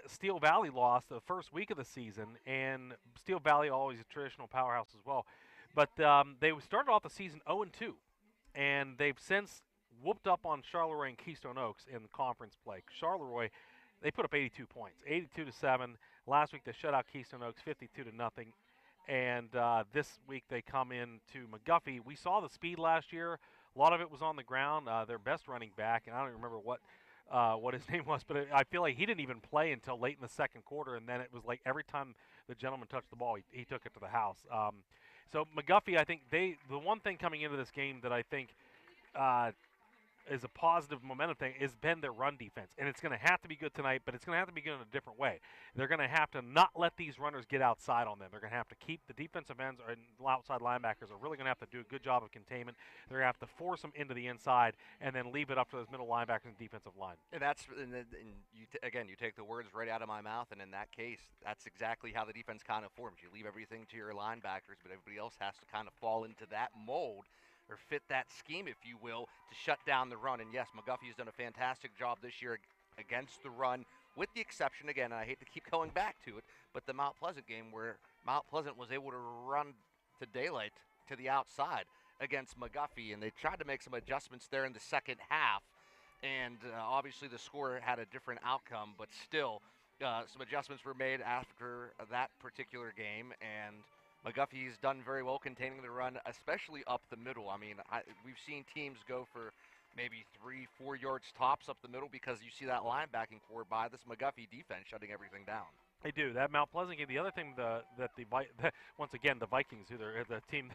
Steel Valley lost the first week of the season, and Steel Valley always a traditional powerhouse as well. But they started off the season 0-2, and they've since whooped up on Charleroi and Keystone Oaks in conference play. Charleroi, they put up 82 points, 82-7. Last week they shut out Keystone Oaks 52-0. And this week they come in to McGuffey. We saw the speed last year. A lot of it was on the ground. Their best running back, and I don't even remember what his name was, but I feel like he didn't even play until late in the second quarter, and then it was like every time the gentleman touched the ball, he took it to the house. So McGuffey, I think the one thing coming into this game that I think is a positive momentum thing has been their run defense. And it's going to have to be good tonight, but it's going to have to be good in a different way. They're going to have to not let these runners get outside on them. They're going to have to keep the defensive ends and outside linebackers are really going to have to do a good job of containment. They're going to have to force them into the inside and then leave it up to those middle linebackers and defensive line. And you take the words right out of my mouth, and in that case, that's exactly how the defense kind of forms. You leave everything to your linebackers, but everybody else has to kind of fall into that mold or fit that scheme, if you will, to shut down the run. And yes, McGuffey's done a fantastic job this year against the run, with the exception, again, and I hate to keep going back to it, but the Mount Pleasant game where Mount Pleasant was able to run to daylight to the outside against McGuffey, and they tried to make some adjustments there in the second half, and obviously the score had a different outcome, but still some adjustments were made after that particular game, and McGuffey's done very well containing the run, especially up the middle. I mean, we've seen teams go for maybe 3-4 yards tops up the middle because you see that linebacking core by this McGuffey defense shutting everything down. They do. That Mount Pleasant game, the other thing once again, the Vikings, who they're the team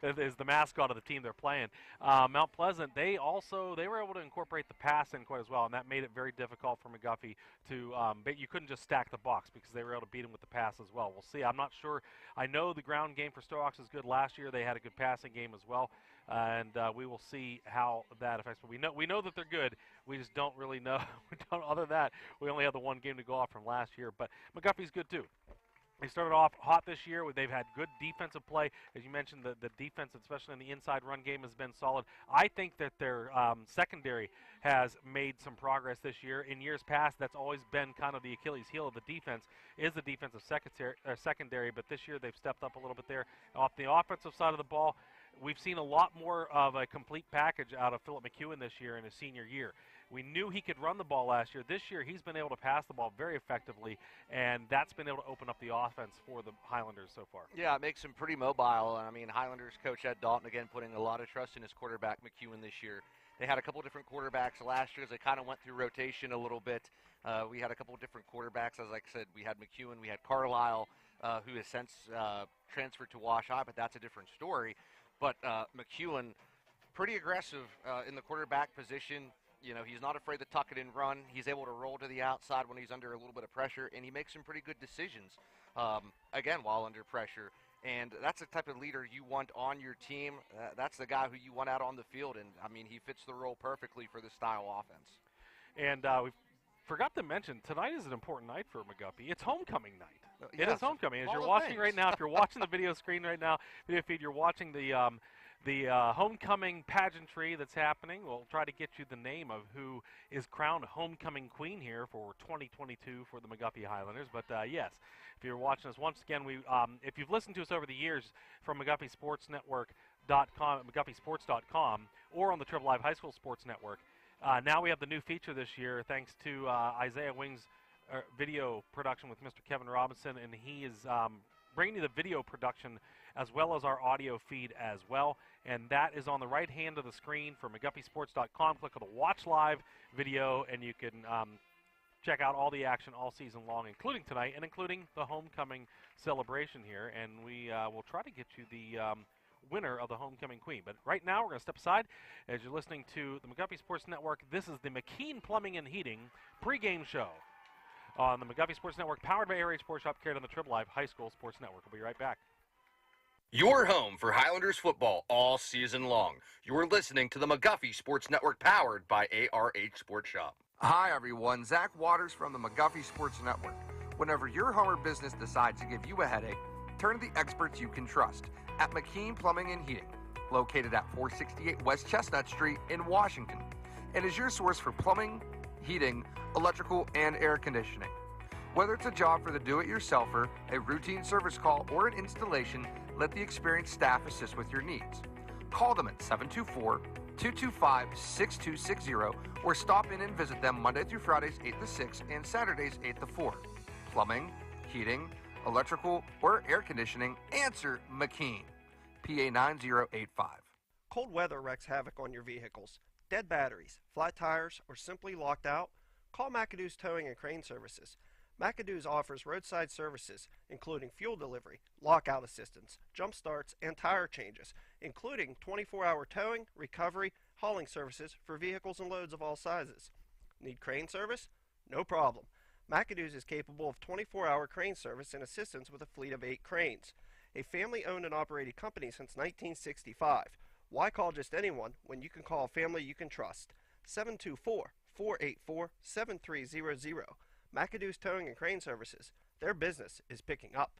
is the mascot of the team they're playing. Mount Pleasant, they were able to incorporate the pass in quite as well, and that made it very difficult for McGuffey to, but you couldn't just stack the box because they were able to beat him with the pass as well. We'll see. I'm not sure. I know the ground game for Sto-Rox is good. Last year they had a good passing game as well, and we will see how that affects. But we know that they're good. We just don't really know. Other than that, we only have the one game to go off from last year. But McGuffey's good too. They started off hot this year. They've had good defensive play. As you mentioned, the defense, especially in the inside run game, has been solid. I think that their secondary has made some progress this year. In years past, that's always been kind of the Achilles heel of the defense, is the defensive secondary. But this year they've stepped up a little bit there. Off the offensive side of the ball, we've seen a lot more of a complete package out of Philip McEwen this year in his senior year. We knew he could run the ball last year. This year he's been able to pass the ball very effectively, and that's been able to open up the offense for the Highlanders so far. Yeah, it makes him pretty mobile. I mean, Highlanders coach Ed Dalton, again, putting a lot of trust in his quarterback, McEwen, this year. They had a couple different quarterbacks last year as they kind of went through rotation a little bit. We had a couple different quarterbacks. As I said, we had McEwen, we had Carlisle, who has since transferred to Wash High, but that's a different story. But McEwen, pretty aggressive in the quarterback position. You know, he's not afraid to tuck it and run. He's able to roll to the outside when he's under a little bit of pressure, and he makes some pretty good decisions, again, while under pressure. And that's the type of leader you want on your team. That's the guy who you want out on the field, and, I mean, he fits the role perfectly for this style offense. And we forgot to mention, tonight is an important night for McGuffey. It's homecoming night. It is homecoming. As you're watching right now, if you're watching the video screen right now, video feed, you're watching the homecoming pageantry that's happening. We'll try to get you the name of who is crowned homecoming queen here for 2022 for the McGuffey Highlanders. But yes, if you're watching us, once again, if you've listened to us over the years from McGuffeySportsNetwork.com, McGuffeySports.com, or on the Triple Live High School Sports Network, now we have the new feature this year thanks to Isaiah Wing's video production with Mr. Kevin Robinson, and he is bringing you the video production as well as our audio feed as well, and that is on the right hand of the screen for McGuffeySports.com. Click on the Watch Live video, and you can check out all the action all season long, including tonight and including the homecoming celebration here, and we will try to get you the winner of the homecoming queen. But right now we're going to step aside as you're listening to the McGuffey Sports Network. This is the McKean Plumbing and Heating pregame show on the McGuffey Sports Network, powered by Area Sports Shop, carried on the Triple Live High School Sports Network. We'll be right back. Your home for Highlanders football all season long. You're listening to the McGuffey Sports Network, powered by ARH Sports Shop. Hi, everyone. Zach Waters from the McGuffey Sports Network. Whenever your home or business decides to give you a headache, turn to the experts you can trust at McKean Plumbing and Heating, located at 468 West Chestnut Street in Washington, and is your source for plumbing, heating, electrical, and air conditioning. Whether it's a job for the do-it-yourselfer, a routine service call, or an installation, let the experienced staff assist with your needs. Call them at 724-225-6260 or stop in and visit them Monday through Fridays 8 to 6 and Saturdays 8 to 4. Plumbing, heating, electrical, or air conditioning, answer McKean. PA 9085. Cold weather wreaks havoc on your vehicles. Dead batteries, flat tires, or simply locked out? Call McAdoo's Towing and Crane Services. McAdoo's offers roadside services, including fuel delivery, lockout assistance, jump starts, and tire changes, including 24-hour towing, recovery, hauling services for vehicles and loads of all sizes. Need crane service? No problem. McAdoo's is capable of 24-hour crane service and assistance with a fleet of 8 cranes. A family-owned and operated company since 1965. Why call just anyone when you can call a family you can trust? 724-484-7300. McAdoo's Towing and Crane Services. Their business is picking up.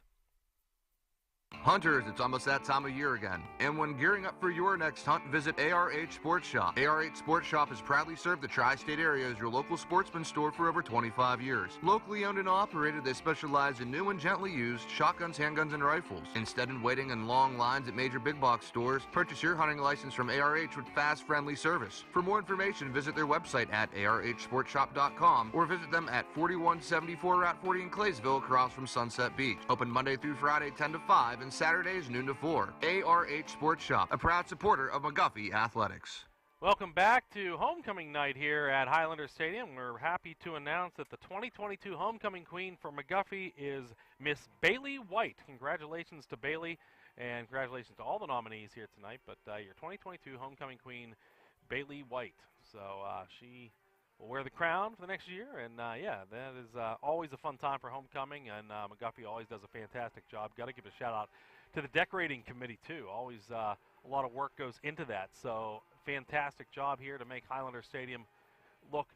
Hunters, it's almost that time of year again. And when gearing up for your next hunt, visit ARH Sports Shop. ARH Sports Shop has proudly served the tri-state area as your local sportsman store for over 25 years. Locally owned and operated, they specialize in new and gently used shotguns, handguns, and rifles. Instead of waiting in long lines at major big box stores, purchase your hunting license from ARH with fast, friendly service. For more information, visit their website at arhsportshop.com or visit them at 4174 Route 40 in Claysville across from Sunset Beach. Open Monday through Friday 10 to 5 and Saturdays noon to 4. ARH Sports Shop, a proud supporter of McGuffey Athletics. Welcome back to homecoming night here at Highlander Stadium. We're happy to announce that the 2022 homecoming queen for McGuffey is Miss Bailey White. Congratulations to Bailey, and congratulations to all the nominees here tonight. But your 2022 homecoming queen, Bailey White. So she will wear the crown for the next year, and yeah, that is always a fun time for homecoming, and McGuffey always does a fantastic job. Got to give a shout-out to the decorating committee, too. Always a lot of work goes into that, so fantastic job here to make Highlander Stadium look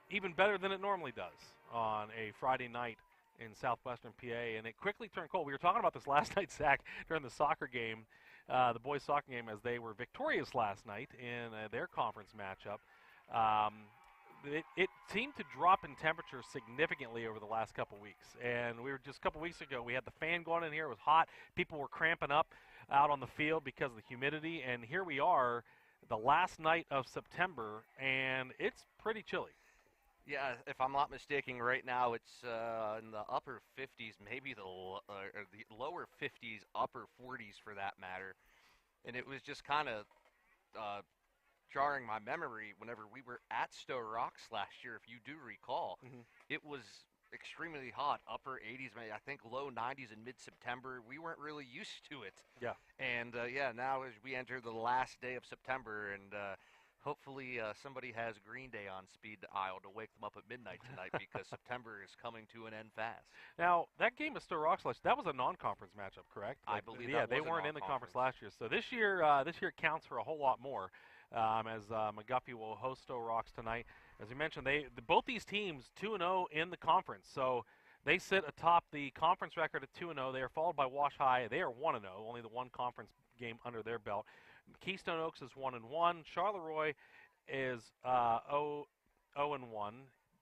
even better than it normally does on a Friday night in southwestern PA, and it quickly turned cold. We were talking about this last night, Zach, during the soccer game, the boys' soccer game, as they were victorious last night in their conference matchup. It seemed to drop in temperature significantly over the last couple weeks. And we were just a couple weeks ago, we had the fan going in here. It was hot. People were cramping up out on the field because of the humidity. And here we are, the last night of September, and it's pretty chilly. Yeah, if I'm not mistaken, right now it's in the upper 50s, maybe the lower 50s, upper 40s for that matter. And it was just kind of jarring my memory whenever we were at Stowe Rocks last year, if you do recall. It was extremely hot, upper 80s, I think low 90s in mid-September. We weren't really used to it. Yeah. And yeah, now as we enter the last day of September, and hopefully somebody has Green Day on speed dial to wake them up at midnight tonight, because September is coming to an end fast. Now, that game at Stowe Rocks, that was a non-conference matchup, correct? I believe yeah, that they was weren't in the conference last year. So this year counts for a whole lot more. As McGuffey will host Stowe Rocks tonight. As we mentioned, both these teams 2-0 in the conference, so they sit atop the conference record at 2-0. They are followed by Wash High. They are 1-0, only the one conference game under their belt. Keystone Oaks is 1-1. Charleroi is 0-1.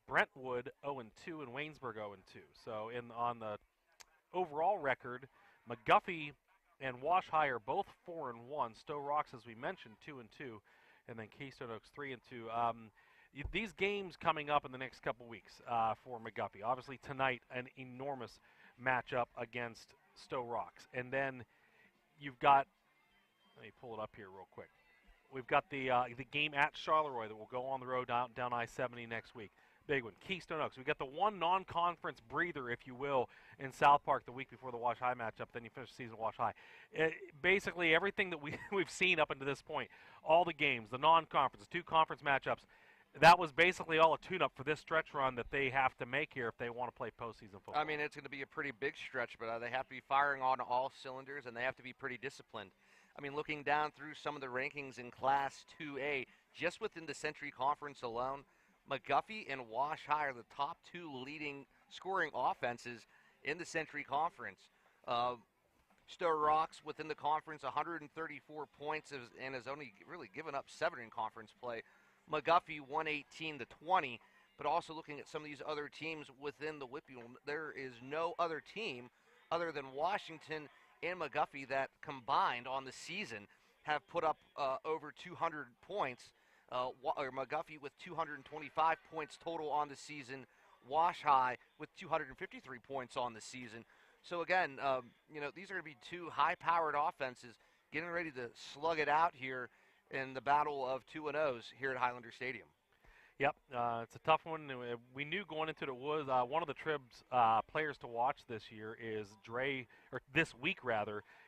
Brentwood 0-2, and Waynesburg 0-2. So on the overall record, McGuffey and Wash High are both 4-1. Stowe Rocks, as we mentioned, 2-2, and then Keystone Oaks 3-2. These games coming up in the next couple weeks for McGuffey. Obviously tonight, an enormous matchup against Stowe Rocks, and then you've got. Let me pull it up here real quick. We've got the game at Charleroi that will go on the road down I-70 next week. Big one. Keystone Oaks. We got the one non-conference breather, if you will, in South Park the week before the Wash High matchup. Then you finish the season at Wash High. Basically, everything that we've seen up until this point, all the games, the non-conference, the two conference matchups, that was basically all a tune-up for this stretch run that they have to make here if they want to play postseason football. I mean, it's going to be a pretty big stretch, but they have to be firing on all cylinders, and they have to be pretty disciplined. I mean, looking down through some of the rankings in Class 2A, just within the Century Conference alone, McGuffey and Wash High are the top two leading scoring offenses in the Century Conference. Stowe Rocks within the conference, 134 points, and has only really given up 7 in conference play. McGuffey 118-20, but also looking at some of these other teams within the Whippy. There is no other team other than Washington and McGuffey that combined on the season have put up over 200 points. Or McGuffey with 225 points total on the season, Wash High with 253 points on the season. So again, these are going to be two high-powered offenses getting ready to slug it out here in the battle of 2-0s here at Highlander Stadium. Yep, it's a tough one. We knew going into it was one of the Trib's players to watch this year is this week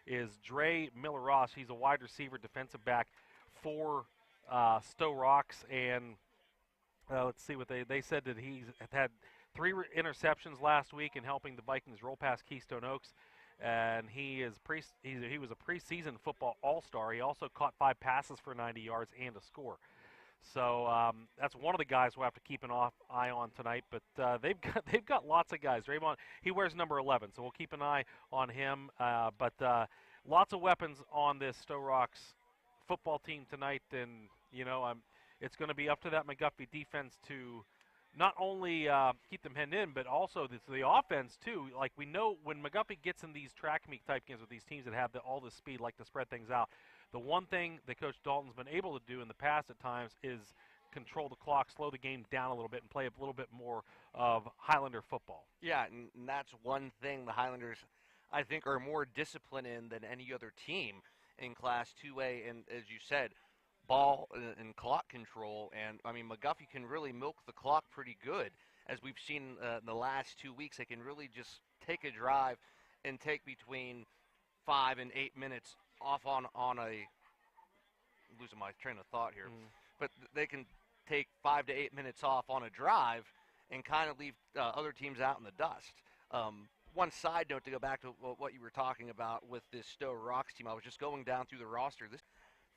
is Dre Miller-Ross. He's a wide receiver, defensive back for Stowe Rocks, and let's see what they said that he's had 3 interceptions last week in helping the Vikings roll past Keystone Oaks, and he was a preseason football all-star. He also caught 5 passes for 90 yards and a score. So that's one of the guys we'll have to keep an eye on tonight. But they've got lots of guys. Draymond, he wears number 11, so we'll keep an eye on him. But lots of weapons on this Stowe Rocks football team tonight, and it's going to be up to that McGuffey defense to not only keep them hemmed in, but also the offense too. Like we know when McGuffey gets in these track meet type games with these teams that have all this speed, like to spread things out. The one thing that Coach Dalton's been able to do in the past at times is control the clock, slow the game down a little bit, and play a little bit more of Highlander football. Yeah, and that's one thing the Highlanders, I think, are more disciplined in than any other team in Class 2A. And as you said, ball and clock control. And, I mean, McGuffey can really milk the clock pretty good. As we've seen in the last 2 weeks, they can really just take a drive and take between 5 and 8 minutes off on a – losing my train of thought here. But they can take 5 to 8 minutes off on a drive and kind of leave other teams out in the dust. One side note to go back to what you were talking about with this Stowe Rocks team, I was just going down through the roster.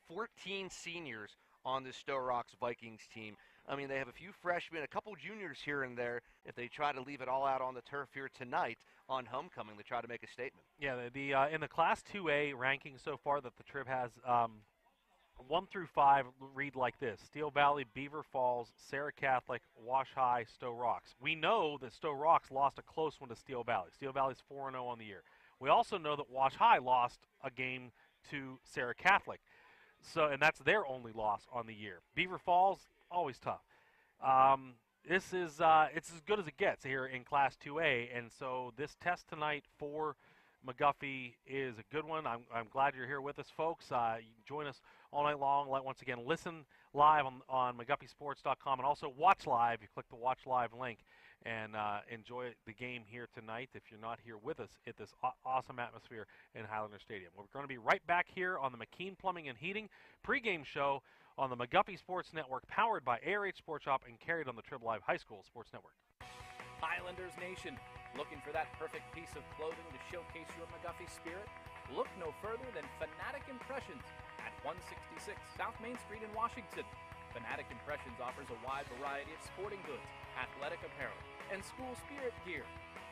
14 seniors on this Stowe Rocks Vikings team. I mean, they have a few freshmen, a couple juniors here and there. If they try to leave it all out on the turf here tonight on homecoming, they try to make a statement. Yeah, in the Class 2A rankings so far that the Trib has, 1 through 5 read like this: Steel Valley, Beaver Falls, Sarah Catholic, Wash High, Stowe Rocks. We know that Stowe Rocks lost a close one to Steel Valley. Steel Valley's 4-0 on the year. We also know that Wash High lost a game to Sarah Catholic. And that's their only loss on the year. Beaver Falls, always tough. It's as good as it gets here in Class 2A, and so this test tonight for McGuffey is a good one. I'm glad you're here with us, folks. You can join us all night long. Once again, listen live on McGuffeysports.com, and also watch live. You click the Watch Live link and enjoy the game here tonight if you're not here with us at this awesome atmosphere in Highlander Stadium. We're going to be right back here on the McKean Plumbing and Heating pregame show on the McGuffey Sports Network, powered by ARH Sports Shop and carried on the Trib Live High School Sports Network. Highlanders Nation, looking for that perfect piece of clothing to showcase your McGuffey spirit? Look no further than Fanatic Impressions at 166 South Main Street in Washington. Fanatic Impressions offers a wide variety of sporting goods, athletic apparel, and school spirit gear.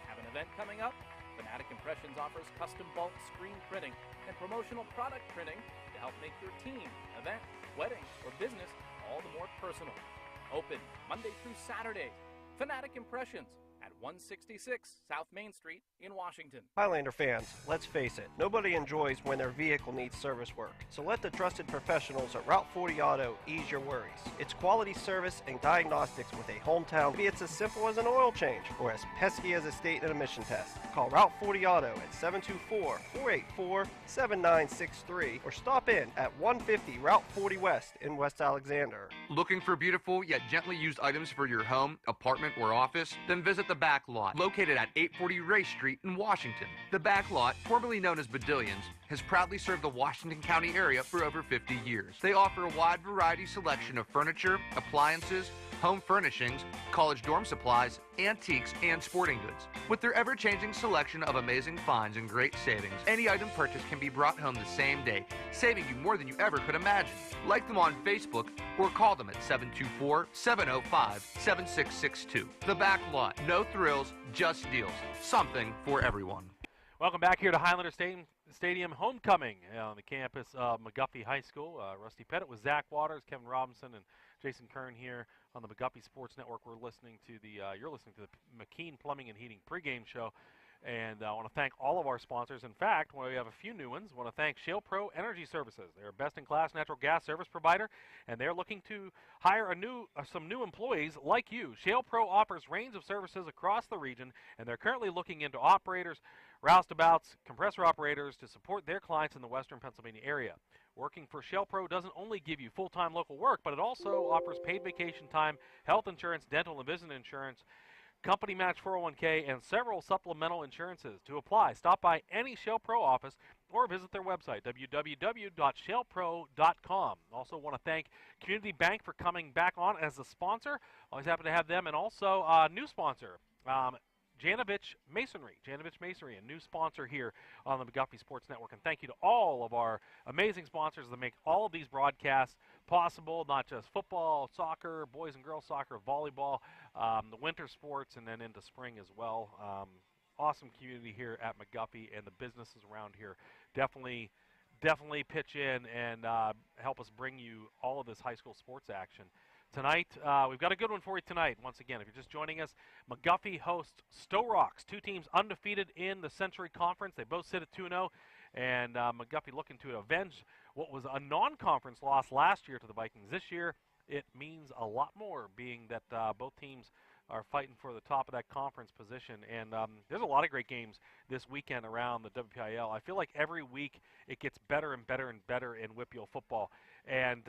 Have an event coming up? Fanatic Impressions offers custom bulk screen printing and promotional product printing to help make your team, event, wedding, or business all the more personal. Open Monday through Saturday. Fanatic Impressions at 166 South Main Street in Washington. Highlander fans, let's face it, nobody enjoys when their vehicle needs service work. So let the trusted professionals at Route 40 Auto ease your worries. It's quality service and diagnostics with a hometown. Maybe it's as simple as an oil change or as pesky as a state and emission test. Call Route 40 Auto at 724-484-7963 or stop in at 150 Route 40 West in West Alexander. Looking for beautiful yet gently used items for your home, apartment, or office? Then visit the Back Lot, located at 840 Race Street in Washington. The Back Lot, formerly known as Badillions, has proudly served the Washington County area for over 50 years. They offer a wide variety selection of furniture, appliances, home furnishings, college dorm supplies, antiques, and sporting goods. With their ever-changing selection of amazing finds and great savings, any item purchased can be brought home the same day, saving you more than you ever could imagine. Like them on Facebook or call them at 724-705-7662. The Back Lot. No thrills, just deals. Something for everyone. Welcome back here to Highlander Stadium. Stadium homecoming on the campus of McGuffey High School. Rusty Pettit with Zach Waters, Kevin Robinson, and Jason Kern here on the McGuffey Sports Network. You're listening to the McKean Plumbing and Heating pregame show. And I want to thank all of our sponsors. In fact, we have a few new ones. I want to thank Shale Pro Energy Services. They're a best-in-class natural gas service provider, and they're looking to hire some new employees like you. Shale Pro offers range of services across the region, and they're currently looking into operators, roustabouts, compressor operators to support their clients in the western Pennsylvania area. Working for Shale Pro doesn't only give you full-time local work, but it also offers paid vacation time, health insurance, dental and vision insurance, company match 401k, and several supplemental insurances. To apply, stop by any Shale Pro office or visit their website, www.shalepro.com. Also want to thank Community Bank for coming back on as a sponsor. Always happy to have them. And also a new sponsor, Janovich Masonry. Janovich Masonry, a new sponsor here on the McGuffey Sports Network. And thank you to all of our amazing sponsors that make all of these broadcasts possible, not just football, soccer, boys and girls soccer, volleyball, the winter sports, and then into spring as well. Awesome community here at McGuffey, and the businesses around here definitely pitch in and help us bring you all of this high school sports action. Tonight, we've got a good one for you tonight. Once again, if you're just joining us, McGuffey hosts Stowe Rocks, two teams undefeated in the Century Conference. They both sit at 2-0, and McGuffey looking to avenge what was a non-conference loss last year to the Vikings. This year, it means a lot more, being that both teams are fighting for the top of that conference position. And there's a lot of great games this weekend around the WPIL. I feel like every week it gets better and better and better in WPIL football. And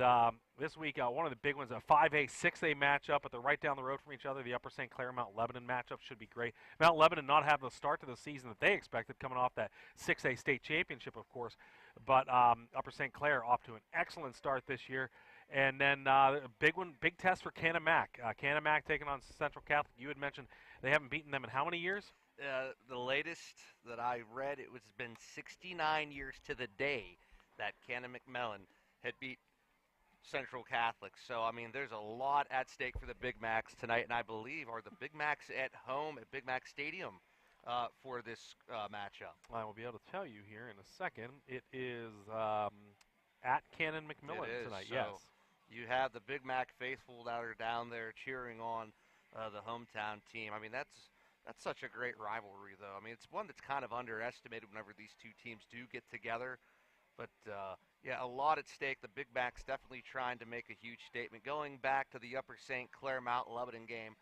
this week, one of the big ones, a 5A, 6A matchup, but they're right down the road from each other. The Upper St. Clair Mount Lebanon matchup should be great. Mount Lebanon not having the start to the season that they expected, coming off that 6A state championship, of course. But Upper St. Clair off to an excellent start this year. And then a big test for Canamac. Canamac taking on Central Catholic. You had mentioned they haven't beaten them in how many years? The latest that I read, it was been 69 years to the day that Canamac had beat Central Catholic. So, I mean, there's a lot at stake for the Big Macs tonight, and I believe are the Big Macs at home at Big Mac Stadium for this matchup. I will be able to tell you here in a second. It is at Cannon McMillan tonight, so yes. You have the Big Mac faithful that are down there cheering on the hometown team. I mean, that's such a great rivalry, though. I mean, it's one that's kind of underestimated whenever these two teams do get together. But, yeah, a lot at stake. The Big Macs definitely trying to make a huge statement. Going back to the Upper St. Clair Mount Lebanon game,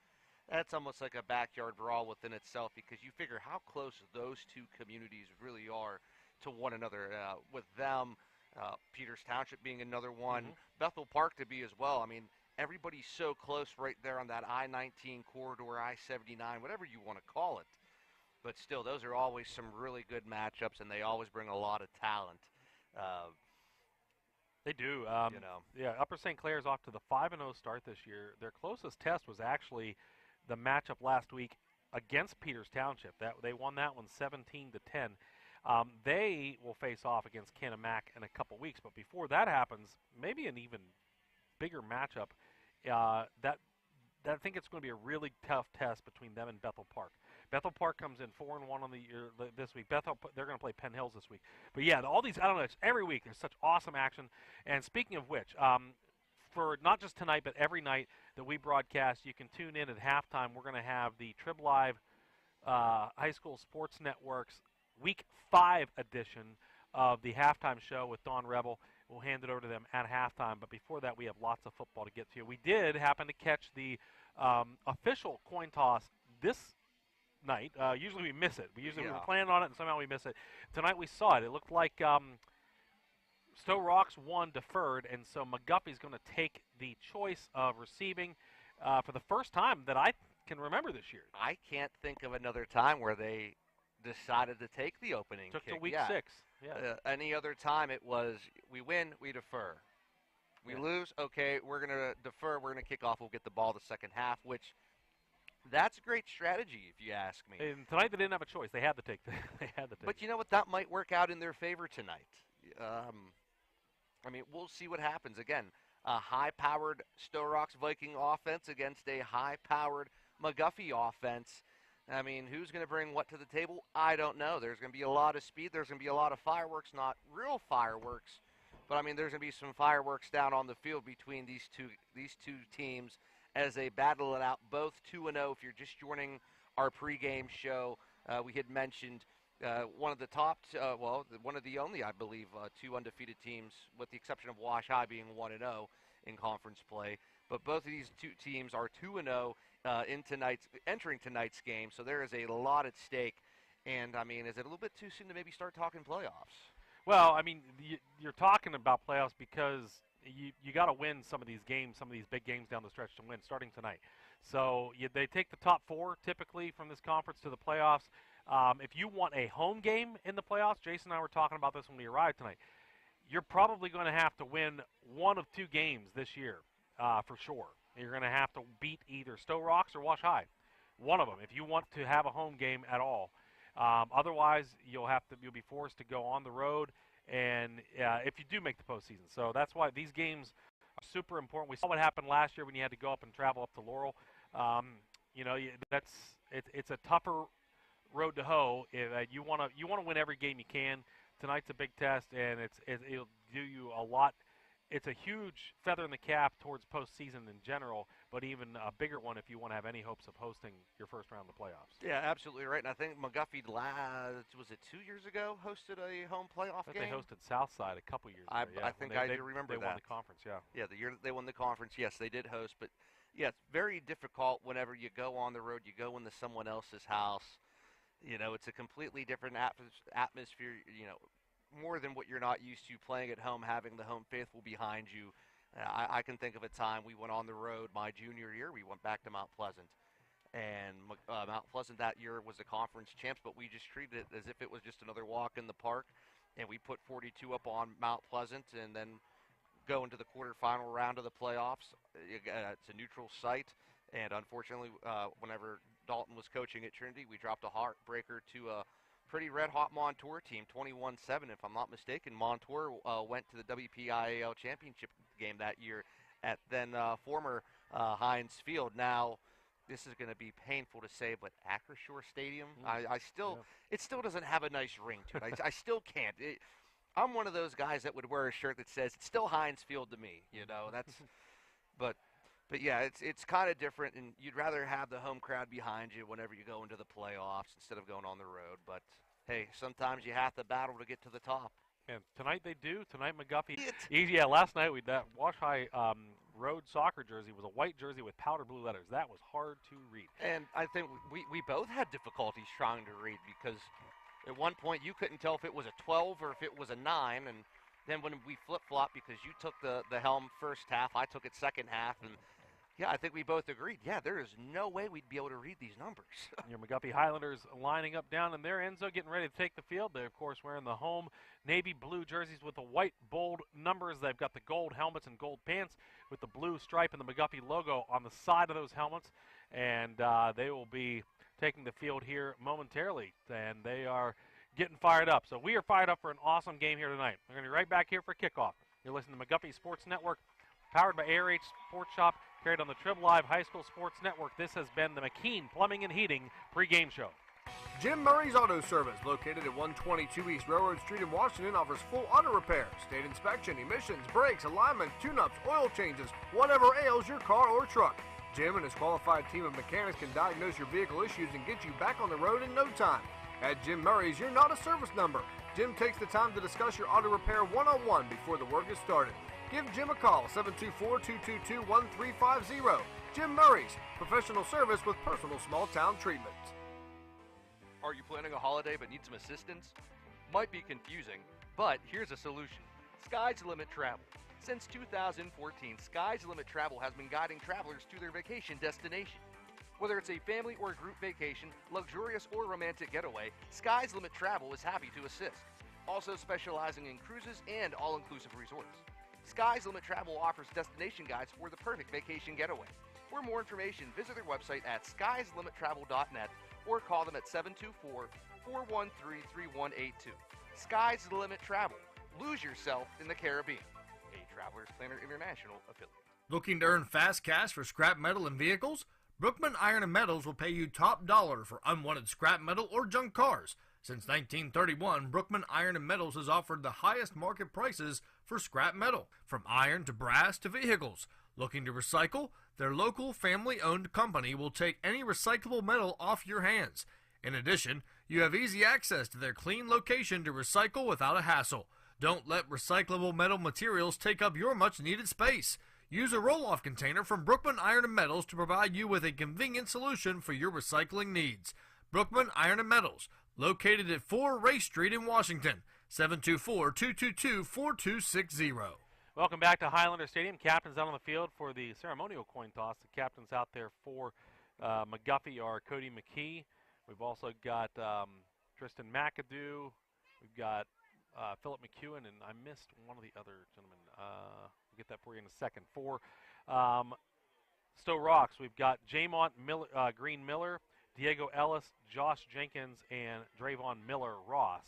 that's almost like a backyard brawl within itself, because you figure how close those two communities really are to one another. With them, Peters Township being another one, Bethel Park to be as well. I mean, everybody's so close right there on that I-19 corridor, I-79, whatever you want to call it. But still, those are always some really good matchups, and they always bring a lot of talent. They do. You know. Yeah, Upper St. Clair's off to the 5-0 start this year. Their closest test was actually the matchup last week against Peters Township. They won that one 17-10. They will face off against Canamac in a couple weeks, but before that happens, maybe an even bigger matchup. That I think it's going to be a really tough test between them and Bethel Park. Bethel Park comes in 4-1 on the year this week. They're going to play Penn Hills this week. But yeah, all these, I don't know, it's every week there's such awesome action. And speaking of which, for not just tonight but every night that we broadcast, you can tune in at halftime. We're going to have the Trib Live High School Sports Network's Week 5 edition of the halftime show with Don Rebel. We'll hand it over to them at halftime. But before that, we have lots of football to get to. We did happen to catch the official coin toss this night. Usually we miss it. We were planning on it, and somehow we miss it. Tonight we saw it. It looked like Stowe Rocks won deferred, and so McGuffey's going to take the choice of receiving for the first time that I can remember this year. I can't think of another time where they decided to take the opening Took kick. to week 6. Yeah. Any other time it was we win, we defer. We lose, okay, we're going to defer, we're going to kick off, we'll get the ball the second half, which that's a great strategy if you ask me. And tonight they didn't have a choice. They had to take But you know what? That might work out in their favor tonight. I mean, we'll see what happens. Again, a high-powered Sto-Rox Viking offense against a high-powered McGuffey offense. I mean, who's going to bring what to the table? I don't know. There's going to be a lot of speed. There's going to be a lot of fireworks, not real fireworks, but I mean, there's going to be some fireworks down on the field between these two teams as they battle it out. Both 2-0. If you're just joining our pregame show, we had mentioned one of the top, one of the only, I believe, 2 undefeated teams, with the exception of Wash High being 1-0 in conference play. But both of these two teams are 2-0 entering tonight's game, so there is a lot at stake. And, I mean, is it a little bit too soon to maybe start talking playoffs? Well, I mean, you're talking about playoffs because you got to win some of these games, some of these big games down the stretch to win, starting tonight. So they take the top 4 typically from this conference to the playoffs. If you want a home game in the playoffs, Jason and I were talking about this when we arrived tonight, you're probably going to have to win one of 2 games this year for sure. You're going to have to beat either Stowe Rocks or Wash High, one of them, if you want to have a home game at all. Otherwise, you'll be forced to go on the road, and if you do make the postseason. So that's why these games are super important. We saw what happened last year when you had to go up and travel up to Laurel. It's a tougher road to hoe. You want to win every game you can. Tonight's a big test, and it'll do you a lot. It's a huge feather in the cap towards postseason in general, but even a bigger one if you want to have any hopes of hosting your first round of the playoffs. Yeah, absolutely right. And I think McGuffey, was it 2 years ago, hosted a home playoff game? They hosted Southside a couple years ago. I think I do remember that. They won the conference, yeah. Yeah, the year that they won the conference, yes, they did host. But, yeah, it's very difficult whenever you go on the road, you go into someone else's house. You know, it's a completely different atmosphere, more than what you're not used to playing at home, having the home faithful behind you. I can think of a time we went on the road my junior year. We went back to Mount Pleasant. And Mount Pleasant that year was the conference champs, but we just treated it as if it was just another walk in the park. And we put 42 up on Mount Pleasant and then go into the quarterfinal round of the playoffs. It's a neutral site. And unfortunately, whenever Dalton was coaching at Trinity, we dropped a heartbreaker to a pretty red-hot Montour team, 21-7, if I'm not mistaken. Montour went to the WPIAL championship game that year at then former Heinz Field. Now, this is going to be painful to say, but Acrisure Stadium, it still doesn't have a nice ring to it. I still can't. I'm one of those guys that would wear a shirt that says, it's still Heinz Field to me. That's But yeah, it's kind of different, and you'd rather have the home crowd behind you whenever you go into the playoffs instead of going on the road. But hey, sometimes you have to battle to get to the top. And tonight they do. Tonight McGuffey. Yeah, last night that Wash High road soccer jersey was a white jersey with powder blue letters. That was hard to read. And I think we both had difficulties trying to read because at one point you couldn't tell if it was a 12 or if it was a 9, and then when we flip-flopped because you took the helm first half, I took it second half, and yeah, I think we both agreed. Yeah, there is no way we'd be able to read these numbers. Your McGuffey Highlanders lining up down in their end zone, getting ready to take the field. They're, of course, wearing the home navy blue jerseys with the white, bold numbers. They've got the gold helmets and gold pants with the blue stripe and the McGuffey logo on the side of those helmets. And they will be taking the field here momentarily. And they are getting fired up. So we are fired up for an awesome game here tonight. We're going to be right back here for kickoff. You're listening to McGuffey Sports Network, powered by ARH Sports Shop, carried on the Trib Live High School Sports Network. This has been the McKean Plumbing and Heating pregame show. Jim Murray's Auto Service, located at 122 East Railroad Street in Washington, offers full auto repair, state inspection, emissions, brakes, alignment, tune-ups, oil changes, whatever ails your car or truck. Jim and his qualified team of mechanics can diagnose your vehicle issues and get you back on the road in no time. At Jim Murray's, you're not a service number. Jim takes the time to discuss your auto repair one-on-one before the work is started. Give Jim a call, 724-222-1350. Jim Murray's, professional service with personal small-town treatment. Are you planning a holiday but need some assistance? Might be confusing, but here's a solution. Sky's the Limit Travel. Since 2014, Sky's the Limit Travel has been guiding travelers to their vacation destination. Whether it's a family or group vacation, luxurious or romantic getaway, Sky's Limit Travel is happy to assist. Also specializing in cruises and all-inclusive resorts. Sky's Limit Travel offers destination guides for the perfect vacation getaway. For more information, visit their website at skyslimittravel.net or call them at 724-413-3182. Sky's the Limit Travel. Lose yourself in the Caribbean. A Travelers Planner International affiliate. Looking to earn fast cash for scrap metal and vehicles? Brookman Iron and Metals will pay you top dollar for unwanted scrap metal or junk cars. Since 1931, Brookman Iron and Metals has offered the highest market prices for scrap metal, from iron to brass to vehicles. Looking to recycle? Their local family-owned company will take any recyclable metal off your hands. In addition, you have easy access to their clean location to recycle without a hassle. Don't let recyclable metal materials take up your much-needed space. Use a roll-off container from Brookman Iron and Metals to provide you with a convenient solution for your recycling needs. Brookman Iron and Metals, located at 4 Race Street in Washington, 724-222-4260. Welcome back to Highlander Stadium. Captains out on the field for the ceremonial coin toss. The captains out there for McGuffey are Cody McKee. We've also got Tristan McAdoo. We've got Philip McEwen, and I missed one of the other gentlemen. We'll get that for you in a second. For Stowe Rocks, we've got Jamont Green Miller, Diego Ellis, Josh Jenkins, and Drayvon Miller Ross.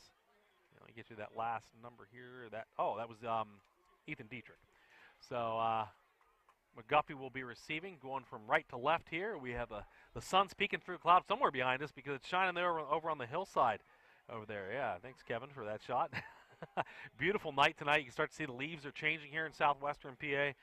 Let me get you that last number here. That was Ethan Dietrich. So McGuffey will be receiving, going from right to left here. We have the sun's peeking through clouds somewhere behind us because it's shining there over on the hillside over there. Yeah, thanks, Kevin, for that shot. Beautiful night tonight. You can start to see the leaves are changing here in southwestern PA.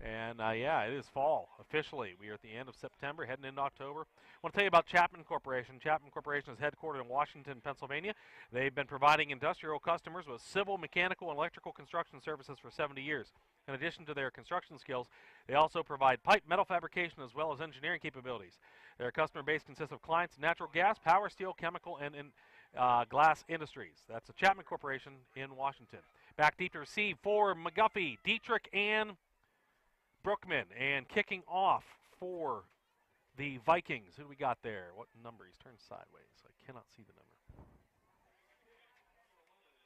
And, yeah, it is fall officially. We are at the end of September, heading into October. I want to tell you about Chapman Corporation. Chapman Corporation is headquartered in Washington, Pennsylvania. They've been providing industrial customers with civil, mechanical, and electrical construction services for 70 years. In addition to their construction skills, they also provide pipe metal fabrication as well as engineering capabilities. Their customer base consists of clients in natural gas, power, steel, chemical, and glass industries. That's the Chapman Corporation in Washington. Back deep to receive for McGuffey, Dietrich, and Brookman. And kicking off for the Vikings. Who do we got there? What number? He's turned sideways, so I cannot see the number.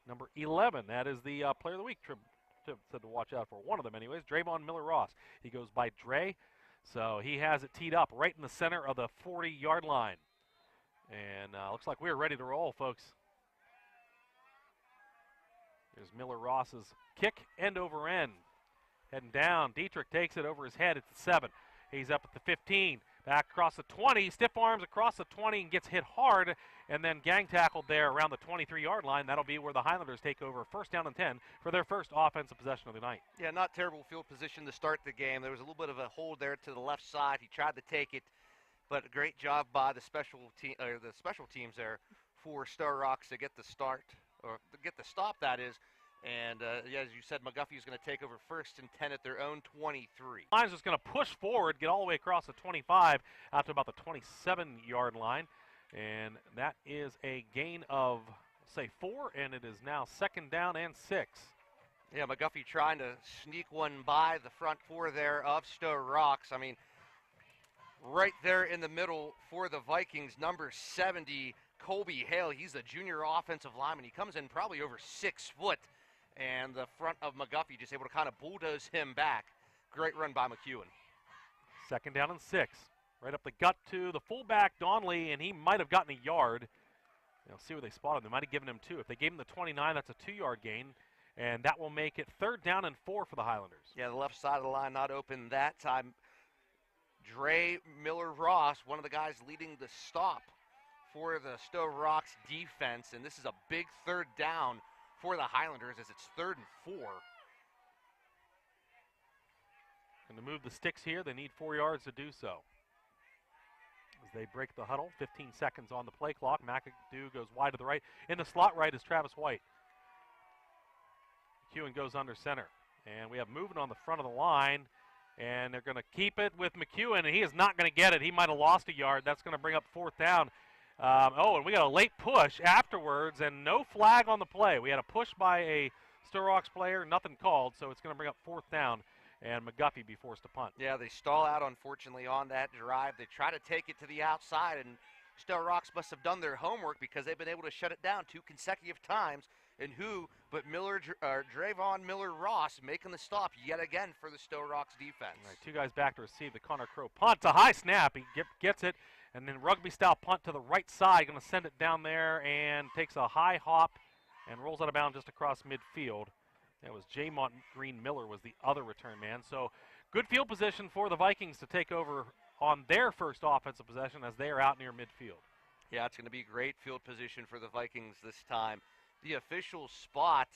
Number 11. That is the player of the week. Trib said to watch out for one of them anyways. Drayvon Miller Ross. He goes by Dre. So he has it teed up right in the center of the 40-yard line. And looks like we're ready to roll, folks. There's Miller Ross's kick, end over end. Heading down. Dietrich takes it over his head at the 7. He's up at the 15. Back across the 20. Stiff arms across the 20 and gets hit hard. And then gang tackled there around the 23-yard line. That'll be where the Highlanders take over first down and 10 for their first offensive possession of the night. Yeah, not terrible field position to start the game. There was a little bit of a hold there to the left side. He tried to take it, but a great job by the special teams there for Sto-Rox to get the start, or get the stop, that is. And yeah, as you said, McGuffey is going to take over first and 10 at their own 23. Line's just going to push forward, get all the way across the 25 out to about the 27-yard line. And that is a gain of, say, 4, and it is now second down and 6. Yeah, McGuffey trying to sneak one by the front 4 there of Stowe Rocks. I mean, right there in the middle for the Vikings, number 70, Colby Hale. He's a junior offensive lineman. He comes in probably over 6 foot. And the front of McGuffey just able to kind of bulldoze him back. Great run by McEwen. Second down and 6. Right up the gut to the fullback, Donley, and he might have gotten a yard. See where they spotted him. They might have given him 2. If they gave him the 29, that's a 2-yard gain. And that will make it third down and 4 for the Highlanders. Yeah, the left side of the line not open that time. Dre Miller Ross, one of the guys leading the stop for the Stowe Rocks defense. And this is a big third down for the Highlanders as it's 3rd and 4. And to move the sticks here, they need 4 yards to do so. As they break the huddle, 15 seconds on the play clock. McAdoo goes wide to the right. In the slot right is Travis White. McEwen goes under center. And we have movement on the front of the line. And they're going to keep it with McEwen, and he is not going to get it. He might have lost a yard. That's going to bring up 4th down. And we got a late push afterwards, and no flag on the play. We had a push by a Sto-Rox player, nothing called, so it's going to bring up 4th down, and McGuffey be forced to punt. Yeah, they stall out, unfortunately, on that drive. They try to take it to the outside, and Sto-Rox must have done their homework because they've been able to shut it down 2 consecutive times. And who but Drayvon Miller Ross making the stop yet again for the Sto-Rox defense. All right, 2 guys back to receive the Connor Crow punt. It's a high snap. He gets it. And then rugby-style punt to the right side. Going to send it down there and takes a high hop and rolls out of bounds just across midfield. That was Jamont Green Miller was the other return man. So good field position for the Vikings to take over on their first offensive possession as they are out near midfield. Yeah, it's going to be great field position for the Vikings this time. The official spot,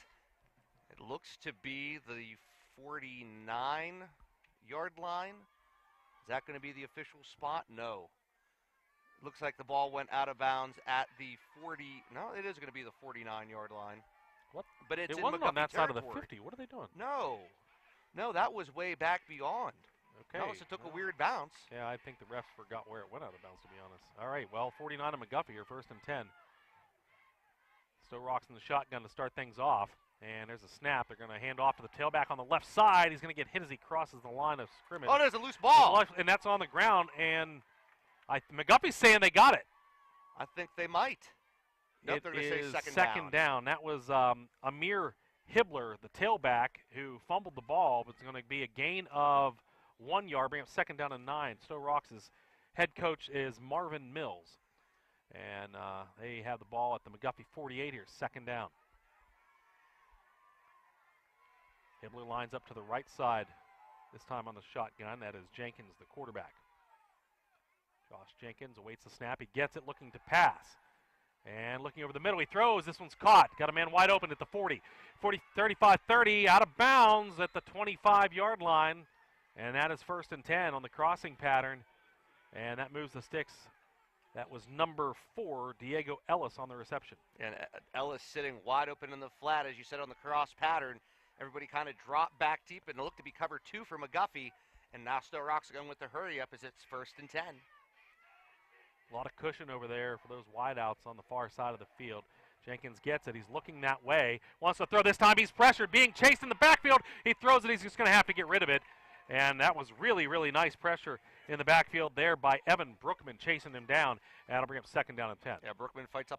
it looks to be the 49-yard line. Is that going to be the official spot? No. It looks like the ball went out of bounds at the 40. No, it is going to be the 49-yard line. What? But it's it in wasn't McGuffey on that territory. side of the 50. What are they doing? No, that was way back beyond. Okay. Notice it took a weird bounce. Yeah, I think the refs forgot where it went out of bounds, to be honest. All right, well, 49 and McGuffey are 1st and 10. Stowe Rocks in the shotgun to start things off. And there's a snap. They're going to hand off to the tailback on the left side. He's going to get hit as he crosses the line of scrimmage. Oh, there's a loose ball. And that's on the ground. And McGuffey's saying they got it. I think they might. Nope, they're going to say second down. That was Amir Hibbler, the tailback, who fumbled the ball. But it's going to be a gain of 1 yard, bring up 2nd down and 9. Stowe Rocks' head coach is Marvin Mills. And they have the ball at the McGuffey 48 here, 2nd down. Hibbler lines up to the right side, this time on the shotgun. That is Jenkins, the quarterback. Josh Jenkins awaits the snap. He gets it, looking to pass. And looking over the middle, he throws. This one's caught. Got a man wide open at the 40. 35-30, out of bounds at the 25-yard line. And that is 1st and 10 on the crossing pattern. And that moves the sticks. That was number 4, Diego Ellis, on the reception. And Ellis sitting wide open in the flat, as you said, on the cross pattern. Everybody kind of dropped back deep, and it looked to be cover 2 for McGuffey. And now Stowe Rocks going with the hurry up as it's 1st and 10. A lot of cushion over there for those wideouts on the far side of the field. Jenkins gets it. He's looking that way. Wants to throw this time. He's pressured, being chased in the backfield. He throws it. He's just going to have to get rid of it. And that was really, really nice pressure in the backfield there by Evan Brookman, chasing him down. And that'll bring up 2nd down and 10. Yeah, Brookman fights off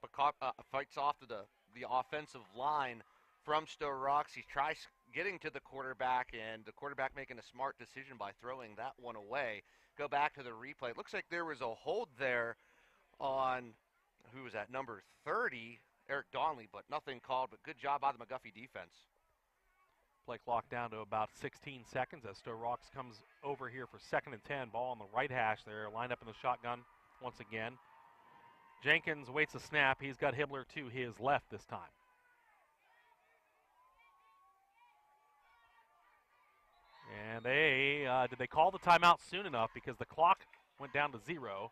to the offensive line from Stowe Rocks. He tries getting to the quarterback, and the quarterback making a smart decision by throwing that one away. Go back to the replay. It looks like there was a hold there on, who was that, number 30, Eric Donley, but nothing called. But good job by the McGuffey defense. Play clock down to about 16 seconds as Stowe Rocks comes over here for 2nd and 10. Ball on the right hash there, lined up in the shotgun once again. Jenkins waits a snap. He's got Hibbler to his left this time. And did they call the timeout soon enough, because the clock went down to 0.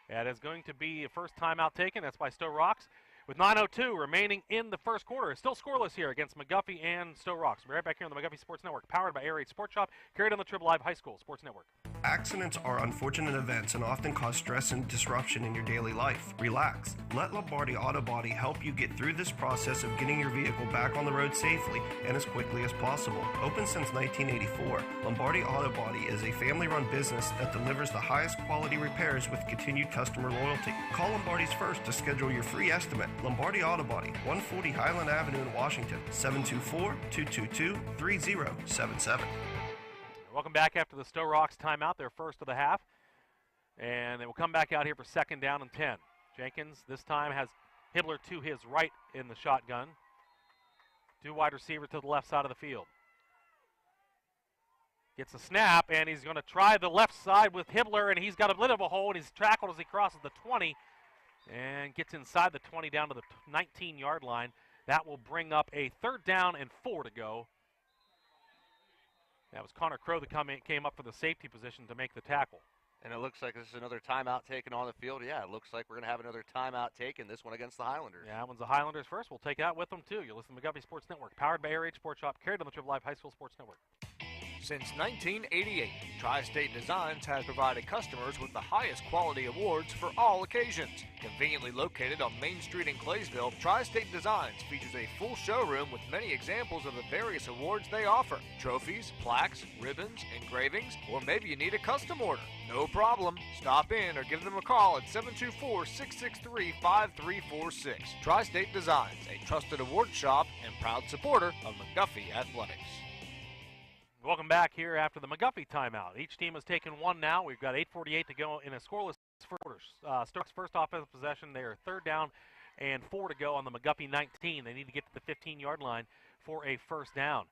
That is going to be a first timeout taken. That's by Stowe Rocks. With 9:02 remaining in the first quarter. It's still scoreless here against McGuffey and Stowe Rocks. We'll be right back here on the McGuffey Sports Network, powered by Air Raid Sports Shop, carried on the Triple Live High School Sports Network. Accidents are unfortunate events and often cause stress and disruption in your daily life. Relax. Let Lombardi Auto Body help you get through this process of getting your vehicle back on the road safely and as quickly as possible. Open since 1984, Lombardi Auto Body is a family-run business that delivers the highest quality repairs with continued customer loyalty. Call Lombardi's first to schedule your free estimate. Lombardi Auto Body, 140 Highland Avenue in Washington, 724-222-3077. Welcome back after the Stowe Rocks timeout, their first of the half. And they will come back out here for 2nd down and 10. Jenkins this time has Hibbler to his right in the shotgun. 2 wide receivers to the left side of the field. Gets a snap, and he's going to try the left side with Hibbler, and he's got a bit of a hole, and he's tackled as he crosses the 20 and gets inside the 20 down to the 19-yard line. That will bring up a 3rd down and 4 to go. That was Connor Crow that came up for the safety position to make the tackle. And it looks like this is another timeout taken on the field. Yeah, it looks like we're going to have another timeout taken, this one against the Highlanders. Yeah, that one's the Highlanders first. We'll take it out with them, too. You're listening to McGuffey Sports Network, powered by Air Raid Sports Shop, carried on the Triple Live High School Sports Network. Since 1988, Tri-State Designs has provided customers with the highest quality awards for all occasions. Conveniently located on Main Street in Claysville, Tri-State Designs features a full showroom with many examples of the various awards they offer. Trophies, plaques, ribbons, engravings, or maybe you need a custom order. No problem. Stop in or give them a call at 724-663-5346. Tri-State Designs, a trusted award shop and proud supporter of McGuffey Athletics. Welcome back here after the McGuffey timeout. Each team has taken one now. We've got 8:48 to go in a scoreless quarter. Stowe's first offensive possession. They are 3rd down and 4 to go on the McGuffey 19. They need to get to the 15-yard line for a first down.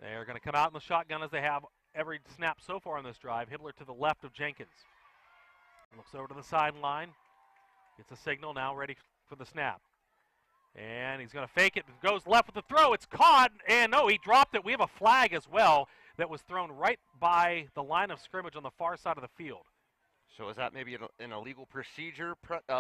They're going to come out in the shotgun as they have every snap so far on this drive. Hibbler to the left of Jenkins. Looks over to the sideline. Gets a signal, now ready for the snap. And he's going to fake it. Goes left with the throw. It's caught. And no, he dropped it. We have a flag as well that was thrown right by the line of scrimmage on the far side of the field. So is that maybe an illegal procedure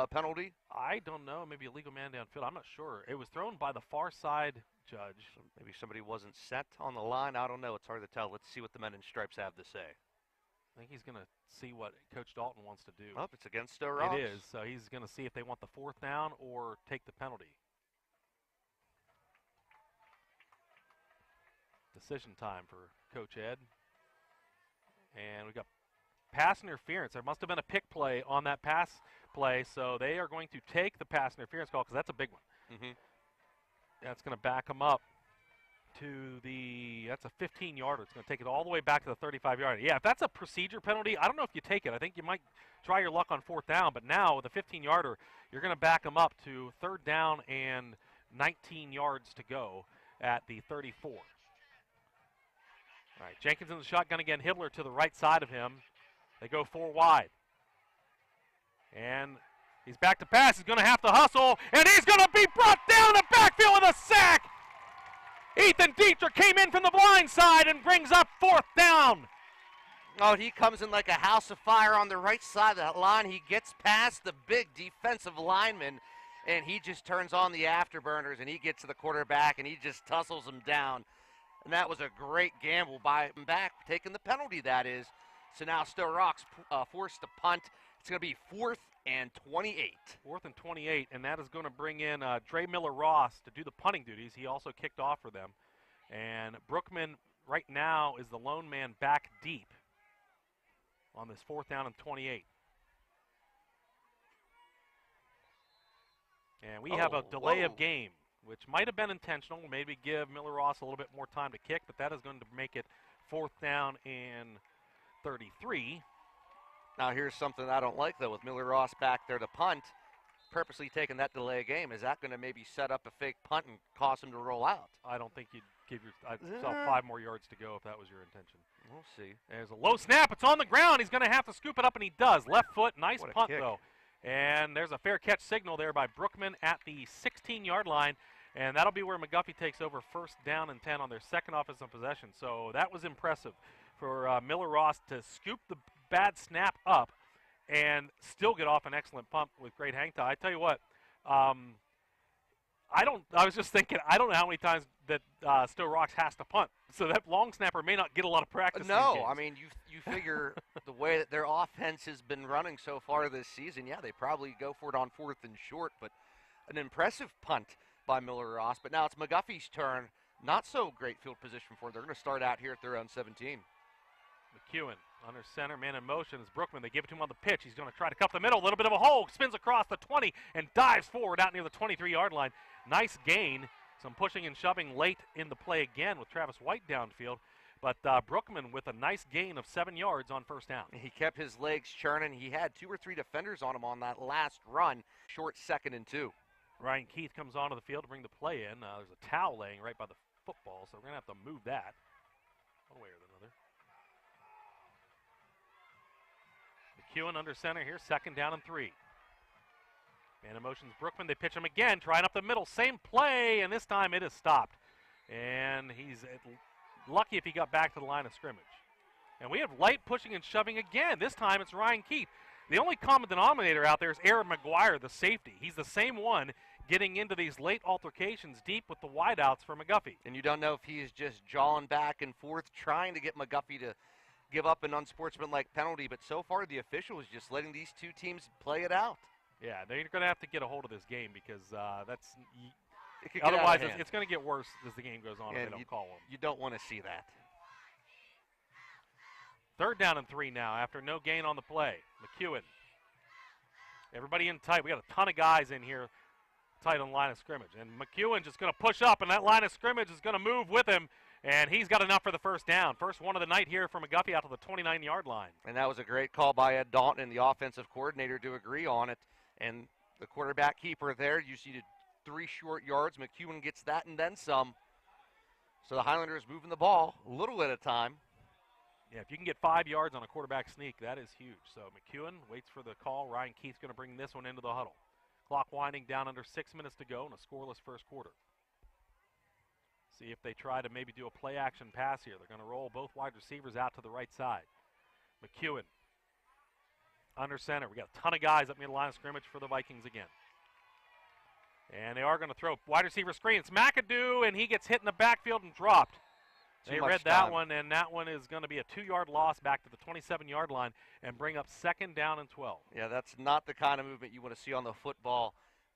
penalty? I don't know. Maybe a legal man downfield. I'm not sure. It was thrown by the far side judge. So maybe somebody wasn't set on the line. I don't know. It's hard to tell. Let's see what the men in stripes have to say. I think he's going to see what Coach Dalton wants to do. Oh, it's against Stowe Rocks. It is. So he's going to see if they want the 4th down or take the penalty. Decision time for Coach Ed. And we got pass interference. There must have been a pick play on that pass play, so they are going to take the pass interference call because that's a big one. Mm-hmm. That's going to back them up to that's a 15-yarder. It's going to take it all the way back to the 35-yarder. Yeah, if that's a procedure penalty, I don't know if you take it. I think you might try your luck on 4th down, but now with a 15-yarder, you're going to back them up to 3rd down and 19 yards to go at the 34. All right, Jenkins in the shotgun again. Hibbler to the right side of him. They go 4 wide. And he's back to pass. He's going to have to hustle, and he's going to be brought down in the backfield with a sack. Ethan Dietrich came in from the blind side and brings up 4th down. Oh, he comes in like a house of fire on the right side of that line. He gets past the big defensive lineman, and he just turns on the afterburners, and he gets to the quarterback, and he just tussles him down. And that was a great gamble by him back, taking the penalty, that is. So now Stowe Rocks forced to punt. It's going to be 4th and 28. 4th and 28, and that is going to bring in Dre Miller-Ross to do the punting duties. He also kicked off for them. And Brookman right now is the lone man back deep on this 4th down and 28. And we have a delay of game, which might have been intentional. Maybe give Miller-Ross a little bit more time to kick, but that is going to make it 4th down and 33. Now here's something I don't like, though, with Miller-Ross back there to punt, purposely taking that delay game. Is that going to maybe set up a fake punt and cause him to roll out? I don't think you'd give yourself 5 more yards to go if that was your intention. We'll see. There's a low snap. It's on the ground. He's going to have to scoop it up, and he does. Left foot, nice punt, kick. though. And there's a fair catch signal there by Brookman at the 16-yard line, and that'll be where McGuffey takes over 1st down and 10 on their second offensive possession. So that was impressive for Miller-Ross to scoop the bad snap up and still get off an excellent pump with great hang time. I tell you what, I was just thinking, I don't know how many times that Stowe Rocks has to punt. So that long snapper may not get a lot of practice. No, I mean, you figure the way that their offense has been running so far this season, yeah, they probably go for it on 4th and short, but an impressive punt by Miller-Ross. But now it's McGuffey's turn. Not so great field position for them. They're going to start out here at their own 17. McEwen under center, man in motion is Brookman. They give it to him on the pitch. He's going to try to cup the middle, a little bit of a hole, spins across the 20 and dives forward out near the 23-yard line. Nice gain. Some pushing and shoving late in the play again with Travis White downfield. But Brookman with a nice gain of 7 yards on 1st down. He kept his legs churning. He had 2 or 3 defenders on him on that last run. Short 2nd and 2. Ryan Keith comes onto the field to bring the play in. There's a towel laying right by the football, so we're going to have to move that one way or another. McEwen under center here, 2nd down and 3. Man in motion's Brookman. They pitch him again, trying up the middle. Same play, and this time it is stopped. And he's lucky if he got back to the line of scrimmage. And we have light pushing and shoving again. This time it's Ryan Keith. The only common denominator out there is Aaron McGuire, the safety. He's the same one getting into these late altercations deep with the wideouts for McGuffey. And you don't know if he is just jawing back and forth, trying to get McGuffey to give up an unsportsmanlike penalty. But so far the official is just letting these two teams play it out. Yeah, they're going to have to get a hold of this game because It could get otherwise out of hand. it's going to get worse as the game goes on if they don't call them. You don't want to see that. 3rd down and 3 now after no gain on the play. McEwen. Everybody in tight. We got a ton of guys in here tight on the line of scrimmage. And McEwen just going to push up, and that line of scrimmage is going to move with him. And he's got enough for the 1st down. First one of the night here for McGuffey out to the 29-yard line. And that was a great call by Ed Dalton and the offensive coordinator to agree on it. And the quarterback keeper there, you see 3 short yards. McEwen gets that and then some. So the Highlanders moving the ball a little at a time. Yeah, if you can get 5 yards on a quarterback sneak, that is huge. So McEwen waits for the call. Ryan Keith's going to bring this one into the huddle. Clock winding down, under 6 minutes to go in a scoreless first quarter. See if they try to maybe do a play action pass here. They're going to roll both wide receivers out to the right side. McEwen under center. We got a ton of guys up near the line of scrimmage for the Vikings again. And they are going to throw wide receiver screen. It's McAdoo, and he gets hit in the backfield and dropped. They read that one, and that one is going to be a 2-yard loss back to the 27-yard line and bring up 2nd down and 12. Yeah, that's not the kind of movement you want to see on the football.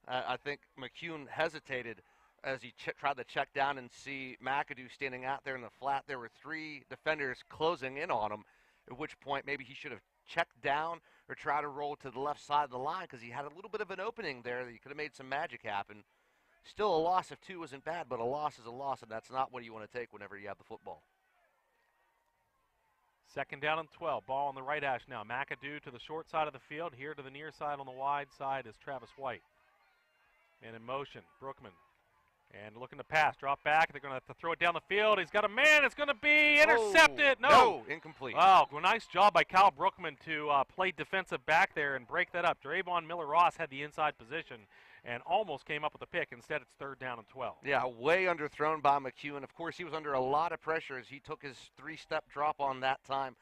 I think McEwen hesitated as he tried to check down and see McAdoo standing out there in the flat. There were 3 defenders closing in on him, at which point maybe he should have checked down or tried to roll to the left side of the line because he had a little bit of an opening there that he could have made some magic happen. Still, a loss of 2 isn't bad, but a loss is a loss, and that's not what you want to take whenever you have the football. 2nd down and 12. Ball on the right hash now. McAdoo to the short side of the field. Here to the near side on the wide side is Travis White. And in motion, Brookman. And looking to pass. Drop back. They're going to have to throw it down the field. He's got a man. It's going to be intercepted. No, incomplete. Oh, well, nice job by Kyle Brookman to play defensive back there and break that up. Drayvon Miller-Ross had the inside position and almost came up with a pick. Instead, it's 3rd down and 12. Yeah, way underthrown by McEwen. Of course, he was under a lot of pressure as he took his 3-step drop on that time.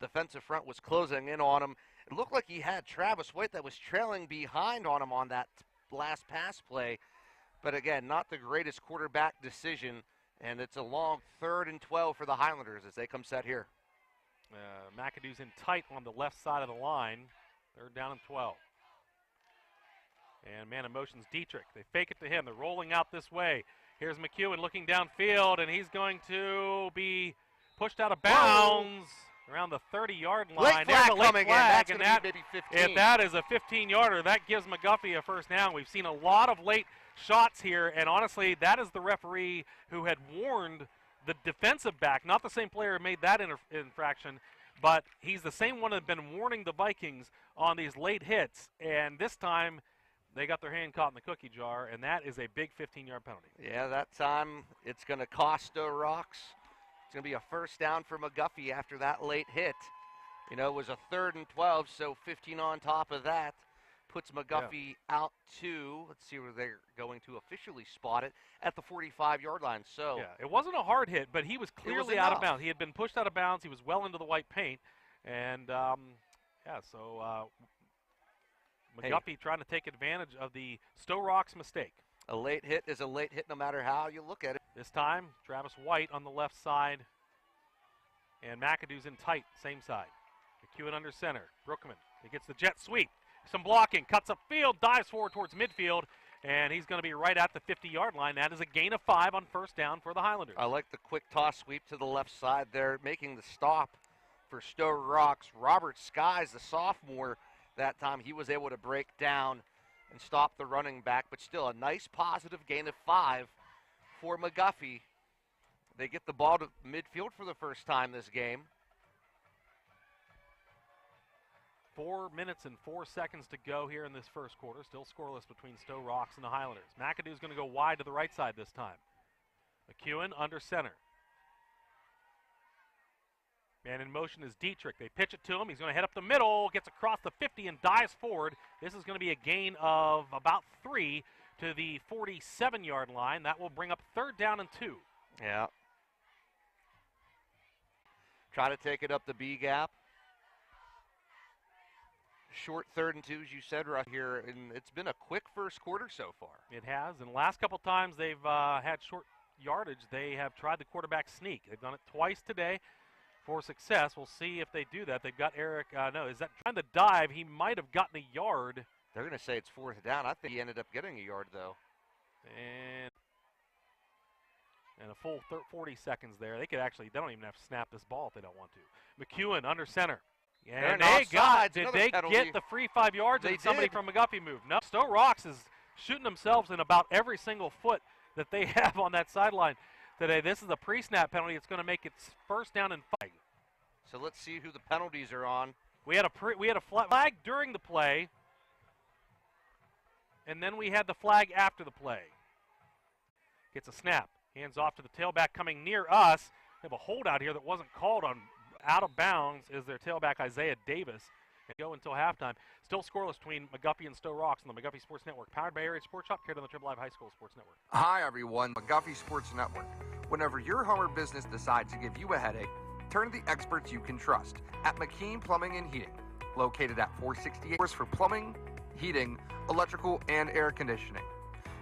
Defensive front was closing in on him. It looked like he had Travis White that was trailing behind on him on that last pass play. But again, not the greatest quarterback decision, and it's a long 3rd and 12 for the Highlanders as they come set here. McAdoo's in tight on the left side of the line. 3rd down and 12. And man in motion's Dietrich. They fake it to him. They're rolling out this way. Here's McEwen looking downfield, and he's going to be pushed out of bounds around the 30-yard line. There's a late flag flag, and that, maybe 15. if that is a 15-yarder, that gives McGuffey a first down. We've seen a lot of late shots here, and honestly, that is the referee who had warned the defensive back, not the same player who made that infraction, but he's the same one that had been warning the Vikings on these late hits, and this time they got their hand caught in the cookie jar, and that is a big 15-yard penalty. Yeah, that time it's going to cost Sto-Rox. It's going to be a first down for McGuffey after that late hit. You know, it was a 3rd and 12, so 15 on top of that puts McGuffey out to, let's see where they're going to officially spot it, at the 45-yard line. So yeah, it wasn't a hard hit, but he was clearly out of bounds. He had been pushed out of bounds. He was well into the white paint, and McGuffey trying to take advantage of the Sto-Rox mistake. A late hit is a late hit no matter how you look at it. This time, Travis White on the left side, and McAdoo's in tight, same side. McEwen under center. Brookman, he gets the jet sweep. Some blocking, cuts up field, dives forward towards midfield, and he's going to be right at the 50-yard line. That is a gain of 5 on first down for the Highlanders. I like the quick toss sweep to the left side there, making the stop for Sto-Rox. Robert Skies, the sophomore, that time he was able to break down and stop the running back, but still a nice positive gain of 5 for McGuffey. They get the ball to midfield for the first time this game. 4 minutes and 4 seconds to go here in this first quarter. Still scoreless between Sto-Rox and the Highlanders. McAdoo's going to go wide to the right side this time. McEwen under center. Man in motion is Dietrich. They pitch it to him. He's going to head up the middle, gets across the 50 and dives forward. This is going to be a gain of about 3 to the 47-yard line. That will bring up 3rd down and 2. Yeah. Try to take it up the B gap. Short 3rd and 2, as you said right here, and it's been a quick first quarter so far. It has, and the last couple times they've had short yardage, they have tried the quarterback sneak. They've done it twice today for success. We'll see if they do that. They've got Eric, is that trying to dive? He might have gotten a yard. They're going to say it's 4th down. I think he ended up getting a yard, though. And a full 40 seconds there. They don't even have to snap this ball if they don't want to. McEwen under center. And did they get the free 5 yards and somebody from McGuffey moved? No, Sto-Rox is shooting themselves in about every single foot that they have on that sideline today. This is a pre-snap penalty. It's going to make it first down and 5. So let's see who the penalties are on. We had a flag during the play, and then we had the flag after the play. Gets a snap. Hands off to the tailback coming near us. We have a holdout here that wasn't called on. Out of bounds is their tailback, Isaiah Davis. And go until halftime. Still scoreless between McGuffey and Stowe Rocks on the McGuffey Sports Network. Powered by Area Sports Shop, carried on the Triple Live High School Sports Network. Hi, everyone. McGuffey Sports Network. Whenever your home or business decides to give you a headache, turn to the experts you can trust at McKean Plumbing and Heating. Located at 468 for plumbing, heating, electrical, and air conditioning.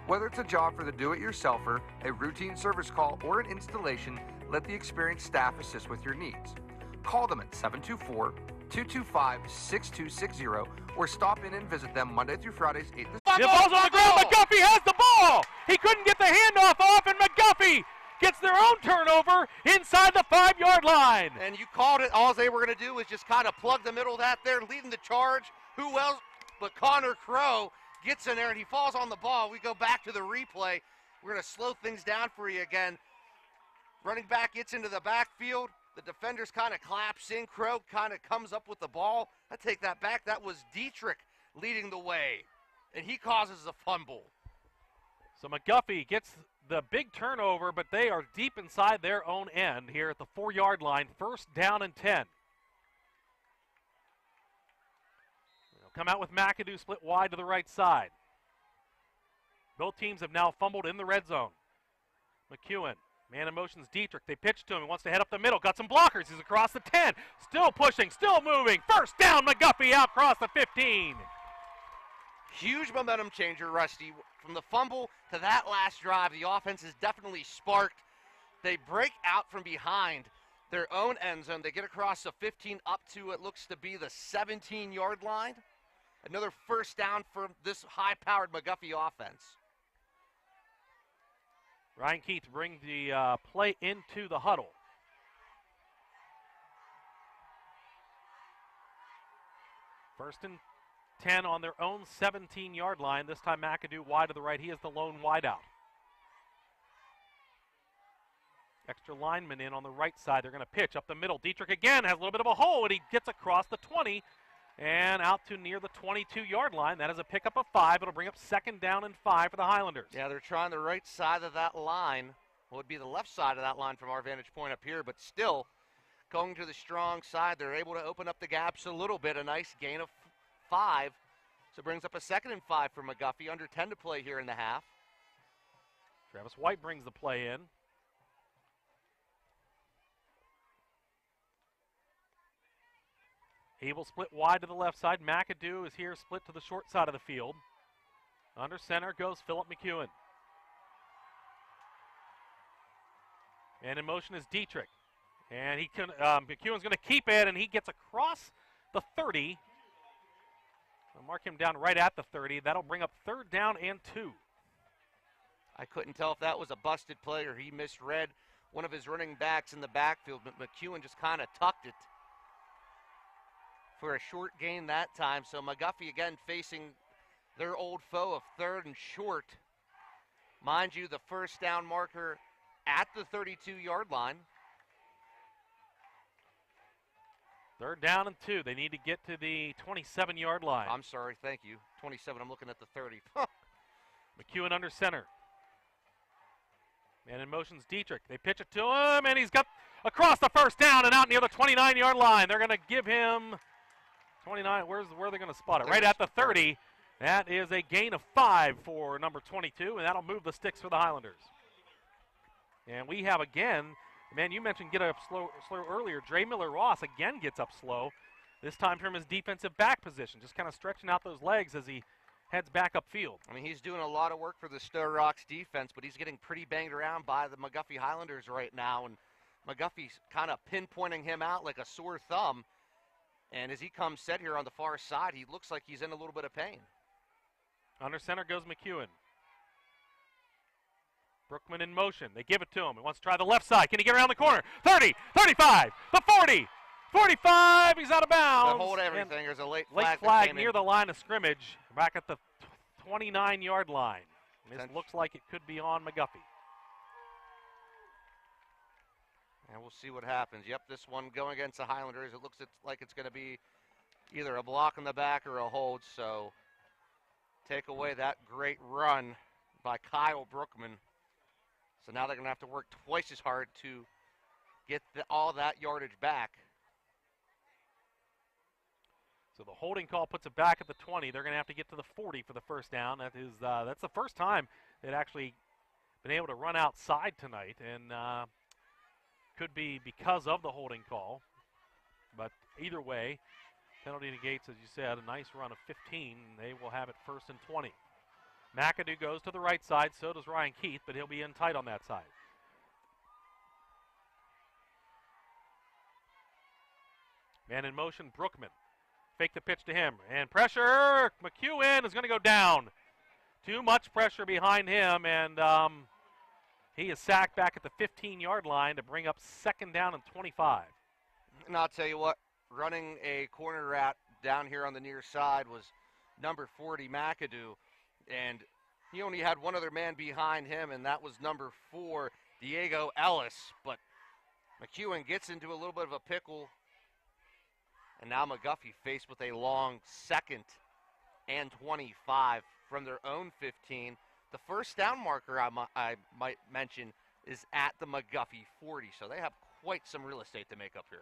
Whether it's a job for the do-it-yourselfer, a routine service call, or an installation, let the experienced staff assist with your needs. Call them at 724-225-6260 or stop in and visit them Monday through Fridays, 8 to 6. The ball's on the ground. McGuffey has the ball. He couldn't get the handoff off, and McGuffey gets their own turnover inside the 5-yard line. And you called it. All they were going to do was just kind of plug the middle of that there, leading the charge. Who else but Connor Crow gets in there, and he falls on the ball. We go back to the replay. We're going to slow things down for you again. Running back gets into the backfield. The defenders kind of collapse in. Crow kind of comes up with the ball. I take that back. That was Dietrich leading the way, and he causes a fumble. So McGuffey gets the big turnover, but they are deep inside their own end here at the 4-yard line. 1st down and 10. They'll come out with McAdoo split wide to the right side. Both teams have now fumbled in the red zone. McEwen. Man in motion's Dietrich. They pitch to him. He wants to head up the middle. Got some blockers. He's across the 10. Still pushing. Still moving. 1st down. McGuffey out across the 15. Huge momentum changer, Rusty. From the fumble to that last drive, the offense is definitely sparked. They break out from behind their own end zone. They get across the 15 up to what looks to be the 17-yard line. Another 1st down for this high-powered McGuffey offense. Ryan Keith brings the play into the huddle. First and 10 on their own 17-yard line. This time McAdoo wide to the right. He is the lone wideout. Extra lineman in on the right side. They're going to pitch up the middle. Dietrich again has a little bit of a hole, and he gets across the 20 and out to near the 22-yard line. That is a pickup of 5. It'll bring up 2nd down and 5 for the Highlanders. Yeah, they're trying the right side of that line. Well, would be the left side of that line from our vantage point up here, but still going to the strong side. They're able to open up the gaps a little bit. A nice gain of 5. So it brings up a 2nd and 5 for McGuffey. Under 10 to play here in the half. Travis White brings the play in. He will split wide to the left side. McAdoo is here split to the short side of the field. Under center goes Philip McEwen. And in motion is Dietrich. And McEwen's going to keep it, and he gets across the 30. I'll mark him down right at the 30. That'll bring up 3rd down and 2. I couldn't tell if that was a busted play or he misread one of his running backs in the backfield, but McEwen just kind of tucked it for a short gain that time. So McGuffey again facing their old foe of 3rd and short. Mind you, the 1st down marker at the 32-yard line. 3rd down and 2. They need to get to the 27-yard line. I'm sorry, thank you. 27, I'm looking at the 30. McEwen under center. Man in motion's Dietrich. They pitch it to him, and he's got across the 1st down and out near the 29-yard line. They're going to give him 29. Where are they going to spot it? Right at the 30. That is a gain of 5 for number 22, and that'll move the sticks for the Highlanders. And we have again, man, you mentioned get up slow earlier. Dre Miller-Ross again gets up slow, this time from his defensive back position, just kind of stretching out those legs as he heads back upfield. I mean, he's doing a lot of work for the Stowe Rocks defense, but he's getting pretty banged around by the McGuffey Highlanders right now, and McGuffey's kind of pinpointing him out like a sore thumb. And as he comes set here on the far side, he looks like he's in a little bit of pain. Under center goes McEwen. Brookman in motion. They give it to him. He wants to try the left side. Can he get around the corner? 30, 35, the 40, 45. He's out of bounds. But hold everything. There's a late flag near the line of scrimmage, back at the 29-yard line. And this looks like it could be on McGuffey. And we'll see what happens. Yep, this one going against the Highlanders. It looks like it's going to be either a block in the back or a hold. So take away that great run by Kyle Brookman. So now they're going to have to work twice as hard to get all that yardage back. So the holding call puts it back at the 20. They're going to have to get to the 40 for the first down. That's the first time they'd actually been able to run outside tonight, and could be because of the holding call. But either way, penalty negates, as you said, a nice run of 15. They will have it 1st and 20. McAdoo goes to the right side. So does Ryan Keith, but he'll be in tight on that side. Man in motion, Brookman. Fake the pitch to him. And pressure. McEwen is going to go down. Too much pressure behind him, and he is sacked back at the 15-yard line to bring up 2nd down and 25. And I'll tell you what, running a corner route down here on the near side was number 40, McAdoo. And he only had one other man behind him, and that was number 4, Diego Ellis. But McEwen gets into a little bit of a pickle. And now McGuffey faced with a long 2nd and 25 from their own 15. The first down marker I might mention is at the McGuffey 40, so they have quite some real estate to make up here.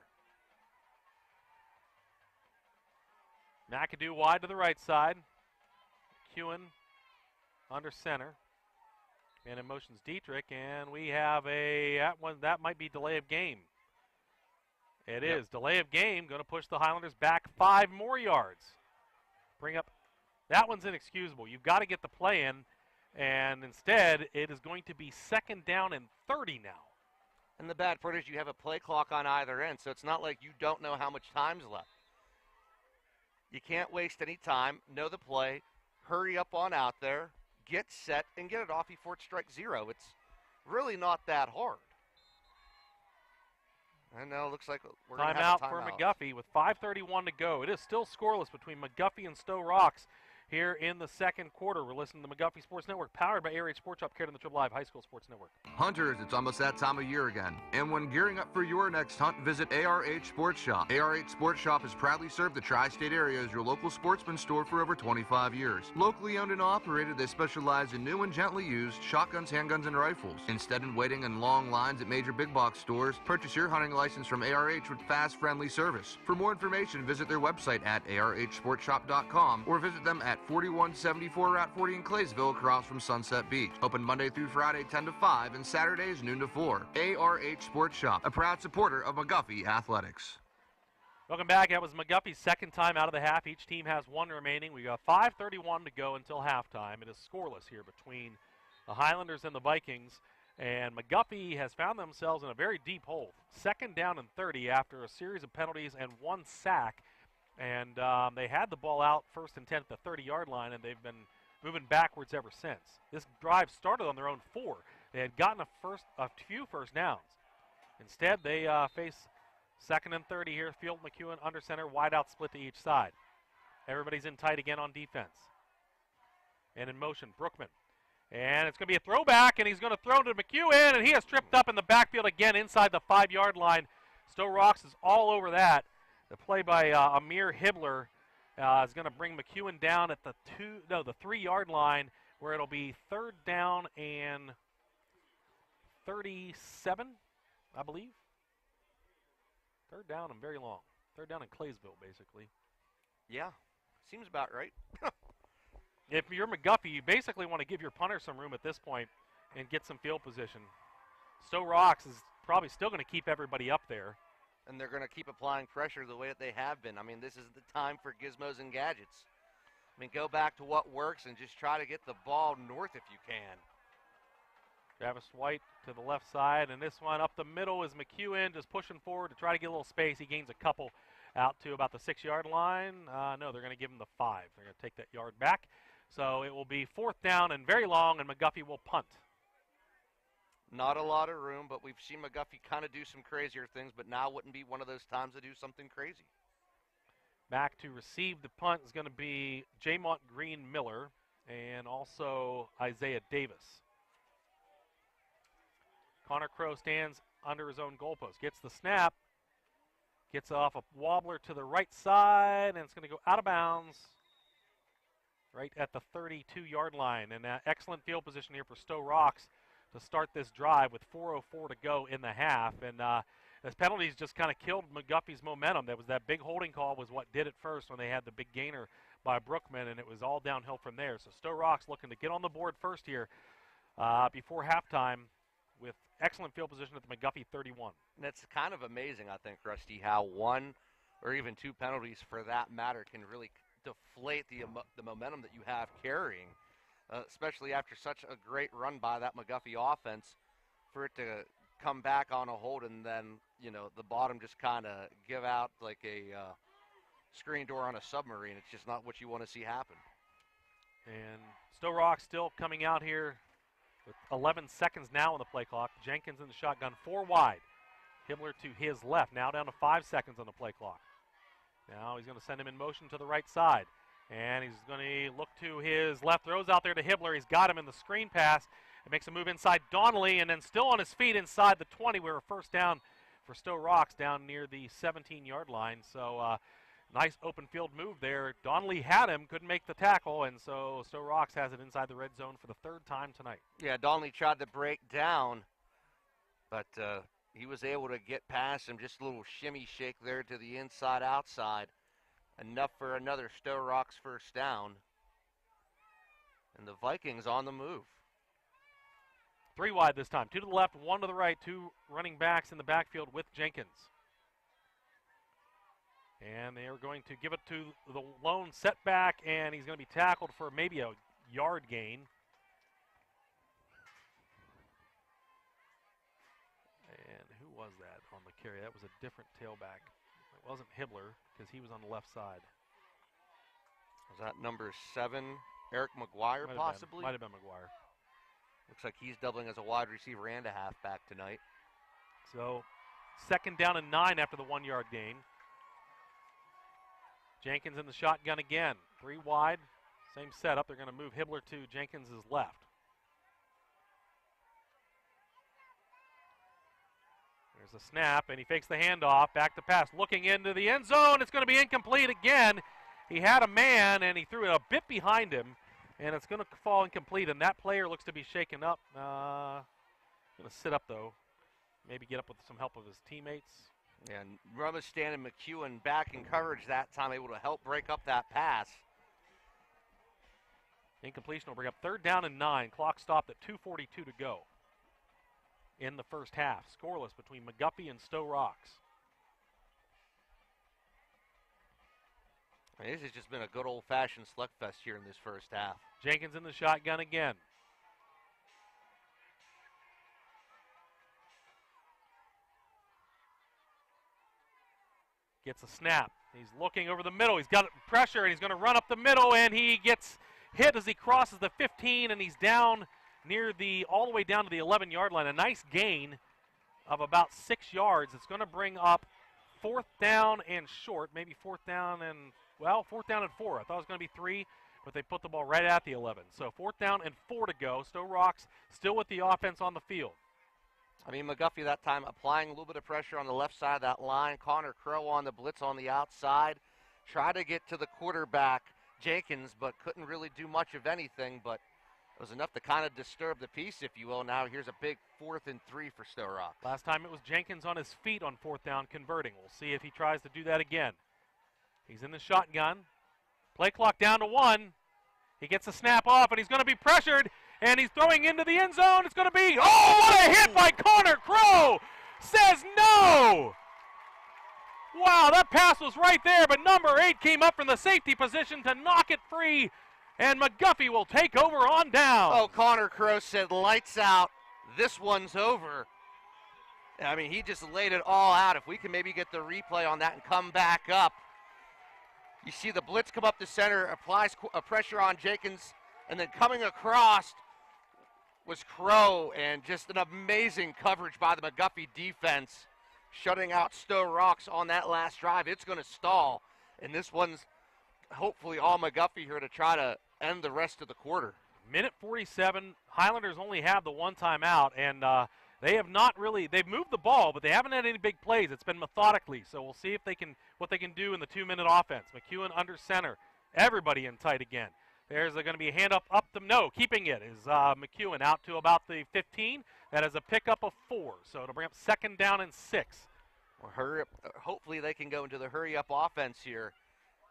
McAdoo wide to the right side. McEwen under center. And in motion's Dietrich, and we have that might be delay of game. It is. Delay of game, going to push the Highlanders back 5 more yards. Bring up, that one's inexcusable. You've got to get the play in, and instead it is going to be 2nd down and 30 now. And the bad part is you have a play clock on either end, so it's not like you don't know how much time's left. You can't waste any time, know the play, hurry up on out there, get set, and get it off before it strikes 0. It's really not that hard. And now it looks like we're going to have a timeout for McGuffey with 5:31 to go. It is still scoreless between McGuffey and Stowe Rocks here in the 2nd quarter. We're listening to McGuffey Sports Network, powered by ARH Sports Shop, carried on the Triple Live High School Sports Network. Hunters, it's almost that time of year again. And when gearing up for your next hunt, visit ARH Sports Shop. ARH Sports Shop has proudly served the tri-state area as your local sportsman store for over 25 years. Locally owned and operated, they specialize in new and gently used shotguns, handguns, and rifles. Instead of waiting in long lines at major big box stores, purchase your hunting license from ARH with fast, friendly service. For more information, visit their website at arhsportshop.com or visit them at 4174 Route 40 in Claysville, across from Sunset Beach. Open Monday through Friday 10 to 5 and Saturdays noon to 4. ARH Sports Shop, a proud supporter of McGuffey Athletics. Welcome back. That was McGuffey's 2nd time out of the half. Each team has 1 remaining. We got 5:31 to go until halftime. It is scoreless here between the Highlanders and the Vikings. And McGuffey has found themselves in a very deep hole. 2nd down and 30 after a series of penalties and 1 sack. And they had the ball out 1st and 10 at the 30-yard line, and they've been moving backwards ever since. This drive started on their own 4. They had gotten a few first downs. Instead, they face 2nd and 30 here. Field, McEwen under center, wide out split to each side. Everybody's in tight again on defense. And in motion, Brookman. And it's going to be a throwback, and he's going to throw to McEwen, and he has tripped up in the backfield again inside the 5-yard line. Stowe Rocks is all over that. The play by Amir Hibbler is going to bring McEwen down at the 3-yard line, where it'll be 3rd down and 37, I believe. 3rd down and very long. 3rd down in Claysville, basically. Yeah, seems about right. If you're McGuffey, you basically want to give your punter some room at this point and get some field position. Stowe Rocks is probably still going to keep everybody up there. And they're going to keep applying pressure the way that they have been. I mean, this is the time for gizmos and gadgets. I mean, go back to what works and just try to get the ball north if you can. Travis White to the left side, and this one up the middle is McEwen just pushing forward to try to get a little space. He gains a couple out to about the 6-yard line. No, they're going to give him the 5. They're going to take that yard back. So it will be 4th down and very long, and McGuffey will punt. Not a lot of room, but we've seen McGuffey kind of do some crazier things, but now wouldn't be one of those times to do something crazy. Back to receive the punt is going to be Jamont Green Miller and also Isaiah Davis. Connor Crow stands under his own goalpost, gets the snap, gets off a wobbler to the right side, and it's going to go out of bounds right at the 32-yard line. And excellent field position here for Stowe Rocks to start this drive with 4:04 to go in the half. And as penalties just kind of killed McGuffey's momentum. That was that big holding call was what did it first when they had the big gainer by Brookman, and it was all downhill from there. So Stowe Rocks looking to get on the board first here before halftime with excellent field position at the McGuffey 31. And it's kind of amazing, I think, Rusty, how one or even two penalties for that matter can really deflate the momentum that you have carrying, especially after such a great run by that McGuffey offense, for it to come back on a hold and then, you know, the bottom just kind of give out like a screen door on a submarine. It's just not what you want to see happen. And Stowe Rocks still coming out here with 11 seconds now on the play clock. Jenkins in the shotgun, 4 wide. Hibbler to his left, now down to 5 seconds on the play clock. Now he's going to send him in motion to the right side. And he's going to look to his left, throws out there to Hibbler. He's got him in the screen pass. It makes a move inside Donnelly, and then still on his feet inside the 20. We're a first down for Stowe Rocks down near the 17-yard line. So nice open field move there. Donnelly had him, couldn't make the tackle, and so Stowe Rocks has it inside the red zone for the 3rd time tonight. Yeah, Donnelly tried to break down, but he was able to get past him. Just a little shimmy shake there to the inside-outside. Enough for another Stowe Rocks first down. And the Vikings on the move. 3 wide this time. 2 to the left, 1 to the right. 2 running backs in the backfield with Jenkins. And they are going to give it to the lone setback, and he's going to be tackled for maybe a yard gain. And who was that on the carry? That was a different tailback. It wasn't Hibbler because he was on the left side. Was that number 7, Eric McGuire, possibly? Might have been McGuire. Looks like he's doubling as a wide receiver and a halfback tonight. So 2nd down and 9 after the 1-yard gain. Jenkins in the shotgun again. 3 wide, same setup. They're going to move Hibbler to Jenkins' left. There's a snap, and he fakes the handoff. Back to pass, looking into the end zone. It's going to be incomplete again. He had a man, and he threw it a bit behind him, and it's going to fall incomplete, and that player looks to be shaken up. Going to sit up, though. Maybe get up with some help of his teammates. And Rumistan and McEwen back in coverage that time, able to help break up that pass. Incompletion will bring up 3rd down and 9. Clock stopped at 2:42 to go in the first half. Scoreless between McGuffey and Stowe Rocks. I mean, this has just been a good old-fashioned slugfest here in this first half. Jenkins in the shotgun again. Gets a snap. He's looking over the middle. He's got pressure, and he's going to run up the middle, and he gets hit as he crosses the 15, and he's down near all the way down to the 11-yard line. A nice gain of about 6 yards. It's going to bring up 4th down and short, maybe 4th down and 4. I thought it was going to be 3, but they put the ball right at the 11. So 4th down and 4 to go. Stowe Rocks still with the offense on the field. I mean, McGuffey that time applying a little bit of pressure on the left side of that line. Connor Crow on the blitz on the outside. Tried to get to the quarterback, Jenkins, but couldn't really do much of anything. But it was enough to kind of disturb the peace, if you will. Now here's a big 4th and 3 for Stowe Rocks. Last time it was Jenkins on his feet on 4th down converting. We'll see if he tries to do that again. He's in the shotgun. Play clock down to 1. He gets a snap off, and he's going to be pressured. And he's throwing into the end zone. It's going to be, what a hit by Connor Crow! Says no! Wow, that pass was right there, but number 8 came up from the safety position to knock it free, and McGuffey will take over on down. Oh, Connor Crow said, lights out. This one's over. I mean, he just laid it all out. If we can maybe get the replay on that and come back up. You see the blitz come up the center, applies pressure on Jenkins, and then coming across was Crow, and just an amazing coverage by the McGuffey defense, shutting out Stowe Rocks on that last drive. It's going to stall, and this one's hopefully all McGuffey here to try to end the rest of the quarter. Minute 47, Highlanders only have the 1 timeout, and they have not really, they've moved the ball, but they haven't had any big plays. It's been methodically, so we'll see if what they can do in the 2-minute offense. McEwen under center, everybody in tight again. There's going to be a hand up the no. Keeping it is McEwen out to about the 15. That is a pickup of 4. So it'll bring up 2nd down and 6. Well, hurry up. Hopefully they can go into the hurry-up offense here.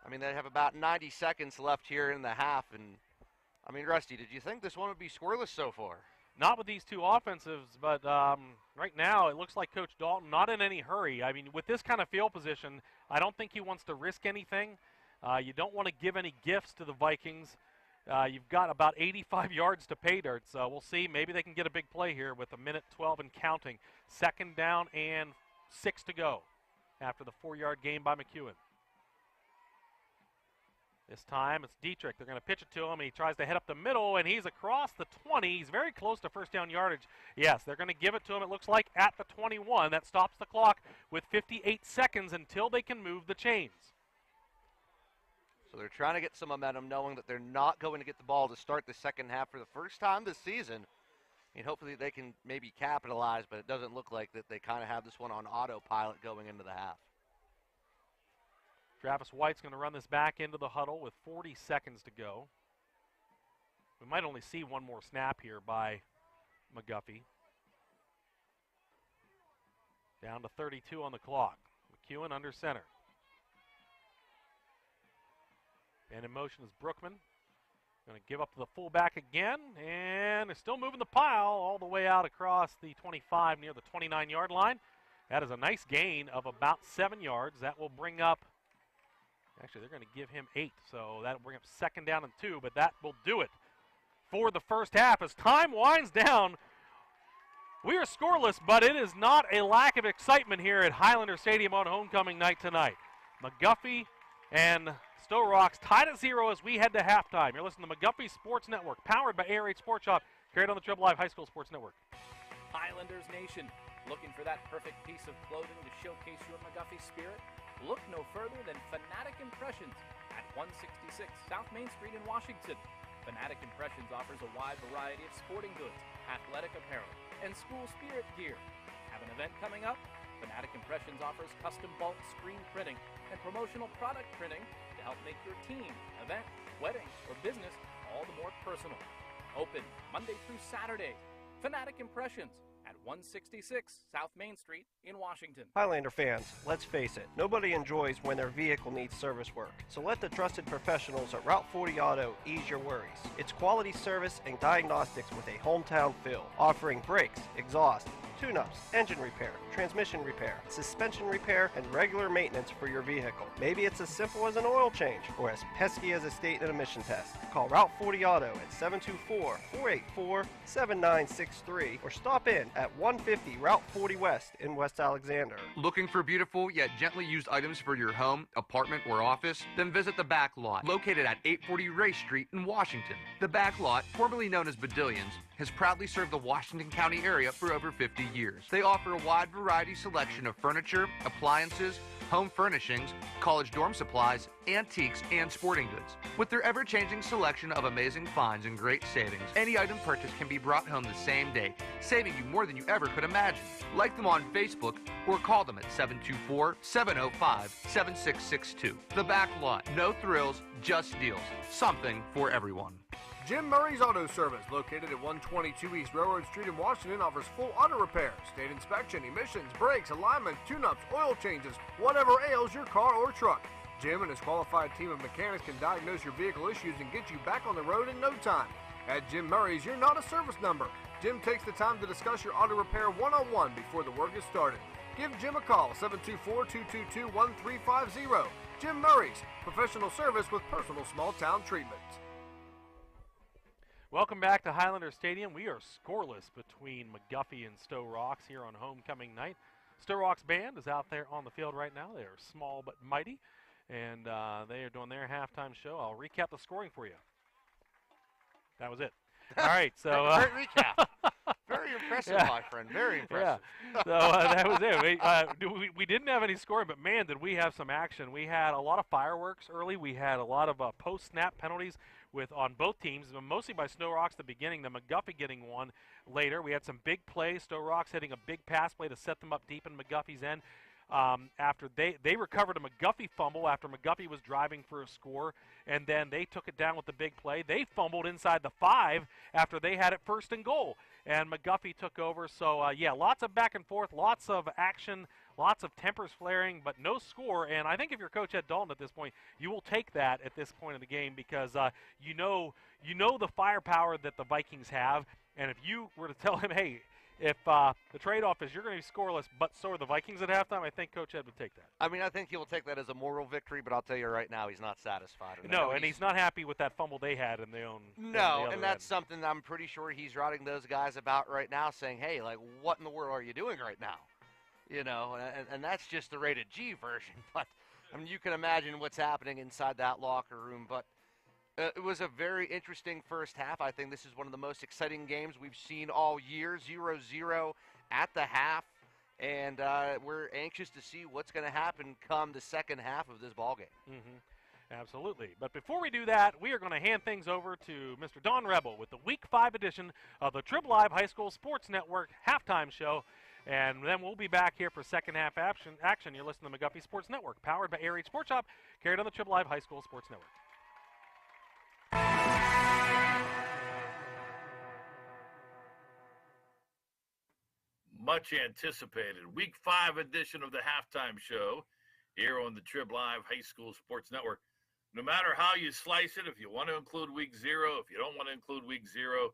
I mean, they have about 90 seconds left here in the half. And, I mean, Rusty, did you think this one would be scoreless so far? Not with these two offensives, but right now it looks like Coach Dalton not in any hurry. I mean, with this kind of field position, I don't think he wants to risk anything. You don't want to give any gifts to the Vikings. You've got about 85 yards to pay dirt, so we'll see. Maybe they can get a big play here with 1:12 and counting. 2nd down and 6 to go after the 4-yard gain by McEwen. This time it's Dietrich. They're going to pitch it to him. He tries to head up the middle, and he's across the 20. He's very close to first down yardage. Yes, they're going to give it to him, it looks like, at the 21. That stops the clock with 58 seconds until they can move the chains. So they're trying to get some momentum, knowing that they're not going to get the ball to start the second half for the first time this season. I mean, hopefully they can maybe capitalize, but it doesn't look like that they kind of have this one on autopilot going into the half. Travis White's going to run this back into the huddle with 40 seconds to go. We might only see one more snap here by McGuffey. Down to 32 on the clock. McEwen under center. And in motion is Brookman. Going to give up to the fullback again, and they're still moving the pile all the way out across the 25 near the 29-yard line. That is a nice gain of about 7 yards. That will bring up, actually they're going to give him 8, so that will bring up 2nd down and 2, but that will do it for the first half. As time winds down, we are scoreless, but it is not a lack of excitement here at Highlander Stadium on homecoming night tonight. McGuffey and Stowe Rocks tied at 0 as we head to halftime. You're listening to McGuffey Sports Network, powered by ARH Sports Shop, carried on the Triple Live High School Sports Network. Highlanders Nation, looking for that perfect piece of clothing to showcase your McGuffey spirit? Look no further than Fanatic Impressions at 166 South Main Street in Washington. Fanatic Impressions offers a wide variety of sporting goods, athletic apparel, and school spirit gear. Have an event coming up? Fanatic Impressions offers custom bulk screen printing and promotional product printing to help make your team, event, wedding, or business all the more personal. Open Monday through Saturday. Fanatic Impressions at 166 South Main Street in Washington. Highlander fans, let's face it, nobody enjoys when their vehicle needs service work. So let the trusted professionals at Route 40 Auto ease your worries. It's quality service and diagnostics with a hometown feel, offering brakes, exhaust, tune-ups, engine repair, transmission repair, suspension repair, and regular maintenance for your vehicle. Maybe it's as simple as an oil change or as pesky as a state and emission test. Call Route 40 Auto at 724-484-7963 or stop in at 150 Route 40 West in West Alexander. Looking for beautiful yet gently used items for your home, apartment, or office? Then visit the Back Lot, located at 840 Race Street in Washington. The Back Lot, formerly known as Badillions, has proudly served the Washington County area for over 50 years. They offer a wide variety selection of furniture, appliances, home furnishings, college dorm supplies, antiques, and sporting goods. With their ever-changing selection of amazing finds and great savings, any item purchased can be brought home the same day, saving you more than you ever could imagine. Like them on Facebook or call them at 724-705-7662. The Back Lot. No thrills, just deals. Something for everyone. Jim Murray's Auto Service, located at 122 East Railroad Street in Washington, offers full auto repair, state inspection, emissions, brakes, alignment, tune-ups, oil changes, whatever ails your car or truck. Jim and his qualified team of mechanics can diagnose your vehicle issues and get you back on the road in no time. At Jim Murray's, you're not a service number. Jim takes the time to discuss your auto repair one-on-one before the work is started. Give Jim a call, 724-222-1350. Jim Murray's, professional service with personal small-town treatment. Welcome back to Highlander Stadium. We are scoreless between McGuffey and Stowe Rocks here on homecoming night. Stowe Rocks band is out there on the field right now. They are small but mighty, and they are doing their halftime show. I'll recap the scoring for you. That was it. All right, so great recap. Very impressive, my friend. Very impressive. Yeah. So that was it. We didn't have any scoring, but man, did we have some action. We had a lot of fireworks early. We had a lot of post-snap penalties on both teams, mostly by Stowe Rocks at the beginning, the McGuffey getting one later. We had some big plays. Stowe Rocks hitting a big pass play to set them up deep in McGuffey's end. after they recovered a McGuffey fumble after McGuffey was driving for a score, and then they took it down with the big play. They fumbled inside the 5 after they had it 1st and goal, and McGuffey took over. So, yeah, lots of back and forth, lots of action, lots of tempers flaring, but no score. And I think if you're Coach Ed Dalton at this point, you will take that at this point in the game because you know the firepower that the Vikings have, and if you were to tell him, hey, if the trade-off is you're going to be scoreless, but so are the Vikings at halftime, I think Coach Ed would take that. I mean, I think he will take that as a moral victory, but I'll tell you right now, he's not satisfied. No, and he's not happy with that fumble they had in their own. No, and that's something I'm pretty sure he's writing those guys about right now, saying, hey, like, what in the world are you doing right now? You know, and that's just the rated G version. But, I mean, you can imagine what's happening inside that locker room, but it was a very interesting first half. I think this is one of the most exciting games we've seen all year, 0-0 at the half, and we're anxious to see what's going to happen come the second half of this ballgame. Mm-hmm. Absolutely. But before we do that, we are going to hand things over to Mr. Don Rebel with the Week 5 edition of the Trib Live High School Sports Network halftime show. And then we'll be back here for second half action. You're listening to McGuffey Sports Network, powered by Air Raid Sports Shop, carried on the Trib Live High School Sports Network. Much anticipated Week 5 edition of the halftime show here on the Trib Live High School Sports Network. No matter how you slice it, if you want to include Week 0, if you don't want to include Week 0,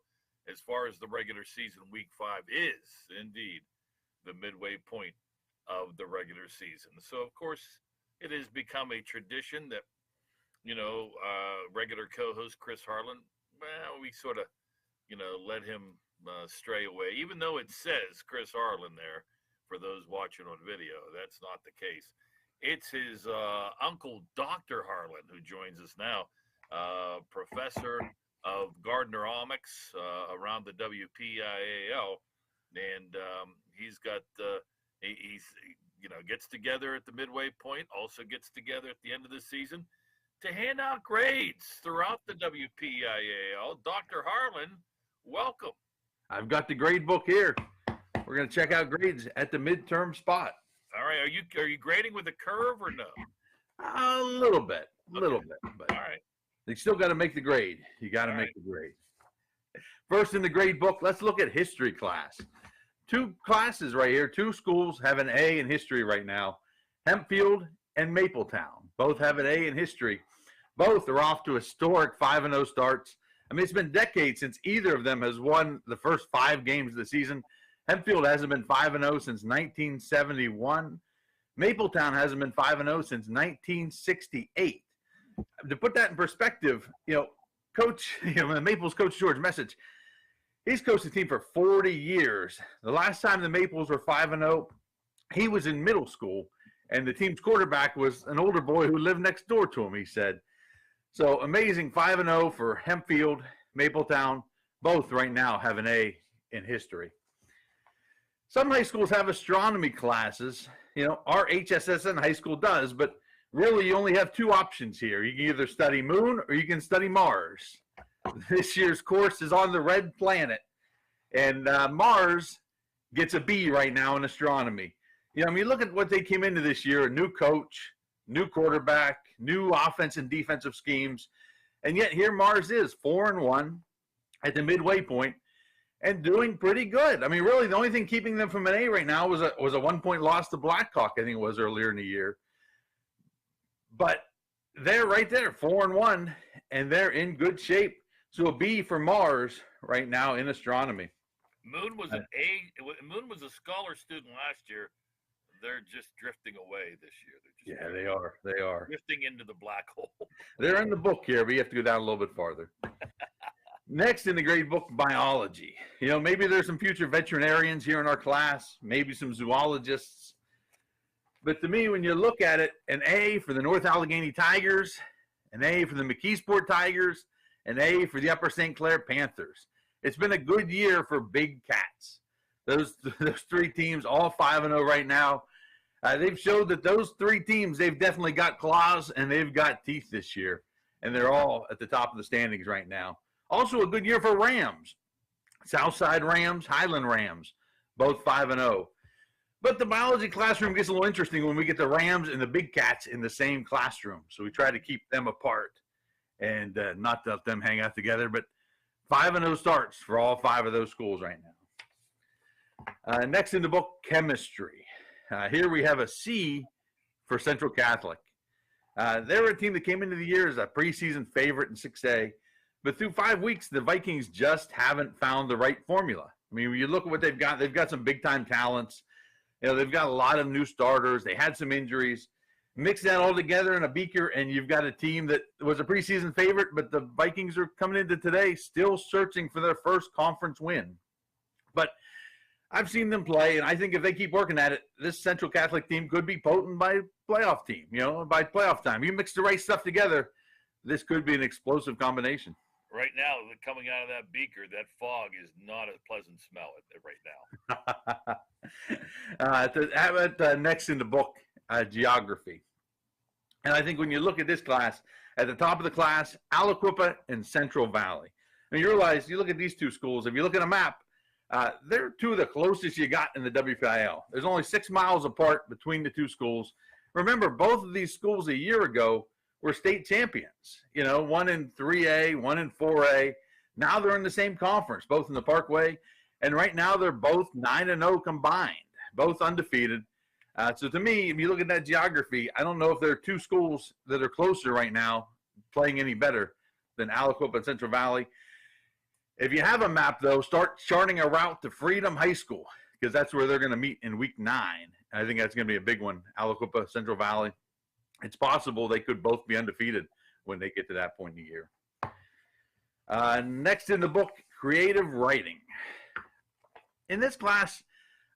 as far as the regular season, Week 5 is indeed the midway point of the regular season. So, of course, it has become a tradition that, regular co-host Chris Harlan, well, we sort of, let him stray away, even though it says Chris Harlan there for those watching on video. That's not the case. It's his uncle, Dr. Harlan, who joins us now, professor of Gardneromics around the WPIAL, and he's got gets together at the midway point, also gets together at the end of the season to hand out grades throughout the WPIAL. Dr. Harlan, welcome. I've got the grade book here. We're going to check out grades at the midterm spot. All right. Are you grading with a curve or no? A little bit. But all right. You still got to make the grade. You got to make the grade. First in the grade book, let's look at history class. 2 classes right here. 2 schools have an A in history right now. Hempfield and Mapletown both have an A in history. Both are off to historic 5-0 starts. I mean, it's been decades since either of them has won the first 5 games of the season. Hempfield hasn't been 5-0 since 1971. Mapletown hasn't been 5-0 since 1968. To put that in perspective, Maples coach George Message, he's coached the team for 40 years. The last time the Maples were 5-0, he was in middle school, and the team's quarterback was an older boy who lived next door to him, he said. So amazing 5-0 for Hempfield, Mapletown. Both right now have an A in history. Some high schools have astronomy classes. Our HSSN high school does, but really you only have 2 options here. You can either study Moon or you can study Mars. This year's course is on the red planet, and Mars gets a B right now in astronomy. Look at what they came into this year: a new coach, new quarterback, new offense and defensive schemes, and yet here Mars is 4-1 at the midway point and doing pretty good. I mean, really, the only thing keeping them from an A right now was a 1-point loss to Blackhawk, I think it was earlier in the year. But they're right there, 4-1, and they're in good shape. So a B for Mars right now in astronomy. Moon was an A. Moon was a scholar student last year. They're just drifting away this year. They are. They are drifting into the black hole. They're in the book here, but you have to go down a little bit farther. Next in the grade book, biology. Maybe there's some future veterinarians here in our class, maybe some zoologists. But to me, when you look at it, an A for the North Allegheny Tigers, an A for the McKeesport Tigers, an A for the Upper St. Clair Panthers. It's been a good year for Big Cats. Those 3 teams, all 5-0 right now. They've showed that those 3 teams, they've definitely got claws and they've got teeth this year. And they're all at the top of the standings right now. Also a good year for Rams. Southside Rams, Highland Rams, both 5-0. But the biology classroom gets a little interesting when we get the Rams and the Big Cats in the same classroom. So we try to keep them apart and not let them hang out together. But 5-0 starts for all 5 of those schools right now. Next in the book, chemistry. Here we have a C for Central Catholic. They were a team that came into the year as a preseason favorite in 6A. But through 5 weeks, the Vikings just haven't found the right formula. I mean, when you look at what they've got some big-time talents. You know, they've got a lot of new starters. They had some injuries. Mix that all together in a beaker, and you've got a team that was a preseason favorite, but the Vikings are coming into today still searching for their first conference win. But I've seen them play, and I think if they keep working at it, this Central Catholic team could be potent by playoff team, by playoff time. You mix the right stuff together, this could be an explosive combination. Right now, coming out of that beaker, that fog is not a pleasant smell right now. How about next in the book, geography? And I think when you look at this class, at the top of the class, Aliquippa and Central Valley. And you realize, you look at these two schools, if you look at a map, they're two of the closest you got in the WPIL. There's only 6 miles apart between the two schools. Remember, both of these schools a year ago were state champions, one in 3A, one in 4A. Now they're in the same conference, both in the Parkway. And right now they're both 9-0 combined, both undefeated. So to me, if you look at that geography, I don't know if there are two schools that are closer right now playing any better than Aliquippa and Central Valley. If you have a map, though, start charting a route to Freedom High School, because that's where they're going to meet in week 9. I think that's going to be a big one, Aliquippa, Central Valley. It's possible they could both be undefeated when they get to that point in the year. Next in the book, creative writing. In this class,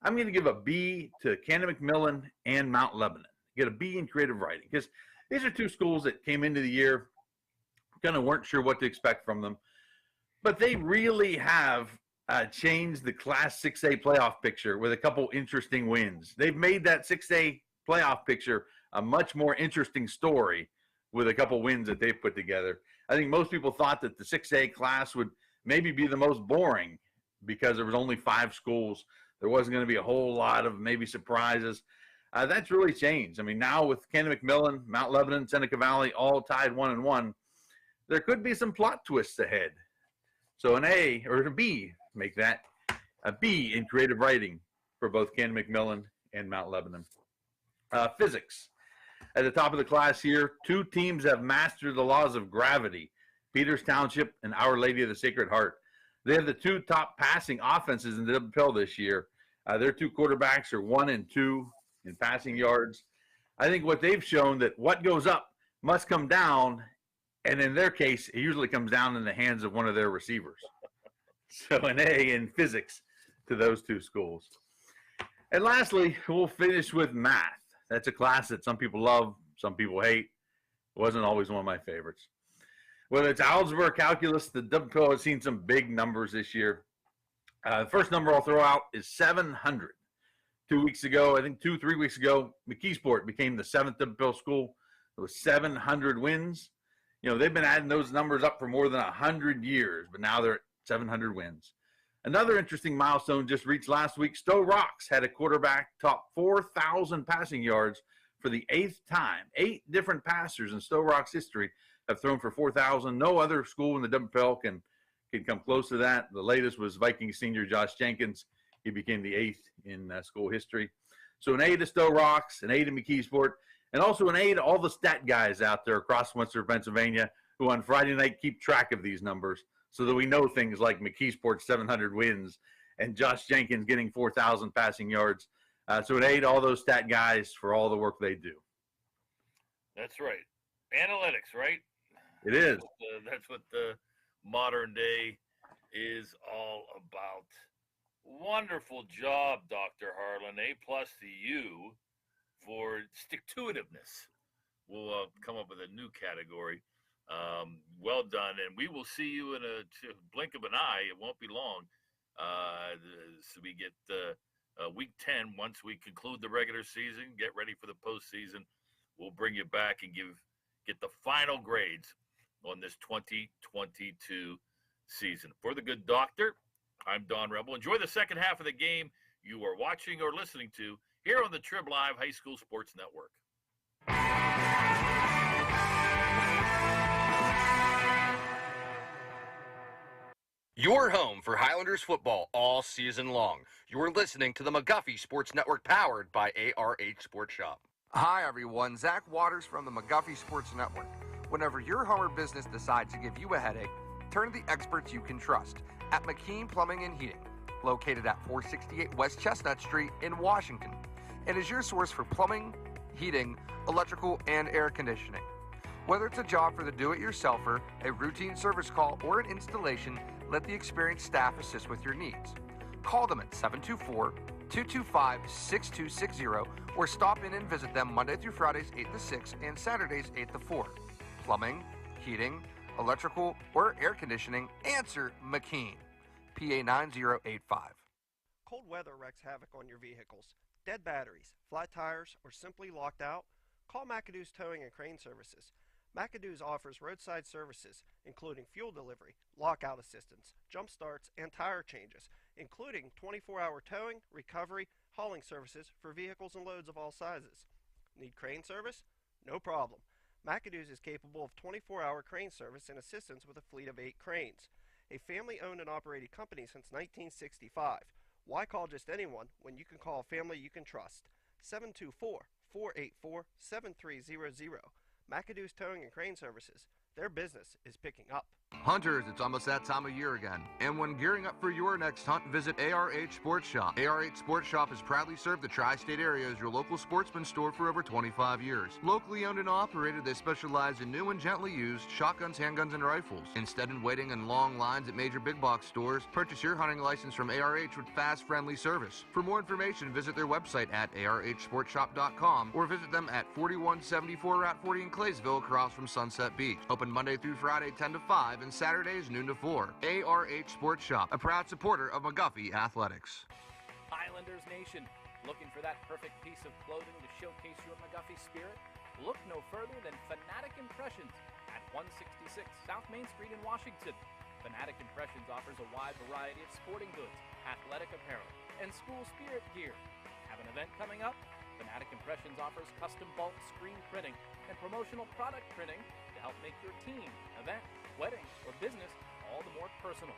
I'm going to give a B to Canada McMillan and Mount Lebanon. Get a B in creative writing, because these are two schools that came into the year, kind of weren't sure what to expect from them. But they really have changed the Class 6A playoff picture with a couple interesting wins. They've made that 6A playoff picture a much more interesting story with a couple wins that they've put together. I think most people thought that the 6A class would maybe be the most boring because there was only 5 schools. There wasn't going to be a whole lot of maybe surprises. That's really changed. I mean, now with Canada McMillan, Mount Lebanon, Seneca Valley all tied 1-1, there could be some plot twists ahead. So an A or a B, make that a B in creative writing for both Canada McMillan and Mount Lebanon. Physics. At the top of the class here, 2 teams have mastered the laws of gravity, Peters Township and Our Lady of the Sacred Heart. They have the 2 top passing offenses in the WPIL this year. Their 2 quarterbacks are 1 and 2 in passing yards. I think what they've shown that what goes up must come down, and in their case, it usually comes down in the hands of one of their receivers. So an A in physics to those 2 schools. And lastly, we'll finish with math. That's a class that some people love, some people hate. It wasn't always one of my favorites. Whether it's algebra or calculus, the WPIL has seen some big numbers this year. The first number I'll throw out is 700. 2 weeks ago, I think 3 weeks ago, McKeesport became the 7th WPIL school with 700 wins. They've been adding those numbers up for more than 100 years, but now they're at 700 wins. Another interesting milestone just reached last week. Stowe Rocks had a quarterback top 4,000 passing yards for the 8th time. 8 different passers in Stowe Rocks history have thrown for 4,000. No other school in the WPIL can come close to that. The latest was Viking senior Josh Jenkins. He became the 8th in school history. So an A to Stowe Rocks, an A to McKeesport, and also an A to all the stat guys out there across Western Pennsylvania who on Friday night keep track of these numbers, so that we know things like McKeesport's 700 wins and Josh Jenkins getting 4,000 passing yards. So an A to all those stat guys for all the work they do. That's right. Analytics, right? It is. That's what the modern day is all about. Wonderful job, Dr. Harlan. A+ to you for stick-to-itiveness. We'll come up with a new category. Well done, and we will see you in a blink of an eye. It won't be long. So we get week 10. Once we conclude the regular season, get ready for the postseason. We'll bring you back and get the final grades on this 2022 season. For the good doctor, I'm Don Rebel. Enjoy the second half of the game you are watching or listening to here on the Trib Live High School Sports Network. Your home for Highlanders football all season long. You're listening to the McGuffey Sports Network, powered by ARH Sports Shop. Hi, everyone. Zach Waters from the McGuffey Sports Network. Whenever your home or business decides to give you a headache, turn to the experts you can trust at McKean Plumbing and Heating, located at 468 West Chestnut Street in Washington, and is your source for plumbing, heating, electrical, and air conditioning. Whether it's a job for the do-it-yourselfer, a routine service call, or an installation, let the experienced staff assist with your needs. Call them at 724-225-6260 or stop in and visit them Monday through Fridays 8 to 6 and Saturdays 8 to 4. Plumbing, heating, electrical, or air conditioning, answer McKean. PA 9085. Cold weather wreaks havoc on your vehicles. Dead batteries, flat tires, or simply locked out? Call McAdoo's Towing and Crane Services. McAdoo's offers roadside services, including fuel delivery, lockout assistance, jump starts, and tire changes, including 24-hour towing, recovery, hauling services for vehicles and loads of all sizes. Need crane service? No problem. McAdoo's is capable of 24-hour crane service and assistance with a fleet of 8 cranes. A family-owned and operated company since 1965. Why call just anyone when you can call a family you can trust? 724-484-7300. McAdoo's Towing and Crane Services. Their business is picking up. Hunters, it's almost that time of year again. And when gearing up for your next hunt, visit ARH Sports Shop. ARH Sports Shop has proudly served the tri-state area as your local sportsman store for over 25 years. Locally owned and operated, they specialize in new and gently used shotguns, handguns, and rifles. Instead of waiting in long lines at major big box stores, purchase your hunting license from ARH with fast, friendly service. For more information, visit their website at arhsportshop.com or visit them at 4174 Route 40 in Claysville across from Sunset Beach. Open Monday through Friday 10 to 5 and Saturdays noon to 4. ARH Sports Shop, a proud supporter of McGuffey Athletics. Highlanders Nation, looking for that perfect piece of clothing to showcase your McGuffey spirit? Look no further than Fanatic Impressions at 166 South Main Street in Washington. Fanatic Impressions offers a wide variety of sporting goods, athletic apparel, and school spirit gear. Have an event coming up? Fanatic Impressions offers custom bulk screen printing and promotional product printing to help make your team, event, wedding, or business all the more personal.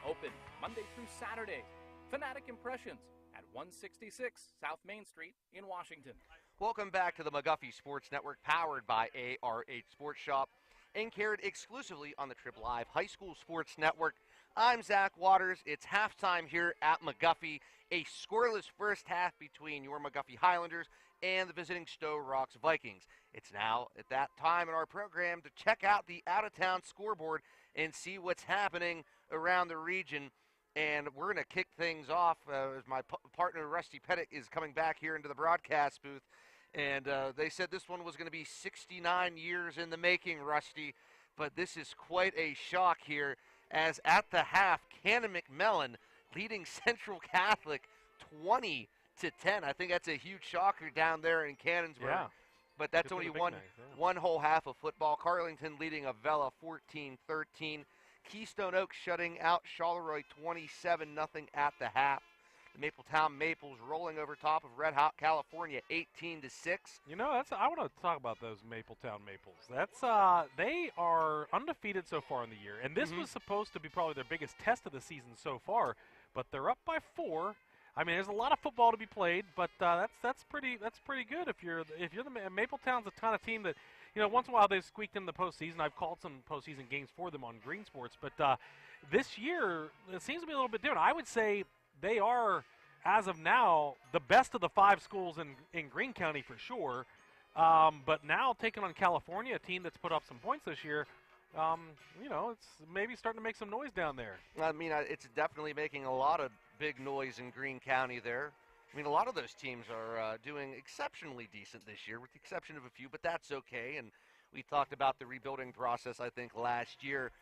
Open Monday through Saturday. Fanatic Impressions at 166 South Main Street in Washington. Welcome back to the McGuffey Sports Network, powered by ARH Sports Shop and carried exclusively on the Trib Live High School Sports Network. I'm Zach Waters. It's halftime here at McGuffey. A scoreless first half between your McGuffey Highlanders and the visiting Stowe Rocks Vikings. It's now at that time in our program to check out the out-of-town scoreboard and see what's happening around the region. And we're going to kick things off as my partner Rusty Pettit is coming back here into the broadcast booth. And they said this one was going to be 69 years in the making, Rusty. But this is quite a shock here, as at the half, Cannon McMillan leading Central Catholic 20-10. I think that's a huge shocker down there in Cannonsburg. Yeah. But that's only one whole half of football. Carlington leading Avella 14-13. Keystone Oaks shutting out Charleroi 27-0 at the half. The Mapletown Maples rolling over top of Red Hot California 18-6. You know, I want to talk about those Mapletown Maples. That's they are undefeated so far in the year, and this was supposed to be probably their biggest test of the season so far. But they're up by 4. I mean, there's a lot of football to be played, but that's pretty good if you're the Mapletown's a kind of team that, you know, once in a while they've squeaked in the postseason. I've called some postseason games for them on Green Sports, but this year it seems to be a little bit different. I would say they are, as of now, the best of the 5 schools in Greene County for sure. But now taking on California, a team that's put up some points this year, you know, it's maybe starting to make some noise down there. I mean, it's definitely making a lot of big noise in Greene County there. I mean, a lot of those teams are doing exceptionally decent this year, with the exception of a few, but that's okay. And we talked about the rebuilding process, I think, last year.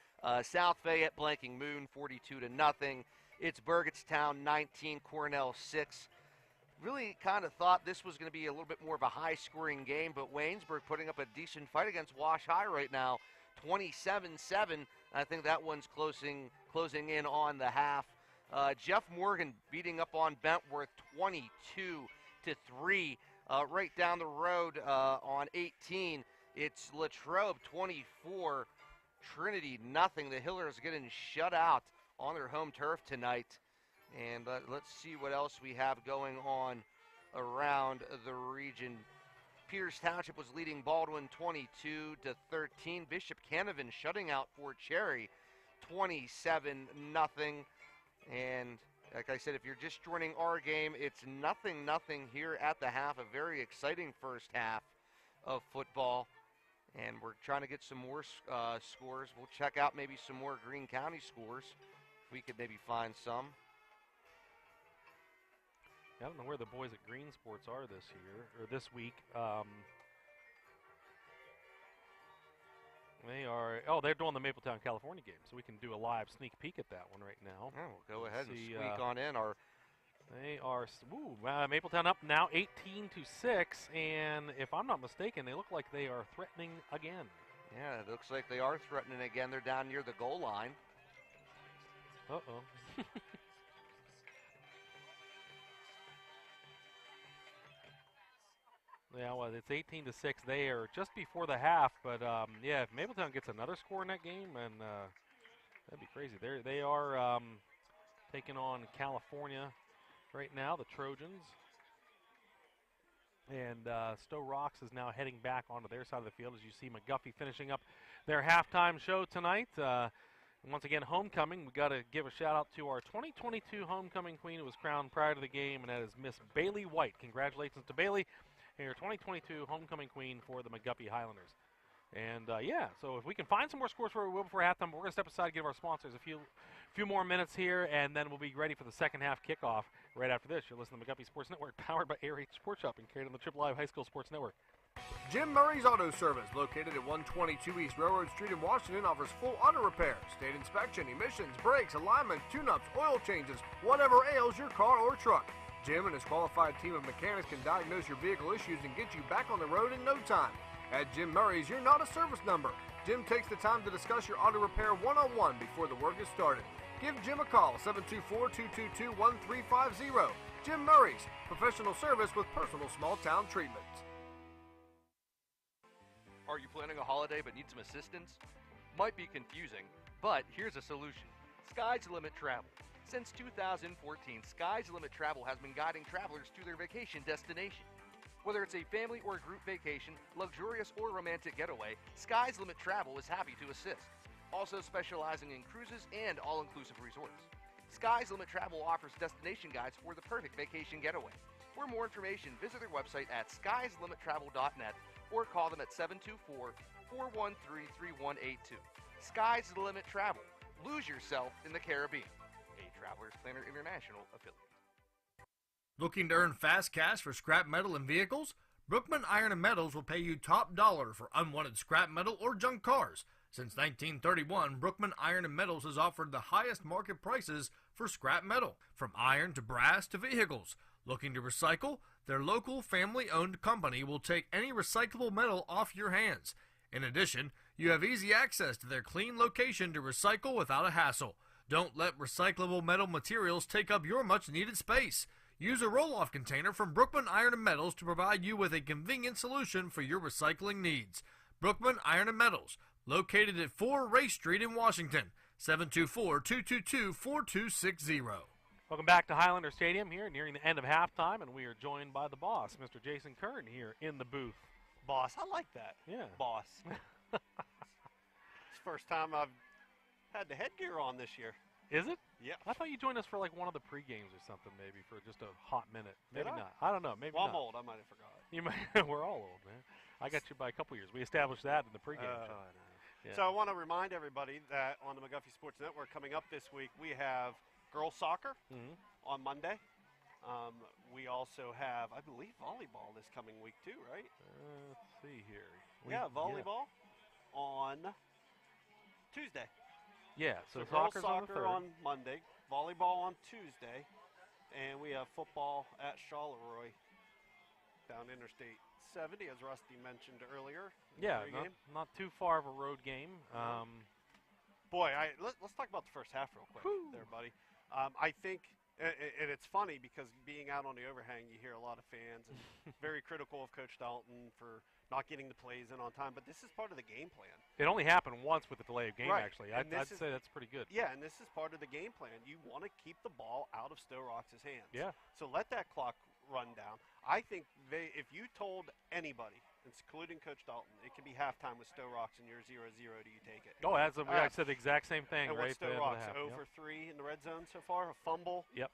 South Fayette blanking Moon 42-0. It's Burgettstown 19, Cornell 6. Really kind of thought this was going to be a little bit more of a high-scoring game, but Waynesburg putting up a decent fight against Wash High right now, 27-7. I think that one's closing in on the half. Jeff Morgan beating up on Bentworth 22-10. 8-3. Right down the road on 18, it's Latrobe 24, Trinity nothing. The Hillers getting shut out on their home turf tonight. And let's see what else we have going on around the region. Peters Township was leading Baldwin 22-13. Bishop Canevin shutting out Fort Cherry 27-0. And like I said, if you're just joining our game, it's 0-0 here at the half. A very exciting first half of football. And we're trying to get some more scores. We'll check out maybe some more Greene County scores if we could maybe find some. I don't know where the boys at Green Sports are this year, or this week. They're doing the Mapletown, California game, so we can do a live sneak peek at that one right now. Oh, we'll go ahead and squeak on in. They are, Mapletown up now 18-6, and if I'm not mistaken, they look like they are threatening again. Yeah, it looks like they are threatening again. They're down near the goal line. Uh-oh. Yeah, well, it's 18-6. They are just before the half, but if Mapletown gets another score in that game, and that'd be crazy. They are taking on California right now, the Trojans, and Stowe Rocks is now heading back onto their side of the field as you see McGuffey finishing up their halftime show tonight. And once again, homecoming. We got to give a shout out to our 2022 homecoming queen who was crowned prior to the game, and that is Miss Bailey White. Congratulations to Bailey. And your 2022 homecoming queen for the McGuffey Highlanders. And, so if we can find some more scores for we will before halftime, we're going to step aside and give our sponsors a few more minutes here, and then we'll be ready for the second half kickoff right after this. You're listening to McGuffey Sports Network, powered by ARH Sports Shop and carried on the Triple Live High School Sports Network. Jim Murray's Auto Service, located at 122 East Railroad Street in Washington, offers full auto repair, state inspection, emissions, brakes, alignment, tune-ups, oil changes, whatever ails your car or truck. Jim and his qualified team of mechanics can diagnose your vehicle issues and get you back on the road in no time. At Jim Murray's, you're not a service number. Jim takes the time to discuss your auto repair one-on-one before the work is started. Give Jim a call, 724-222-1350. Jim Murray's, professional service with personal small-town treatment. Are you planning a holiday but need some assistance? Might be confusing, but here's a solution. Sky's Limit Travel. Since 2014, Sky's Limit Travel has been guiding travelers to their vacation destination. Whether it's a family or group vacation, luxurious or romantic getaway, Sky's Limit Travel is happy to assist. Also specializing in cruises and all-inclusive resorts. Sky's Limit Travel offers destination guides for the perfect vacation getaway. For more information, visit their website at skyslimittravel.net or call them at 724-413-3182. Sky's Limit Travel. Lose yourself in the Caribbean. A Travelers Planner International affiliate. Looking to earn fast cash for scrap metal and vehicles? Brookman Iron and Metals will pay you top dollar for unwanted scrap metal or junk cars. Since 1931, Brookman Iron and Metals has offered the highest market prices for scrap metal, from iron to brass to vehicles. Looking to recycle? Their local family-owned company will take any recyclable metal off your hands. In addition, you have easy access to their clean location to recycle without a hassle. Don't let recyclable metal materials take up your much-needed space. Use a roll-off container from Brookman Iron & Metals to provide you with a convenient solution for your recycling needs. Brookman Iron & Metals, located at 4 Race Street in Washington, 724-222-4260. Welcome back to Highlander Stadium here, nearing the end of halftime, and we are joined by the boss, Mr. Jason Kern, here in the booth. Boss, I like that. Yeah. Boss. It's the first time I've had the headgear on this year. Is it? Yeah. I thought you joined us for like one of the pre-games or something, maybe for just a hot minute. Maybe Did I? not. I don't know. Maybe Well, not. I'm old. I might have forgot. You might, we're all old, man. I got you by a couple years. We established that in the pregame show. I know. Yeah. So I want to remind everybody that on the McGuffey Sports Network coming up this week, we have girls soccer on Monday. We also have, I believe, volleyball this coming week too, right? Let's see here. Volleyball on Tuesday. Yeah, so girls soccer's soccer on on Monday, volleyball on Tuesday, and we have football at Charleroi down Interstate 70, as Rusty mentioned earlier. Yeah, not too far of a road game. Boy, let's talk about the first half real quick there, buddy. I think And it's funny because being out on the overhang, you hear a lot of fans and very critical of Coach Dalton for not getting the plays in on time. But this is part of the game plan. It only happened once with the delay of game, Right. actually. And I'd say that's pretty good. Yeah, and this is part of the game plan. You want to keep the ball out of Sto-Rox' hands. Yeah. So let that clock run down. I think if you told anybody, including Coach Dalton, it could be halftime with Sto-Rox and you're 0-0, do you take it? Oh, I said the exact same thing. And right what's at the end of the Sto-Rox? half. 0 for 3 in the red zone so far, a fumble. Yep.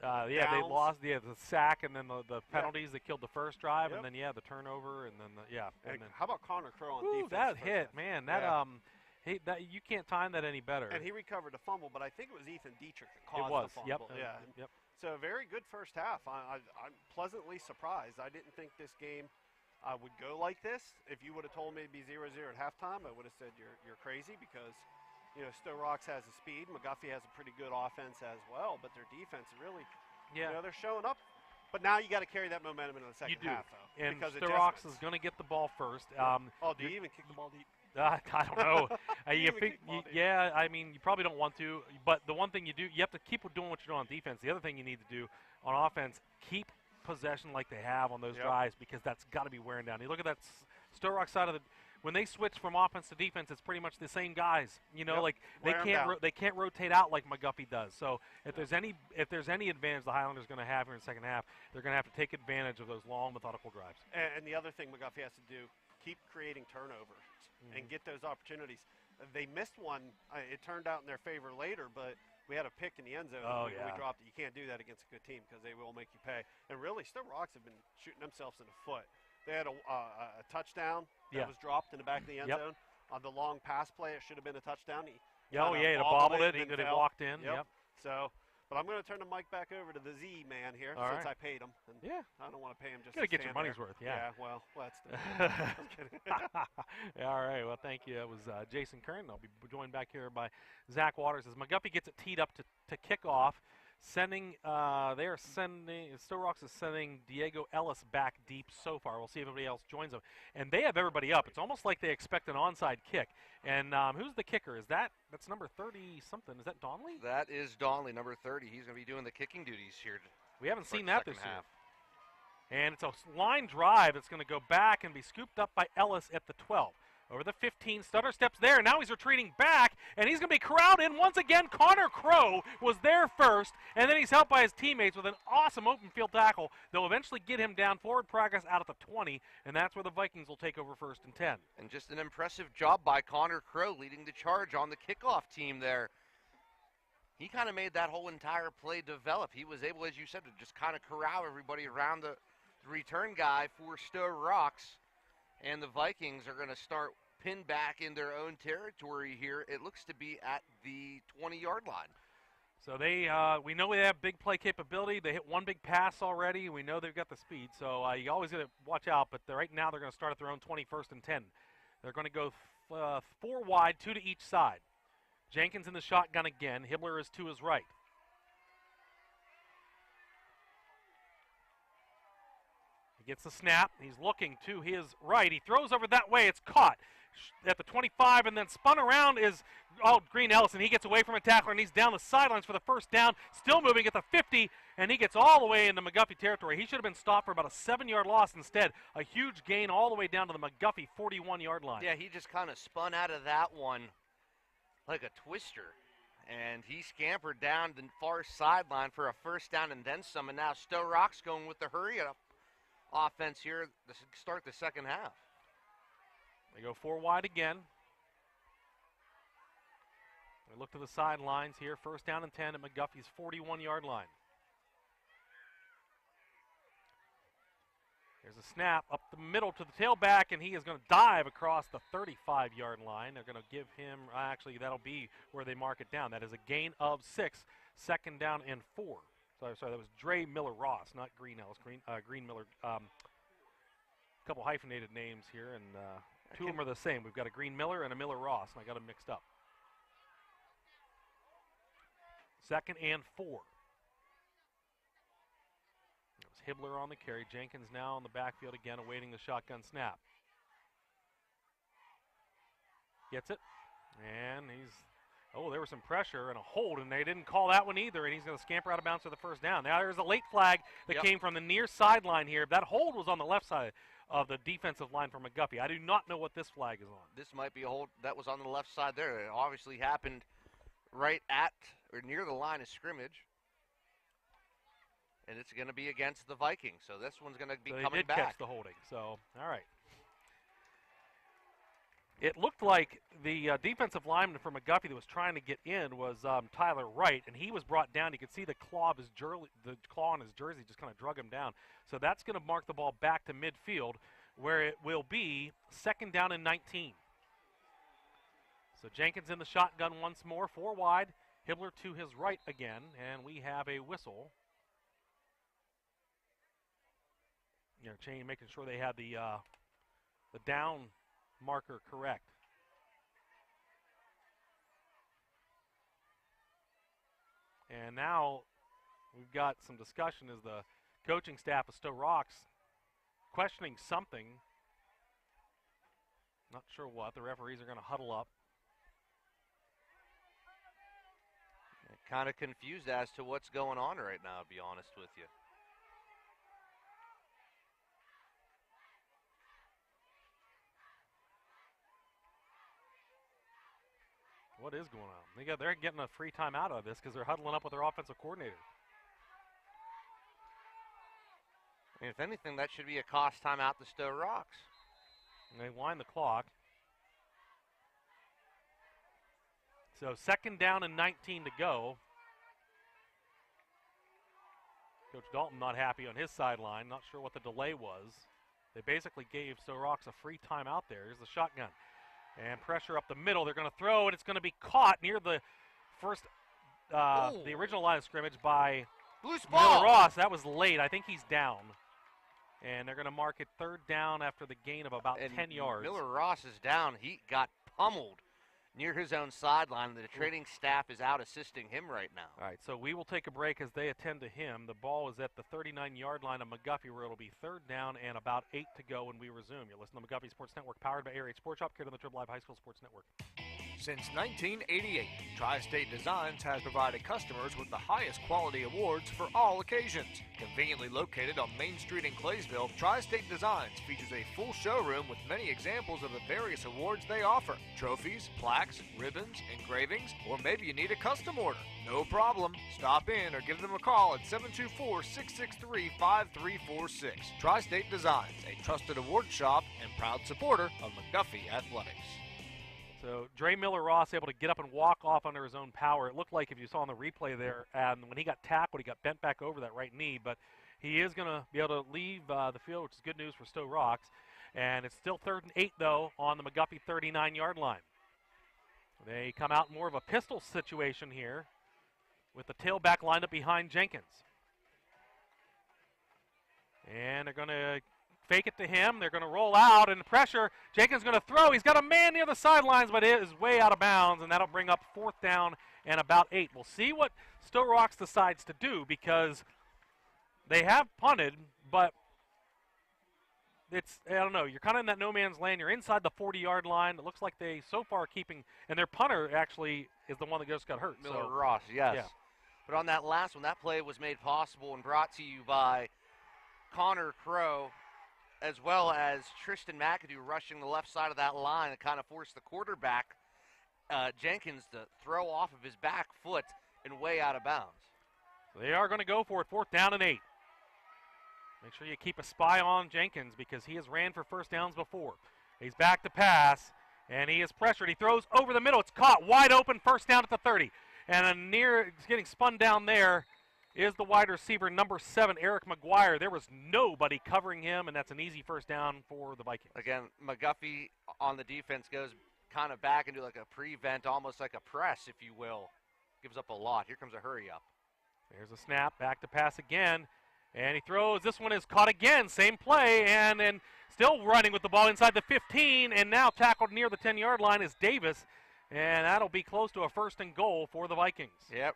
They Downs. lost. Yeah, the sack and then the penalties that killed the first drive, Yep. and then the turnover, and then And how about Connor Crow on Ooh, defense? that first hit, half? man. That that you can't time that any better. And he recovered a fumble, but I think it was Ethan Dietrich that it caused was. the Yep. fumble. Yeah. Yep. So a very good first half. I'm pleasantly surprised. I didn't think this game would go like this. If you would have told me it'd be 0-0 at halftime, I would have said you're crazy because Sto-Rox has the speed. McGuffey has a pretty good offense as well, but their defense really, they're showing up. But now you got to carry that momentum into the second half, though. And because Sto-Rox is going to get the ball first. Do you even kick the ball deep? I don't know. You kick the ball deep. Yeah, I mean, you probably don't want to. But the one thing you have to keep doing what you're doing on defense. The other thing you need to do on offense, keep possession like they have on those drives because that's got to be wearing down. You look at that Sto-Rox side of the. When they switch from offense to defense, it's pretty much the same guys. Like they can't rotate out like McGuffey does. So if there's any advantage the Highlanders are going to have here in the second half, they're going to have to take advantage of those long, methodical drives. And the other thing McGuffey has to do, keep creating turnovers and get those opportunities. They missed one. It turned out in their favor later, but we had a pick in the end zone. Oh, We dropped it. You can't do that against a good team because they will make you pay. And really, Sto-Rox have been shooting themselves in the foot. They had a touchdown that was dropped in the back of the end zone. On the long pass play, it should have been a touchdown. He bobbled it. He could have walked in. Yep. So, but I'm going to turn the mic back over to the Z man here since I paid him. And I don't want to pay him just to get your stand money's there. worth. Yeah. Well, that's the I'm kidding. All right. Well, thank you. That was Jason Kern. I'll be joined back here by Zach Waters as McGuffey gets it teed up to kick off. Sto-Rox is sending Diego Ellis back deep so far. We'll see if anybody else joins them. And they have everybody up. It's almost like they expect an onside kick. And who's the kicker? That's number 30-something. Is that Donnelly? That is Donnelly, number 30. He's going to be doing the kicking duties here. We haven't seen that this year. And it's a line drive that's going to go back and be scooped up by Ellis at the 12. Over the 15, Stutter steps there. Now he's retreating back, and he's going to be corralled in once again. Connor Crow was there first, and then he's helped by his teammates with an awesome open field tackle. They'll eventually get him down forward progress out at the 20, and that's where the Vikings will take over 1st and 10. And just an impressive job by Connor Crow leading the charge on the kickoff team there. He kind of made that whole entire play develop. He was able, as you said, to just kind of corral everybody around the return guy for Sto-Rox. And the Vikings are going to start pinned back in their own territory here. It looks to be at the 20-yard line. So we know they have big play capability. They hit one big pass already. We know they've got the speed. So you always got to watch out. But right now they're going to start at their own 21st and 10. They're going to go 4 wide, 2 to each side. Jenkins in the shotgun again. Hibbler is to his right. Gets the snap. He's looking to his right. He throws over that way. It's caught at the 25 and then spun around is Green Ellison. He gets away from a tackler and he's down the sidelines for the first down. Still moving at the 50 and he gets all the way into McGuffey territory. He should have been stopped for about a 7-yard loss instead. A huge gain all the way down to the McGuffey 41-yard line. Yeah, he just kind of spun out of that one like a twister. And he scampered down the far sideline for a first down and then some. And now Sto-Rox going with the hurry up offense here to start the second half. They go 4 wide again. We look to the sidelines here. 1st down and 10 at McGuffey's 41-yard line. There's a snap up the middle to the tailback, and he is going to dive across the 35-yard line. They're going to give him, actually, that'll be where they mark it down. That is a gain of 6, 2nd down and 4. Sorry, that was Dre Miller-Ross, not Green Ellis. Green Miller, a couple hyphenated names here, and 2 of them are the same. We've got a Green Miller and a Miller-Ross, and I got them mixed up. 2nd and 4. It was Hibbler on the carry. Jenkins now in the backfield again, awaiting the shotgun snap. Gets it, and Oh, there was some pressure and a hold, and they didn't call that one either, and he's going to scamper out of bounds for the first down. Now there's a late flag that came from the near sideline here. That hold was on the left side of the defensive line for McGuffey. I do not know what this flag is on. This might be a hold that was on the left side there. It obviously happened right at or near the line of scrimmage. And it's going to be against the Vikings. So this one's going to be coming back. They did catch the holding. So, all right. It looked like the defensive lineman for McGuffey that was trying to get in was Tyler Wright, and he was brought down. You could see the claw on his jersey just kind of drug him down. So that's going to mark the ball back to midfield, where it will be 2nd down and 19. So Jenkins in the shotgun once more, 4 wide. Hibbler to his right again, and we have a whistle. Making sure they had the down marker correct. And now we've got some discussion as the coaching staff of Stowe Rocks questioning something. Not sure what. The referees are going to huddle up. Kind of confused as to what's going on right now, to be honest with you. What is going on? They're getting a free time out of this because they're huddling up with their offensive coordinator. And if anything, that should be a cost timeout to Stowe Rocks. And they wind the clock. So 2nd down and 19 to go. Coach Dalton not happy on his sideline. Not sure what the delay was. They basically gave Stowe Rocks a free timeout there. Here's the shotgun. And pressure up the middle. They're going to throw, and it's going to be caught near the first, the original line of scrimmage by Loose ball. Miller Ross. That was late. I think he's down. And they're going to mark it 3rd down after the gain of about 10 yards. Miller Ross is down. He got pummeled near his own sideline. The training staff is out assisting him right now. All right, so we will take a break as they attend to him. The ball is at the 39-yard line of McGuffey, where it'll be 3rd down and about 8 to go when we resume. You're listening to McGuffey Sports Network, powered by Air 8 Sports Shop, here on the Triple Live High School Sports Network. Since 1988, Tri-State Designs has provided customers with the highest quality awards for all occasions. Conveniently located on Main Street in Claysville, Tri-State Designs features a full showroom with many examples of the various awards they offer. Trophies, plaques, ribbons, engravings, or maybe you need a custom order. No problem. Stop in or give them a call at 724-663-5346. Tri-State Designs, a trusted award shop and proud supporter of McGuffey Athletics. So Dre Miller-Ross able to get up and walk off under his own power. It looked like, if you saw on the replay there, and when he got tackled, he got bent back over that right knee. But he is going to be able to leave the field, which is good news for Stowe Rocks. And it's still 3rd and 8, though, on the McGuffey 39-yard line. They come out in more of a pistol situation here with the tailback lined up behind Jenkins. And they're going to fake it to him. They're going to roll out, and the pressure. Jenkins going to throw. He's got a man near the sidelines, but it is way out of bounds, and that'll bring up 4th down and about 8. We'll see what Stowe Rocks decides to do, because they have punted, but I don't know. You're kind of in that no man's land. You're inside the 40-yard line. It looks like they so far are keeping, and their punter actually is the one that just got hurt. Miller Ross, yes. Yeah. But on that last one, that play was made possible and brought to you by Connor Crow, as well as Tristan McAdoo rushing the left side of that line and kind of forced the quarterback, Jenkins, to throw off of his back foot and way out of bounds. So they are going to go for it, 4th down and 8. Make sure you keep a spy on Jenkins, because he has ran for first downs before. He's back to pass, and he is pressured. He throws over the middle. It's caught wide open, 1st down at the 30. And it's getting spun down there is the wide receiver, number 7, Eric McGuire. There was nobody covering him, and that's an easy 1st down for the Vikings. Again, McGuffey on the defense goes kind of back into like a prevent, almost like a press, if you will. Gives up a lot. Here comes a hurry up. There's a snap, back to pass again. And he throws. This one is caught again. Same play. And then still running with the ball inside the 15. And now tackled near the 10-yard line is Davis. And that'll be close to a 1st and goal for the Vikings. Yep.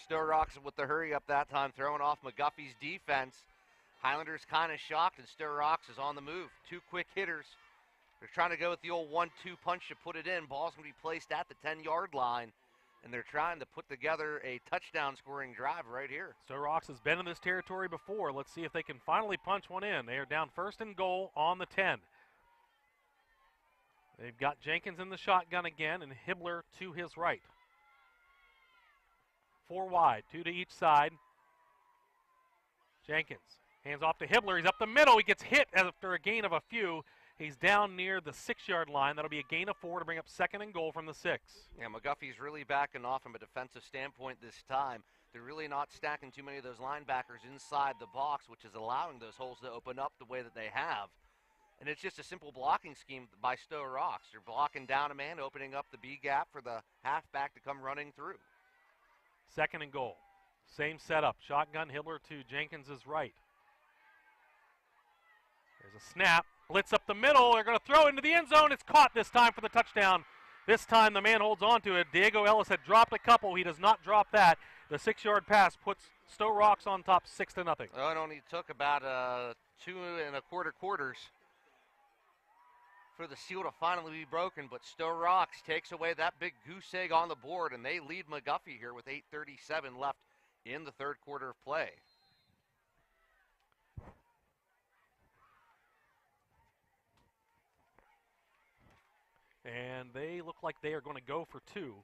Stowe Rocks with the hurry up that time, throwing off McGuffey's defense. Highlanders kind of shocked, and Stowe Rocks is on the move. 2 quick hitters They're trying to go with the old 1-2 punch to put it in. Ball's going to be placed at the 10-yard line, and they're trying to put together a touchdown scoring drive right here. Stowe Rocks has been in this territory before. Let's see if they can finally punch one in. They are down 1st and goal on the 10. They've got Jenkins in the shotgun again and Hibbler to his right. 4 wide, 2 to each side. Jenkins hands off to Hibbler. He's up the middle. He gets hit after a gain of a few. He's down near the 6-yard line. That'll be a gain of 4 to bring up 2nd and goal from the 6. Yeah, McGuffey's really backing off from a defensive standpoint this time. They're really not stacking too many of those linebackers inside the box, which is allowing those holes to open up the way that they have. And it's just a simple blocking scheme by Stowe Rocks. They're blocking down a man, opening up the B gap for the halfback to come running through. 2nd and goal. Same setup. Shotgun, Hibbler to Jenkins' right. There's a snap. Blitz up the middle. They're going to throw into the end zone. It's caught this time for the touchdown. This time the man holds on to it. Diego Ellis had dropped a couple. He does not drop that. The 6-yard pass puts Stowe Rocks on top 6-0. Oh, it only took about 2 1/4 quarters for the seal to finally be broken, but Stowe Rocks takes away that big goose egg on the board, and they lead McGuffey here with 8:37 left in the 3rd quarter of play. And they look like they are going to go for 2.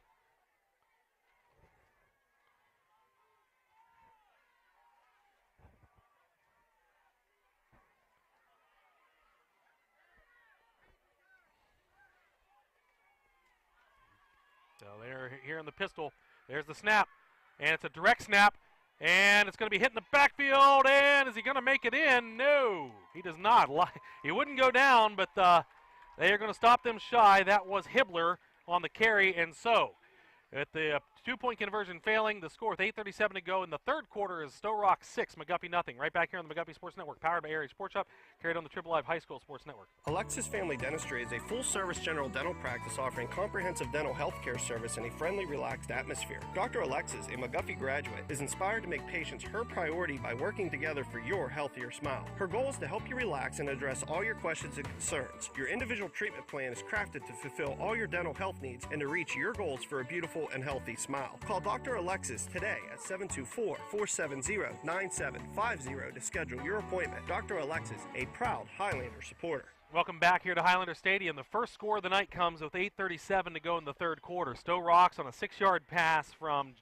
So they're here in the pistol. There's the snap, and it's a direct snap, and it's going to be hit in the backfield, and is he going to make it in? No, he does not. He wouldn't go down, but they are going to stop them shy. That was Hibbler on the carry, and so at the 2-point conversion failing, the score with 8:37 to go in the 3rd quarter is Stowe Rocks 6, McGuffey nothing. Right back here on the McGuffey Sports Network, powered by Area Sports Shop, carried on the Triple Live High School Sports Network. Alexis Family Dentistry is a full-service general dental practice offering comprehensive dental health care service in a friendly, relaxed atmosphere. Dr. Alexis, a McGuffey graduate, is inspired to make patients her priority by working together for your healthier smile. Her goal is to help you relax and address all your questions and concerns. Your individual treatment plan is crafted to fulfill all your dental health needs and to reach your goals for a beautiful and healthy smile. Call Dr. Alexis today at 724-470-9750 to schedule your appointment. Dr. Alexis, a proud Highlander supporter. Welcome back here to Highlander Stadium. The first score of the night comes with 8:37 to go in the 3rd quarter. Stowe Rocks on a 6-yard pass from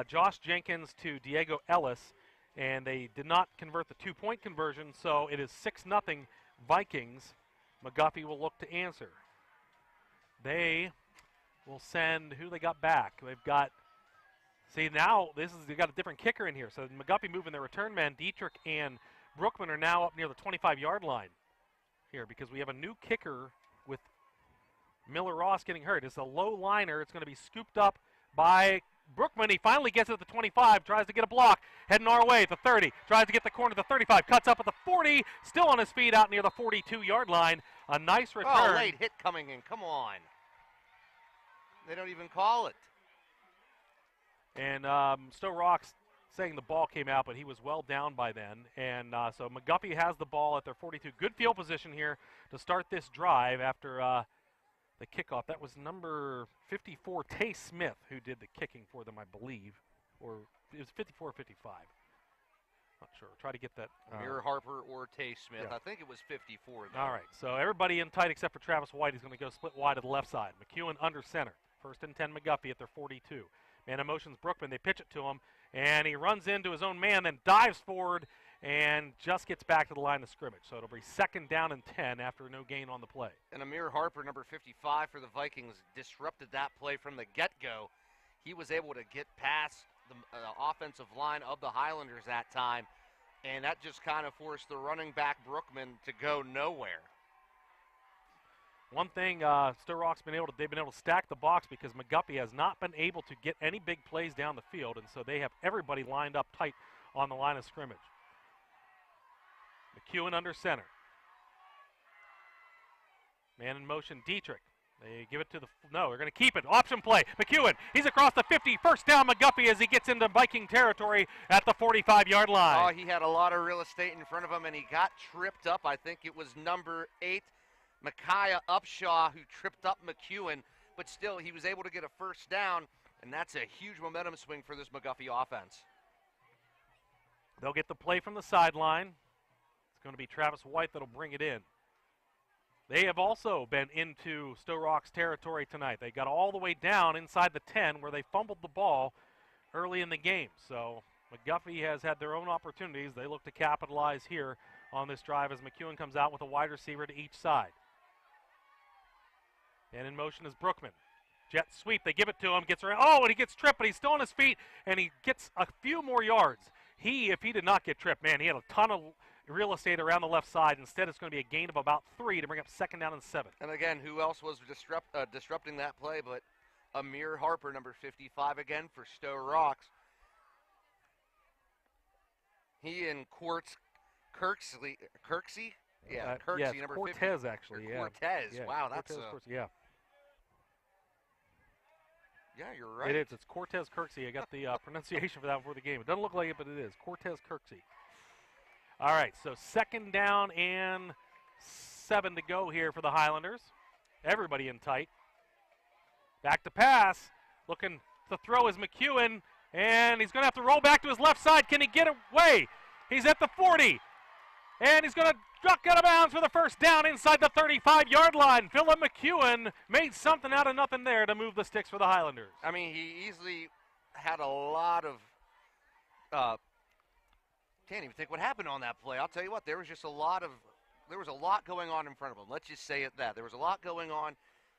Josh Jenkins to Diego Ellis, and they did not convert the 2-point conversion, so it is 6-0 Vikings. McGuffey will look to answer. They will send who they got back. They've got, see now they've got a different kicker in here. So McGuffey moving their return man. Dietrich and Brookman are now up near the 25-yard line here because we have a new kicker with Miller Ross getting hurt. It's a low liner. It's going to be scooped up by Brookman. He finally gets it at the 25, tries to get a block, heading our way at the 30, tries to get the corner to the 35, cuts up at the 40, still on his feet out near the 42-yard line. A nice return. Oh, late hit coming in. Come on. They don't even call it. And Stowe Rocks saying the ball came out, but he was well down by then. And so McGuffey has the ball at their 42. Good field position here to start this drive after the kickoff. That was number 54, Tay Smith, who did the kicking for them, I believe. Or it was 54 or 55. Not sure. Try to get that. Amir Harper or Tay Smith. Yeah. I think it was 54, though. All right. So everybody in tight except for Travis White. He's going to go split wide to the left side. McEwen under center. 1st and 10 McGuffey at their 42. Man in motion's Brookman. They pitch it to him, and he runs into his own man, then dives forward and just gets back to the line of scrimmage. So it'll be 2nd down and 10 after no gain on the play. And Amir Harper, number 55 for the Vikings, disrupted that play from the get-go. He was able to get past the offensive line of the Highlanders that time, and that just kind of forced the running back Brookman to go nowhere. One thing Stowe Rocks they've been able to stack the box because McGuffey has not been able to get any big plays down the field, and so they have everybody lined up tight on the line of scrimmage. McEwen under center. Man in motion, Dietrich. They give it to no, they're going to keep it. Option play. McEwen, he's across the 50. 1st down McGuffey as he gets into Viking territory at the 45-yard line. Oh, he had a lot of real estate in front of him, and he got tripped up. I think it was number 8, Micaiah Upshaw, who tripped up McEwen, but still he was able to get a first down, and that's a huge momentum swing for this McGuffey offense. They'll get the play from the sideline. It's going to be Travis White that'll bring it in. They have also been into Stowe Rocks territory tonight. They got all the way down inside the 10 where they fumbled the ball early in the game. So McGuffey has had their own opportunities. They look to capitalize here on this drive as McEwen comes out with a wide receiver to each side. And in motion is Brookman. Jet sweep, they give it to him, gets around. Oh, and he gets tripped, but he's still on his feet, and he gets a few more yards. If he did not get tripped, man, he had a ton of real estate around the left side. Instead, it's going to be a gain of about 3 to bring up 2nd down and 7. And again, who else was disrupting that play but Amir Harper, number 55 again for Stowe Rocks. He and Kirksey? Yeah, Kirksey, number Cortez, 50. actually, yeah. Cortez, yeah. wow, that's yeah. Yeah, you're right. It is. It's Cortez Kirksey. I got the pronunciation for that before the game. It doesn't look like it, but it is. Cortez Kirksey. All right, so 2nd down and 7 to go here for the Highlanders. Everybody in tight. Back to pass. Looking to throw is McEwen, and he's going to have to roll back to his left side. Can he get away? He's at the 40, and he's going to duck out of bounds for the first down inside the 35-yard line. Phillip McEwen made something out of nothing there to move the sticks for the Highlanders. I mean, he easily had a lot of can't even think what happened on that play. I'll tell you what, there was a lot going on in front of him. Let's just say it that. There was a lot going on.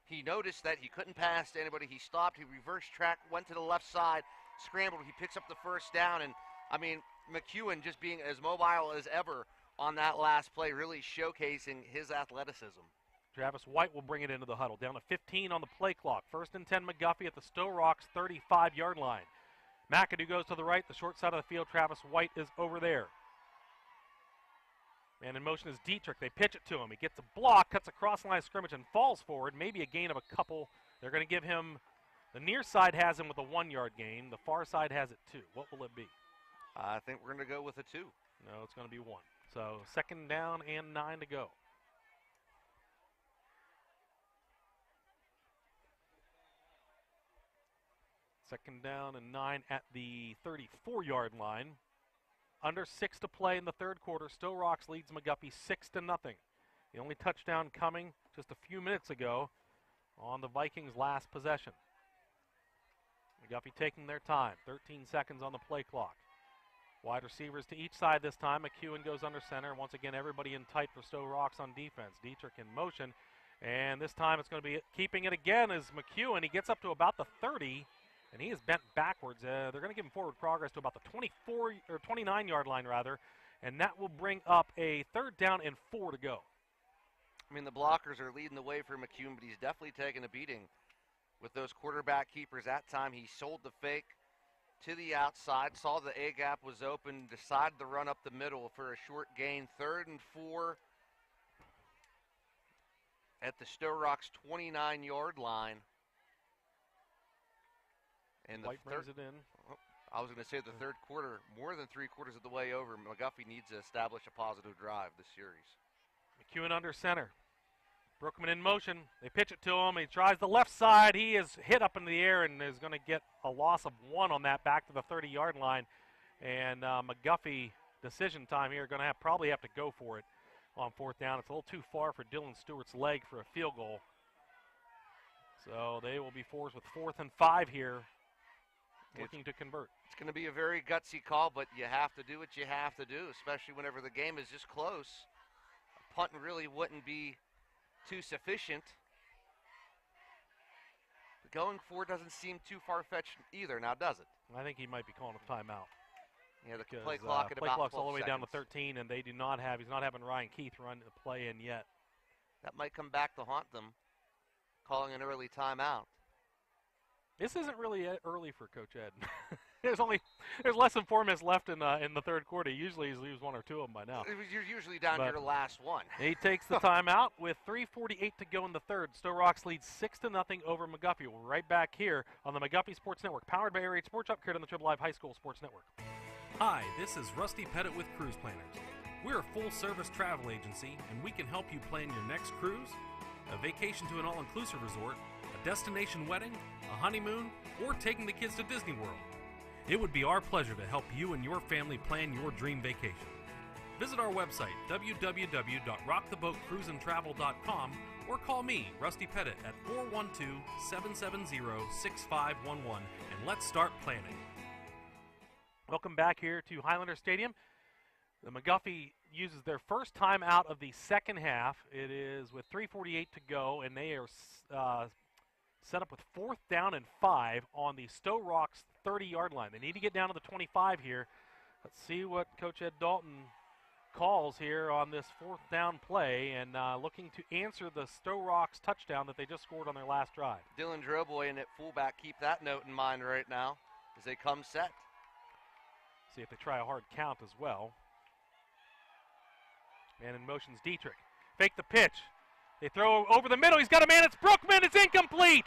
He noticed that he couldn't pass to anybody. He stopped, he reverse track, went to the left side, scrambled, he picks up the first down, and I mean, McEwen just being as mobile as ever on that last play, really showcasing his athleticism. Travis White will bring it into the huddle. Down to 15 on the play clock. 1st and 10 McGuffey at the Stowe Rocks 35-yard line. McAdoo goes to the right, the short side of the field. Travis White is over there. And in motion is Dietrich. They pitch it to him. He gets a block, cuts across the line of scrimmage, and falls forward. Maybe a gain of a couple. They're going to give him, the near side has him with a 1-yard gain. The far side has it 2. What will it be? I think we're going to go with a 2. No, it's going to be 1. So 2nd down and 9 to go. Second down and 9 at the 34-yard line. Under 6 to play in the 3rd quarter. Stowe Rocks leads McGuffey 6-0. The only touchdown coming just a few minutes ago on the Vikings' last possession. McGuffey taking their time. 13 seconds on the play clock. Wide receivers to each side this time. McEwen goes under center. Once again, everybody in tight for Stowe Rocks on defense. Dietrich in motion. And this time it's going to be keeping it again as McEwen. He gets up to about the 30. And he is bent backwards. They're going to give him forward progress to about the 29-yard line, rather, and that will bring up a 3rd down and 4 to go. I mean, the blockers are leading the way for McEwen, but he's definitely taking a beating with those quarterback keepers. That time he sold the fake to the outside, saw the A-gap was open, decided to run up the middle for a short gain. 3rd and 4 at the Stowe Rocks 29-yard line. And White brings it in. I was going to say the 3rd quarter, more than 3/4 of the way over. McGuffey needs to establish a positive drive this series. McEwen under center. Brookman in motion. They pitch it to him. He tries the left side. He is hit up in the air and is going to get a loss of 1 on that back to the 30-yard line. And McGuffey, decision time here, going to probably have to go for it on 4th down. It's a little too far for Dylan Stewart's leg for a field goal. So they will be forced with 4th and 5 here. Looking to convert. It's going to be a very gutsy call, but you have to do what you have to do, especially whenever the game is this close. A punt really wouldn't be too sufficient. But going for it doesn't seem too far-fetched either, now does it? I think he might be calling a timeout. Yeah, the play clock at play about clock's 12 all the way down to seconds. 13, and he's not having Ryan Keith run the play in yet. That might come back to haunt them, calling an early timeout. This isn't really early for Coach Ed. there's less than 4 minutes left in the 3rd quarter. Usually he's leaves 1 or 2 of them by now. You're usually down to your last one. He takes the timeout with 3:48 to go in the 3rd. Stowe Rocks leads 6-0 over McGuffey. We're right back here on the McGuffey Sports Network, powered by Area 8 Sports Shop, here on the Triple Live High School Sports Network. Hi, this is Rusty Pettit with Cruise Planners. We're a full-service travel agency, and we can help you plan your next cruise, a vacation to an all-inclusive resort, a destination wedding, a honeymoon, or taking the kids to Disney World. It would be our pleasure to help you and your family plan your dream vacation. Visit our website, www.rocktheboatcruiseandtravel.com, or call me, Rusty Pettit, at 412-770-6511, and let's start planning. Welcome back here to Highlander Stadium. The McGuffey uses their first time out of the second half. It is with 3:48 to go, and they are set up with 4th down and 5 on the Stowe Rocks 30-yard line. They need to get down to the 25 here. Let's see what Coach Ed Dalton calls here on this 4th down play, and looking to answer the Stowe Rocks touchdown that they just scored on their last drive. Dylan Droboy in at fullback, keep that note in mind right now as they come set. See if they try a hard count as well. Man in motion's Dietrich. Fake the pitch. They throw over the middle. He's got a man. It's Brookman. It's incomplete.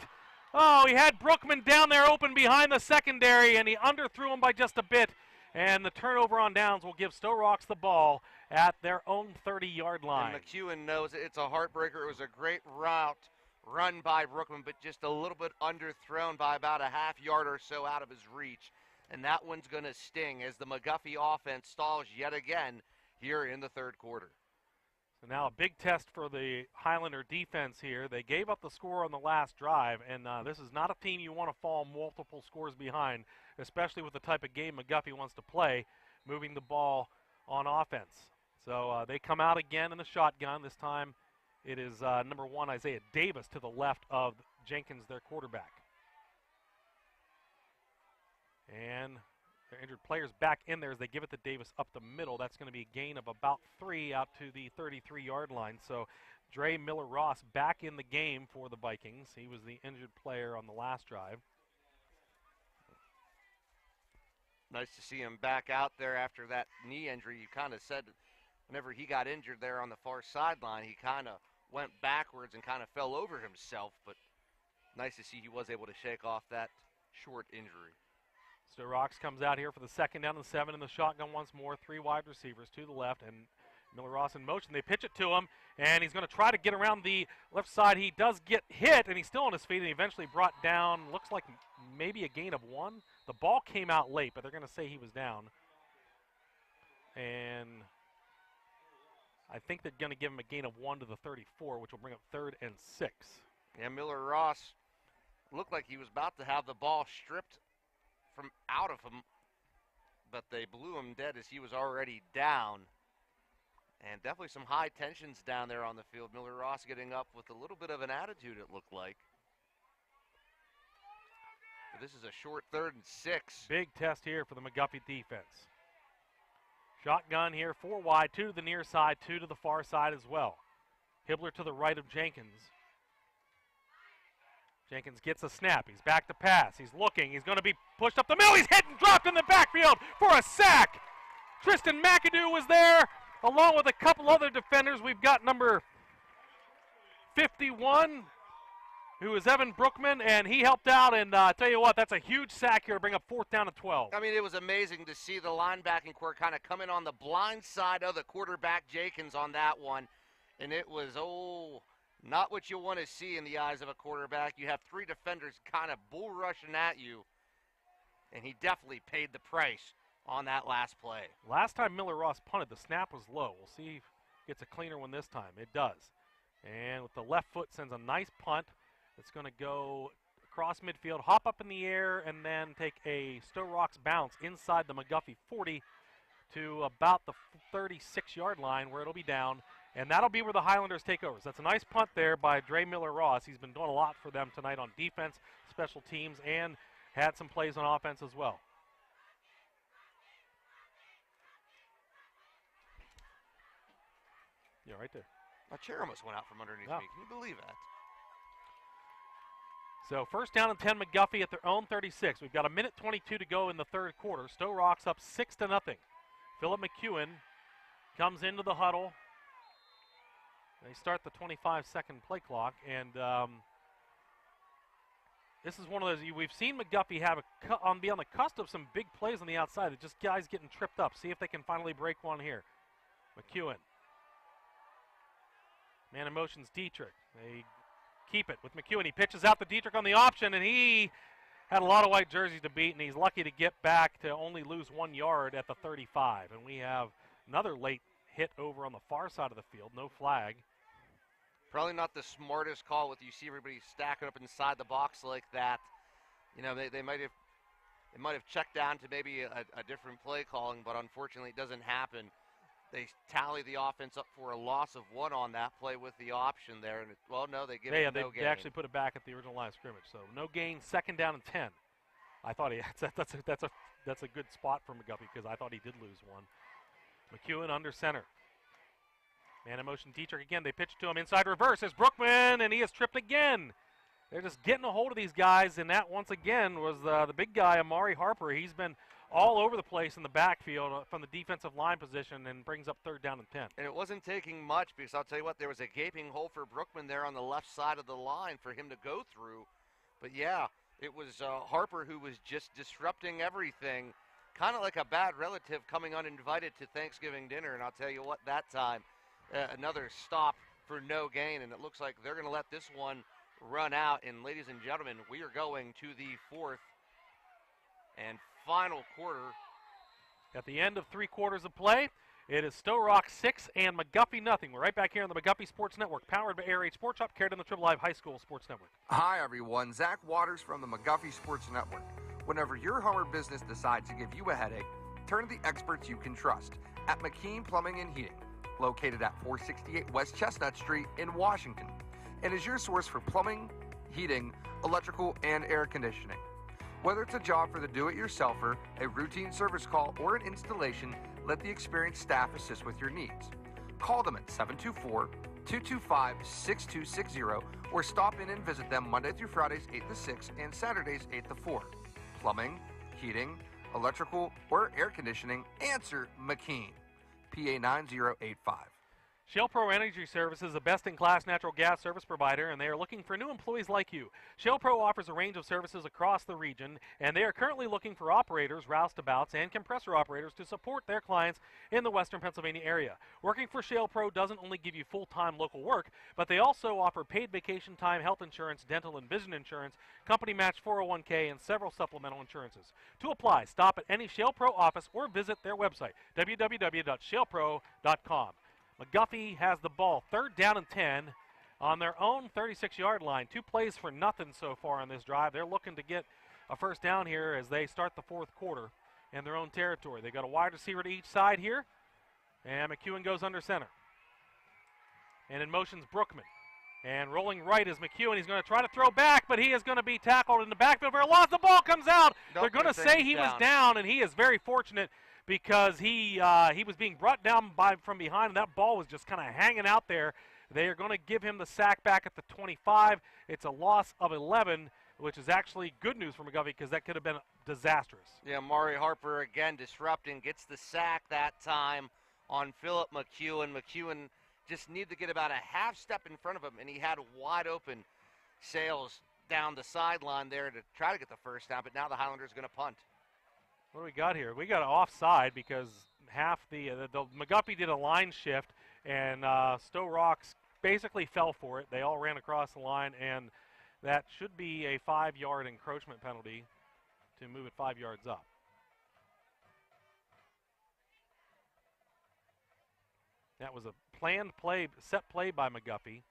Oh, he had Brookman down there open behind the secondary, and he underthrew him by just a bit. And the turnover on downs will give Stowe Rocks the ball at their own 30-yard line. And McEwen knows it's a heartbreaker. It was a great route run by Brookman, but just a little bit underthrown by about a half yard or so out of his reach. And that one's going to sting as the McGuffey offense stalls yet again here in the third quarter. So now a big test for the Highlander defense here. They gave up the score on the last drive, and this is not a team you want to fall multiple scores behind, especially with the type of game McGuffey wants to play, moving the ball on offense. So they come out again in the shotgun. This time it is number 1, Isaiah Davis, to the left of Jenkins, their quarterback. And their injured players back in there as they give it to Davis up the middle. That's going to be a gain of about 3 out to the 33-yard line. So Dre Miller-Ross back in the game for the Vikings. He was the injured player on the last drive. Nice to see him back out there after that knee injury. You kind of said whenever he got injured there on the far sideline, he kind of went backwards and kind of fell over himself. But nice to see he was able to shake off that short injury. Sto-Rox comes out here for the 2nd down and 7 in the shotgun once more. 3 wide receivers to the left, and Miller-Ross in motion. They pitch it to him, and he's going to try to get around the left side. He does get hit, and he's still on his feet, and eventually brought down, looks like maybe a gain of 1. The ball came out late, but they're going to say he was down. And I think they're going to give him a gain of 1 to the 34, which will bring up 3rd and 6. Yeah, Miller-Ross looked like he was about to have the ball stripped from out of him, but they blew him dead as he was already down. And definitely some high tensions down there on the field. Miller-Ross getting up with a little bit of an attitude, it looked like. But this is a short 3rd and 6. Big test here for the McGuffey defense. Shotgun here, 4 wide, 2 to the near side, 2 to the far side as well. Hibbler to the right of Jenkins. Jenkins gets a snap. He's back to pass. He's looking. He's going to be pushed up the middle. He's hit and dropped in the backfield for a sack. Tristan McAdoo was there along with a couple other defenders. We've got number 51, who is Evan Brookman, and he helped out. And I tell you what, that's a huge sack here to bring up 4th down and 12. I mean, it was amazing to see the linebacking core kind of come in on the blind side of the quarterback, Jenkins, on that one. And it was, not what you want to see in the eyes of a quarterback. You have 3 defenders kind of bull rushing at you, and he definitely paid the price on that last play. Last time Miller-Ross punted, the snap was low. We'll see if he gets a cleaner one this time. It does. And with the left foot, sends a nice punt. It's going to go across midfield, hop up in the air, and then take a Stowe Rocks bounce inside the McGuffey 40 to about the 36-yard line where it'll be down. And that'll be where the Highlanders take over. So that's a nice punt there by Dre Miller-Ross. He's been doing a lot for them tonight on defense, special teams, and had some plays on offense as well. Yeah, right there. My chair almost went out from underneath me. Can you believe that? So 1st down and 10, McGuffey at their own 36. We've got 1:22 to go in the third quarter. Stowe Rocks up 6-0. Philip McEwen comes into the huddle. They start the 25-second play clock, and this is one of those we've seen McGuffey have be on the cusp of some big plays on the outside. It's just guys getting tripped up. See if they can finally break one here. McEwen Man in motion's Dietrich. They keep it with McEwen. He pitches out to Dietrich on the option, and he had a lot of white jerseys to beat, and he's lucky to get back to only lose 1 yard at the 35. And we have another late hit over on the far side of the field. No flag. Probably not the smartest call with you see everybody stacking up inside the box like that. You know, they might have checked down to maybe a different play calling, but unfortunately it doesn't happen. They tally the offense up for a loss of 1 on that play with the option there, and no, they give it no gain. They actually put it back at the original line of scrimmage, so no gain. 2nd down and 10. I thought that's a good spot for McGuffey because I thought he did lose 1. McEwen under center. Man in motion, Dietrich again. They pitch it to him inside reverse. It's Brookman, and he is tripped again. They're just getting a hold of these guys, and that once again was the big guy, Amari Harper. He's been all over the place in the backfield from the defensive line position and brings up 3rd down and 10. And it wasn't taking much because I'll tell you what, there was a gaping hole for Brookman there on the left side of the line for him to go through. But yeah, it was Harper who was just disrupting everything, kind of like a bad relative coming uninvited to Thanksgiving dinner. And I'll tell you what, that time, another stop for no gain, and it looks like they're going to let this one run out. And ladies and gentlemen, we are going to the 4th and final quarter. At the end of 3 quarters of play, it is Stowe Rocks 6 and McGuffey nothing. We're right back here on the McGuffey Sports Network, powered by ARH Sports Shop, carried on the Triple Live High School Sports Network. Hi, everyone. Zach Waters from the McGuffey Sports Network. Whenever your home or business decides to give you a headache, turn to the experts you can trust at McKean Plumbing and Heating, located at 468 West Chestnut Street in Washington, and is your source for plumbing, heating, electrical, and air conditioning. Whether it's a job for the do-it-yourselfer, a routine service call, or an installation, let the experienced staff assist with your needs. Call them at 724-225-6260 or stop in and visit them Monday through Fridays 8 to 6 and Saturdays 8 to 4. Plumbing, heating, electrical, or air conditioning, answer McKean. PA 9085. Shell Pro Energy Services is a best-in-class natural gas service provider, and they are looking for new employees like you. Shell Pro offers a range of services across the region, and they are currently looking for operators, roustabouts, and compressor operators to support their clients in the western Pennsylvania area. Working for Shell Pro doesn't only give you full-time local work, but they also offer paid vacation time, health insurance, dental and vision insurance, company match 401k, and several supplemental insurances. To apply, stop at any Shell Pro office or visit their website, www.shellpro.com. McGuffey has the ball, 3rd down and 10 on their own 36-yard line. 2 plays for nothing so far on this drive. They're looking to get a first down here as they start the 4th quarter in their own territory. They got a wide receiver to each side here, and McEwen goes under center. And in motion's Brookman. And rolling right is McEwen. He's going to try to throw back, but he is going to be tackled in the backfield for a loss. The ball comes out. Nope, they're going to say he was down, and he is very fortunate because he was being brought down from behind, and that ball was just kind of hanging out there. They are going to give him the sack back at the 25. It's a loss of 11, which is actually good news for McGuffey because that could have been disastrous. Yeah, Mari Harper again disrupting, gets the sack that time on Philip McEwen. McEwen just needed to get about a half step in front of him, and he had wide open sails down the sideline there to try to get the first down, but now the Highlanders are going to punt. What do we got here? We got an offside because half the McGuffey did a line shift, and Stowe Rocks basically fell for it. They all ran across the line, and that should be a 5-yard encroachment penalty to move it 5 yards up. That was a planned play, set play by McGuffey,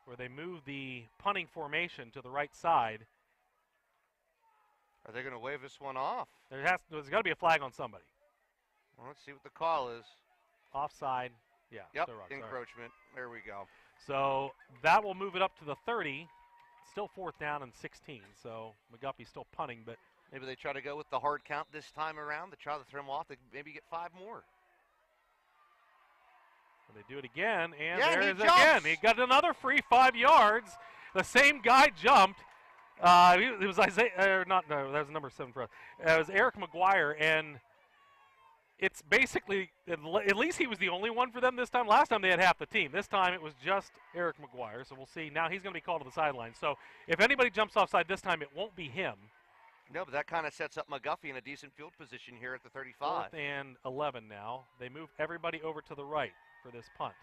where they moved the punting formation to the right side. Are they going to wave this one off? There's got to be a flag on somebody. Well, let's see what the call is. Offside. Yeah. Yep, Sto-Rox, encroachment. There we go. So that will move it up to the 30. Still 4th down and 16. So McGuffey's still punting, but maybe they try to go with the hard count this time around to try to throw him off. They maybe get 5 more. They do it again, and yeah, there he is jumps. again. He got another free 5 yards. The same guy jumped. It was Isaiah, that was number 7 for us. It was Eric McGuire, and it's basically, at least he was the only one for them this time. Last time they had half the team. This time it was just Eric McGuire, so we'll see. Now he's going to be called to the sideline. So if anybody jumps offside this time, it won't be him. No, but that kind of sets up McGuffey in a decent field position here at the 35. 4th and 11 now. They move everybody over to the right for this punt.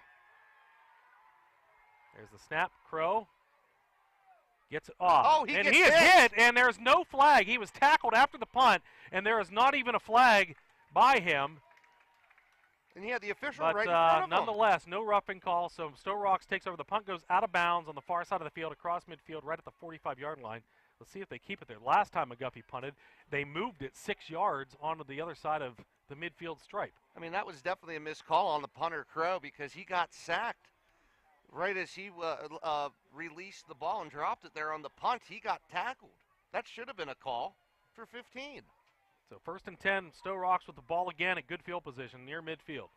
There's the snap. Crow gets it off. Oh, he and gets he is hit. hit, and there's no flag. He was tackled after the punt, and there is not even a flag by him. And he had the official But right in front of him. nonetheless, no roughing call, so Stowe Rocks takes over. The punt goes out of bounds on the far side of the field, across midfield, right at the 45-yard line. Let's see if they keep it there. Last time McGuffey punted, they moved it 6 yards onto the other side of the midfield stripe. I mean, that was definitely a missed call on the punter, Crow, because he got sacked right as he released the ball and dropped it there on the punt. He got tackled. That should have been a call for 15. So 1st and 10, Stowe Rocks with the ball again at good field position near midfield.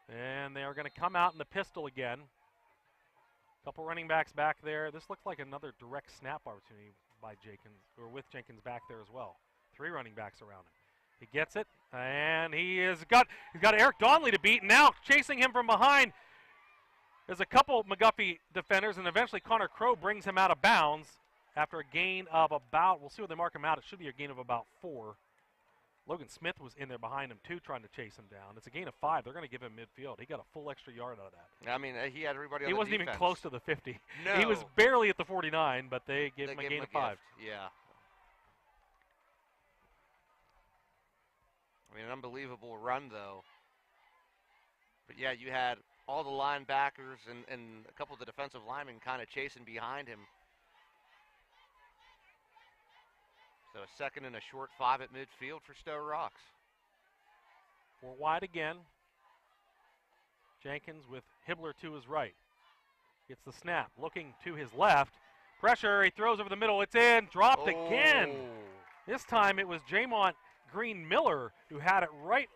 And they are going to come out in the pistol again. Couple running backs back there. This looks like another direct snap opportunity by Jenkins, or with Jenkins back there as well. 3 running backs around him. He gets it, and he's got Eric Donnelly to beat. Now chasing him from behind. There's a couple McGuffey defenders, and eventually Connor Crow brings him out of bounds after a gain of about, we'll see what they mark him out. It should be a gain of about 4. Logan Smith was in there behind him, too, trying to chase him down. It's a gain of 5. They're going to give him midfield. He got a full extra yard out of that. I mean, he had everybody on the He wasn't defense. even close to the 50. No. He was barely at the 49, but they gave him a gave gain him of 5. gift. Yeah. I mean, an unbelievable run, though. But, yeah, you had all the linebackers and a couple of the defensive linemen kind of chasing behind him. So a 2nd and a short 5 at midfield for Stowe Rocks. 4 wide again. Jenkins with Hibbler to his right. Gets the snap, looking to his left. Pressure, he throws over the middle. It's in, dropped again. This time it was Jamont Green Miller who had it right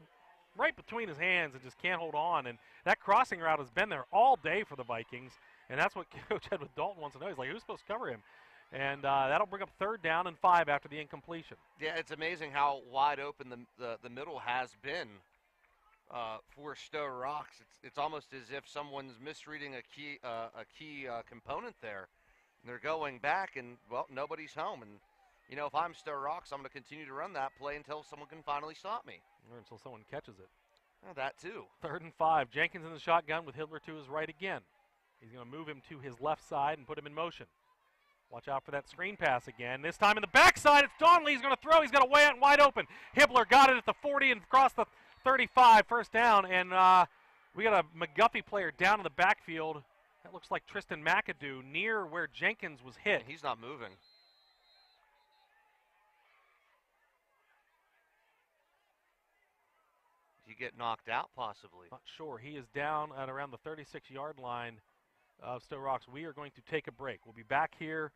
between his hands and just can't hold on. And that crossing route has been there all day for the Vikings. And that's what Coach Edward Dalton wants to know. He's like, who's supposed to cover him? And that'll bring up 3rd down and 5 after the incompletion. Yeah, it's amazing how wide open the middle has been for Stowe Rocks. It's almost as if someone's misreading a key component there. And they're going back, and, well, nobody's home. And, you know, if I'm Stowe Rocks, I'm going to continue to run that play until someone can finally stop me. Or until someone catches it. Oh, that, too. 3rd and 5. Jenkins in the shotgun with Hibbler to his right again. He's going to move him to his left side and put him in motion. Watch out for that screen pass again. This time in the backside, it's Donnelly. He's going to throw. He's got a way out and wide open. Hibbler got it at the 40 and across the 35, 1st down. And we got a McGuffey player down in the backfield. That looks like Tristan McAdoo near where Jenkins was hit. He's not moving. Did he get knocked out, possibly? Not sure. He is down at around the 36-yard line of Stowe Rocks. We are going to take a break. We'll be back here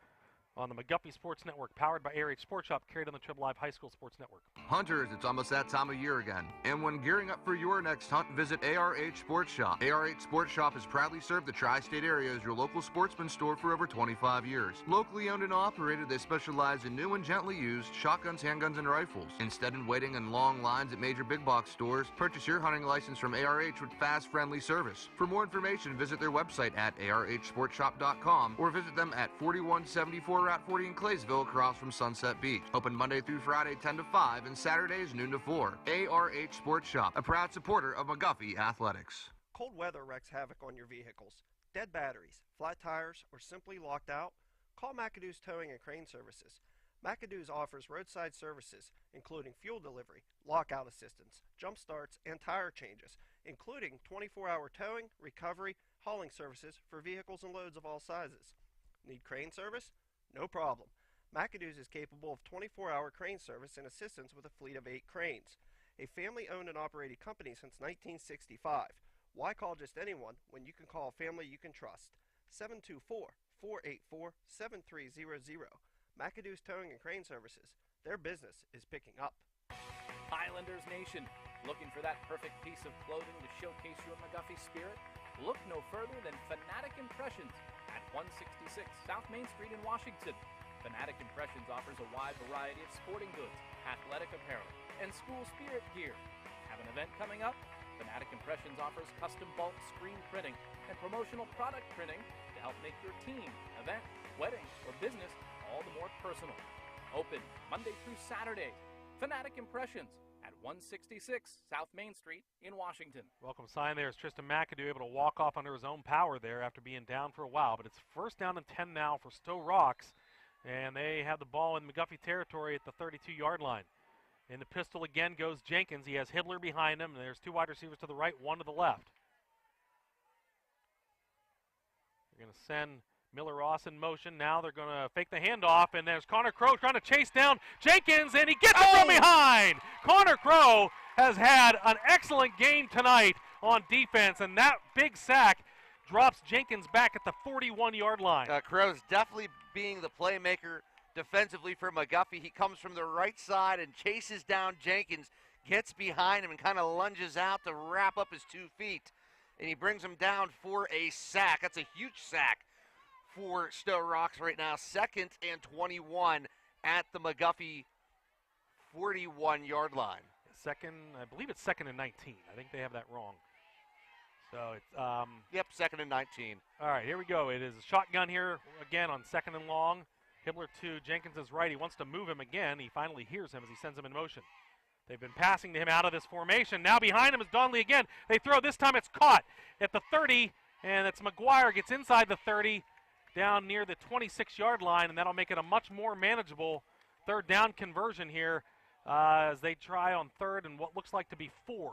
on the McGuffey Sports Network, powered by ARH Sports Shop, carried on the Trib Live High School Sports Network. Hunters, it's almost that time of year again. And when gearing up for your next hunt, visit ARH Sports Shop. ARH Sports Shop has proudly served the tri-state area as your local sportsman store for over 25 years. Locally owned and operated, they specialize in new and gently used shotguns, handguns, and rifles. Instead of waiting in long lines at major big box stores, purchase your hunting license from ARH with fast, friendly service. For more information, visit their website at arhsportshop.com or visit them at 4174 Route 40 in Claysville, across from Sunset Beach. Open Monday through Friday 10 to 5 and Saturdays noon to 4. ARH Sports Shop, a proud supporter of McGuffey Athletics. Cold weather wreaks havoc on your vehicles. Dead batteries, flat tires, or simply locked out? Call McAdoo's Towing and Crane Services. McAdoo's offers roadside services, including fuel delivery, lockout assistance, jump starts, and tire changes, including 24-hour towing, recovery, hauling services for vehicles and loads of all sizes. Need crane service? No problem. McAdoo's is capable of 24-hour crane service and assistance with a fleet of 8 cranes. A family-owned and operated company since 1965. Why call just anyone when you can call a family you can trust? 724-484-7300. McAdoo's Towing and Crane Services. Their business is picking up. Highlanders Nation, looking for that perfect piece of clothing to showcase your McGuffey spirit? Look no further than Fanatic Impressions at 166 South Main Street in Washington. Fanatic Impressions offers a wide variety of sporting goods, athletic apparel, and school spirit gear. Have an event coming up? Fanatic Impressions offers custom bulk screen printing and promotional product printing to help make your team, event, wedding, or business all the more personal. Open Monday through Saturday. Fanatic Impressions at at 166 South Main Street in Washington. Welcome sign there is Tristan McAdoo, able to walk off under his own power there after being down for a while. But it's first down and 10 now for Stowe Rocks, and they have the ball in McGuffey territory at the 32-yard line. In the pistol again goes Jenkins. He has Hibbler behind him, and there's two wide receivers to the right, one to the left. They're going to send Miller Ross in motion. Now they're going to fake the handoff, and there's Connor Crow trying to chase down Jenkins, and he gets it from behind. Connor Crow has had an excellent game tonight on defense, and that big sack drops Jenkins back at the 41-yard line. Crow's definitely being the playmaker defensively for McGuffey. He comes from the right side and chases down Jenkins, gets behind him and kind of lunges out to wrap up his 2 feet, and he brings him down for a sack. That's a huge sack for Stowe Rocks right now. 2nd and 21 at the McGuffey 41-yard line. I believe it's 2nd and 19. I think they have that wrong. So it's Yep, 2nd and 19. All right, here we go. It is a shotgun here again on 2nd and long. Hibbler to Jenkins is right. He wants to move him again. He finally hears him as he sends him in motion. They've been passing to him out of this formation. Now behind him is Donnelly again. They throw. This time it's caught at the 30, and it's McGuire gets inside the 30 down near the 26-yard line, and that'll make it a much more manageable 3rd down conversion here as they try on 3rd and what looks like to be 4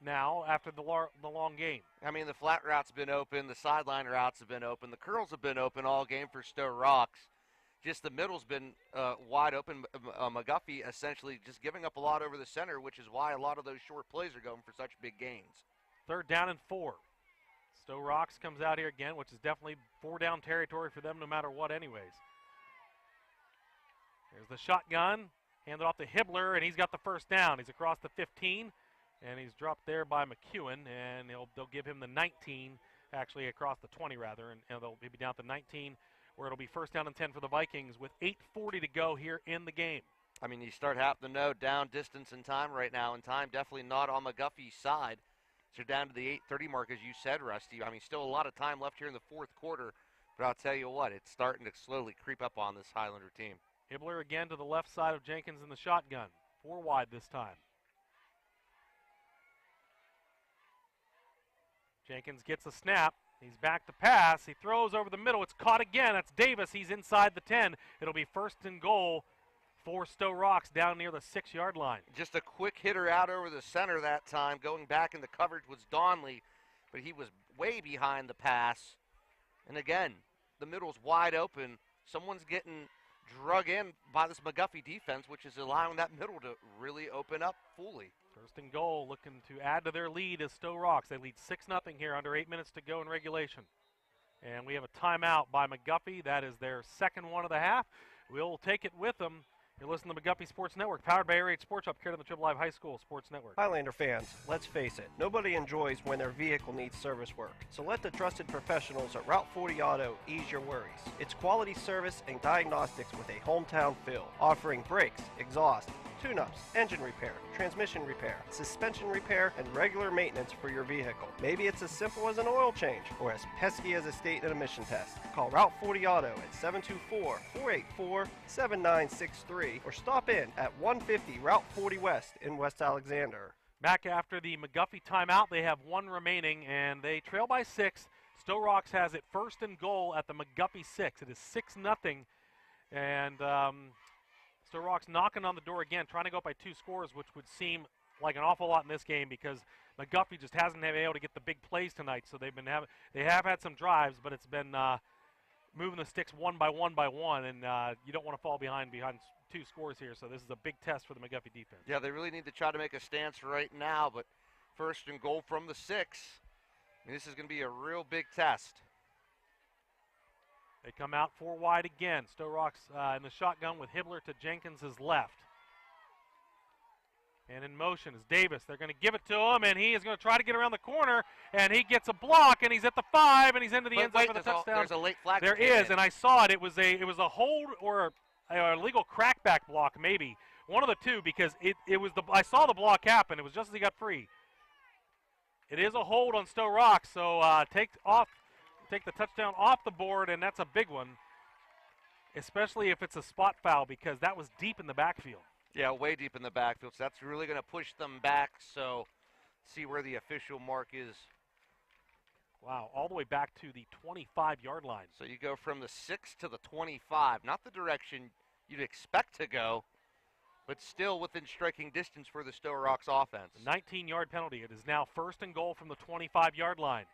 now after the long game. I mean, the flat route's been open. The sideline routes have been open. The curls have been open all game for Stowe Rocks. Just the middle's been wide open. McGuffey essentially just giving up a lot over the center, which is why a lot of those short plays are going for such big gains. 3rd down and 4. Stowe Rocks comes out here again, which is definitely 4-down territory for them no matter what anyways. There's the shotgun. Handed off to Hibbler, and he's got the 1st down. He's across the 15, and he's dropped there by McEwen, and they'll give him the 19, actually across the 20 rather, and they'll be down to 19, where it'll be 1st down and 10 for the Vikings with 8:40 to go here in the game. I mean, you start having to know down distance and time right now, and time definitely not on McGuffey's side. So you're down to the 8:30 mark, as you said, Rusty. I mean, still a lot of time left here in the 4th quarter, but I'll tell you what, it's starting to slowly creep up on this Highlander team. Hibbler again to the left side of Jenkins in the shotgun. 4 wide this time. Jenkins gets a snap. He's back to pass. He throws over the middle. It's caught again. That's Davis. He's inside the 10. It'll be 1st and goal for Stowe Rocks down near the 6-yard line. Just a quick hitter out over the center that time. Going back in the coverage was Donnelly, but he was way behind the pass. And again, the middle's wide open. Someone's getting drug in by this McGuffey defense, which is allowing that middle to really open up fully. 1st and goal, looking to add to their lead is Stowe Rocks. They lead 6-0 here, under 8 minutes to go in regulation. And we have a timeout by McGuffey. That is their 2nd one of the half. We'll take it with them. You're listening to McGuffey Sports Network, powered by RH Sports Shop, carried on the Triple Live High School Sports Network. Highlander fans, let's face it, nobody enjoys when their vehicle needs service work. So let the trusted professionals at Route 40 Auto ease your worries. It's quality service and diagnostics with a hometown feel, offering brakes, exhaust, tune-ups, engine repair, transmission repair, suspension repair, and regular maintenance for your vehicle. Maybe it's as simple as an oil change or as pesky as a state and emission test. Call Route 40 Auto at 724-484-7963 or stop in at 150 Route 40 West in West Alexander. Back after the McGuffey timeout, they have 1 remaining, and they trail by 6. Stowe Rocks has it 1st and goal at the McGuffey 6. It is 6-0, and Stowe Rocks knocking on the door again, trying to go up by 2 scores, which would seem like an awful lot in this game because McGuffey just hasn't been able to get the big plays tonight. So they have had some drives, but it's been moving the sticks one by one, and you don't want to fall behind 2 scores here. So this is a big test for the McGuffey defense. Yeah, they really need to try to make a stance right now, but 1st and goal from the 6. I mean, this is going to be a real big test. They come out 4 wide again. Stowe Rocks in the shotgun with Hibbler to Jenkins' left. And in motion is Davis. They're going to give it to him, and he is going to try to get around the corner, and he gets a block, and he's at the 5, and he's into the end zone for the touchdown. There's a late flag. There is, and I saw it. It was a hold or a legal crackback block, maybe. One of the two, because I saw the block happen. It was just as he got free. It is a hold on Stowe Rocks, so take the touchdown off the board, and that's a big one, especially if it's a spot foul because that was deep in the backfield. Yeah, way deep in the backfield. So that's really going to push them back. So see where the official mark is. Wow, all the way back to the 25-yard line. So you go from the 6 to the 25. Not the direction you'd expect to go, but still within striking distance for the Stowe Rocks offense. 19-yard penalty. It is now 1st and goal from the 25-yard line.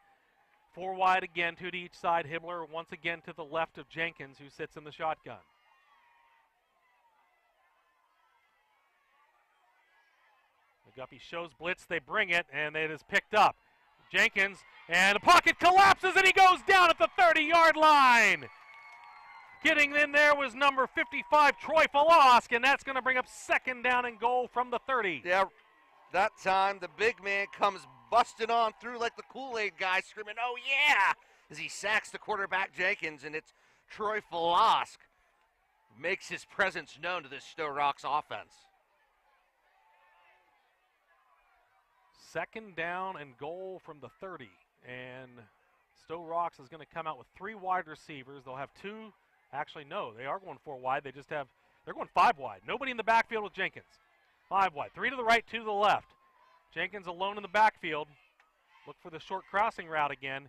4 wide again, 2 to each side. Hibbler once again to the left of Jenkins, who sits in the shotgun. McGuffey shows blitz. They bring it, and it is picked up. Jenkins, and the pocket collapses, and he goes down at the 30-yard line. Getting in there was number 55, Troy Falosk, and that's going to bring up 2nd down and goal from the 30. Yeah, that time the big man comes busting on through like the Kool-Aid guy, screaming, "Oh yeah!" as he sacks the quarterback Jenkins, and it's Troy Falosk makes his presence known to this Stowe Rocks offense. 2nd down and goal from the 30, and Stowe Rocks is going to come out with 3 wide receivers. They'll have 2. Actually, no, they are going 4 wide. They're going 5 wide. Nobody in the backfield with Jenkins. 5 wide. 3 to the right, 2 to the left. Jenkins alone in the backfield. Look for the short crossing route again.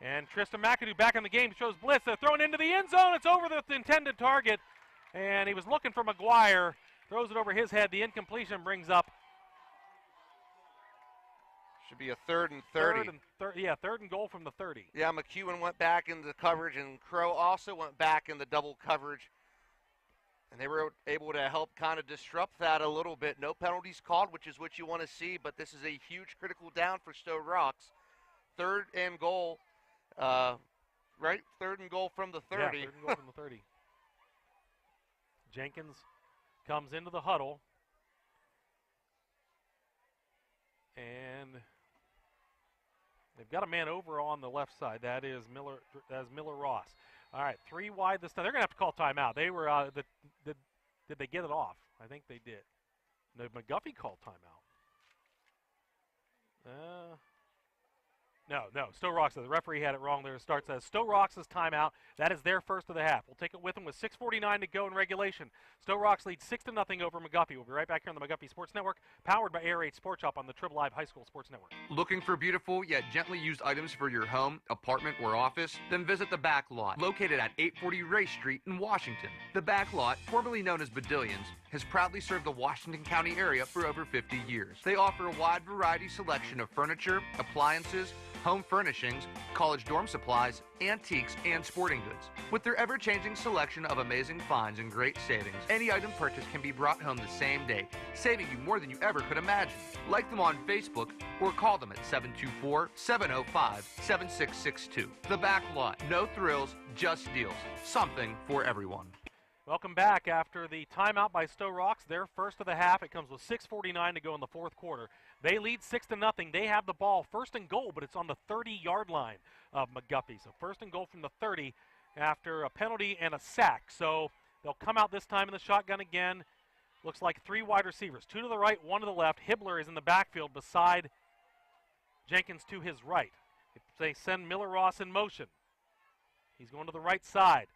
And Tristan McAdoo back in the game, shows blitz. They're thrown into the end zone. It's over the intended target. And he was looking for McGuire. Throws it over his head. The incompletion brings up. Should be a 3rd and 30. 3rd and goal from the 30. Yeah, McEwen went back into the coverage, and Crow also went back in the double coverage. And they were able to help kind of disrupt that a little bit. No penalties called, which is what you want to see, but this is a huge critical down for Stowe Rocks. 3rd and goal, right? 3rd and goal from the 30. Yeah, 3rd and goal from the 30. Jenkins comes into the huddle. And they've got a man over on the left side. That is Miller Ross. All right, 3 wide this time. They're going to have to call timeout. They were did they get it off? I think they did. No, McGuffey called timeout. No, Stowe Rocks. The referee had it wrong there. It starts as Stowe Rocks' timeout. That is their first of the half. We'll take it with them with 6:49 to go in regulation. Stowe Rocks leads 6-0 over McGuffey. We'll be right back here on the McGuffey Sports Network, powered by Air 8 Sports Shop on the Trib Live High School Sports Network. Looking for beautiful yet gently used items for your home, apartment, or office? Then visit the Back Lot, located at 840 Ray Street in Washington. The Back Lot, formerly known as Badillions, has proudly served the Washington County area for over 50 years. They offer a wide variety selection of furniture, appliances, home furnishings, college dorm supplies, antiques, and sporting goods. With their ever-changing selection of amazing finds and great savings, any item purchased can be brought home the same day, saving you more than you ever could imagine. Like them on Facebook or call them at 724-705-7662. The Back Lot. No thrills, just deals. Something for everyone. Welcome back after the timeout by Stowe Rocks. Their first of the half. It comes with 6:49 to go in the 4th quarter. They lead 6-0. They have the ball 1st and goal, but it's on the 30-yard line of McGuffey. So 1st and goal from the 30 after a penalty and a sack. So they'll come out this time in the shotgun again. Looks like 3 wide receivers, 2 to the right, 1 to the left. Hibbler is in the backfield beside Jenkins to his right. They send Miller Ross in motion. He's going to the right side.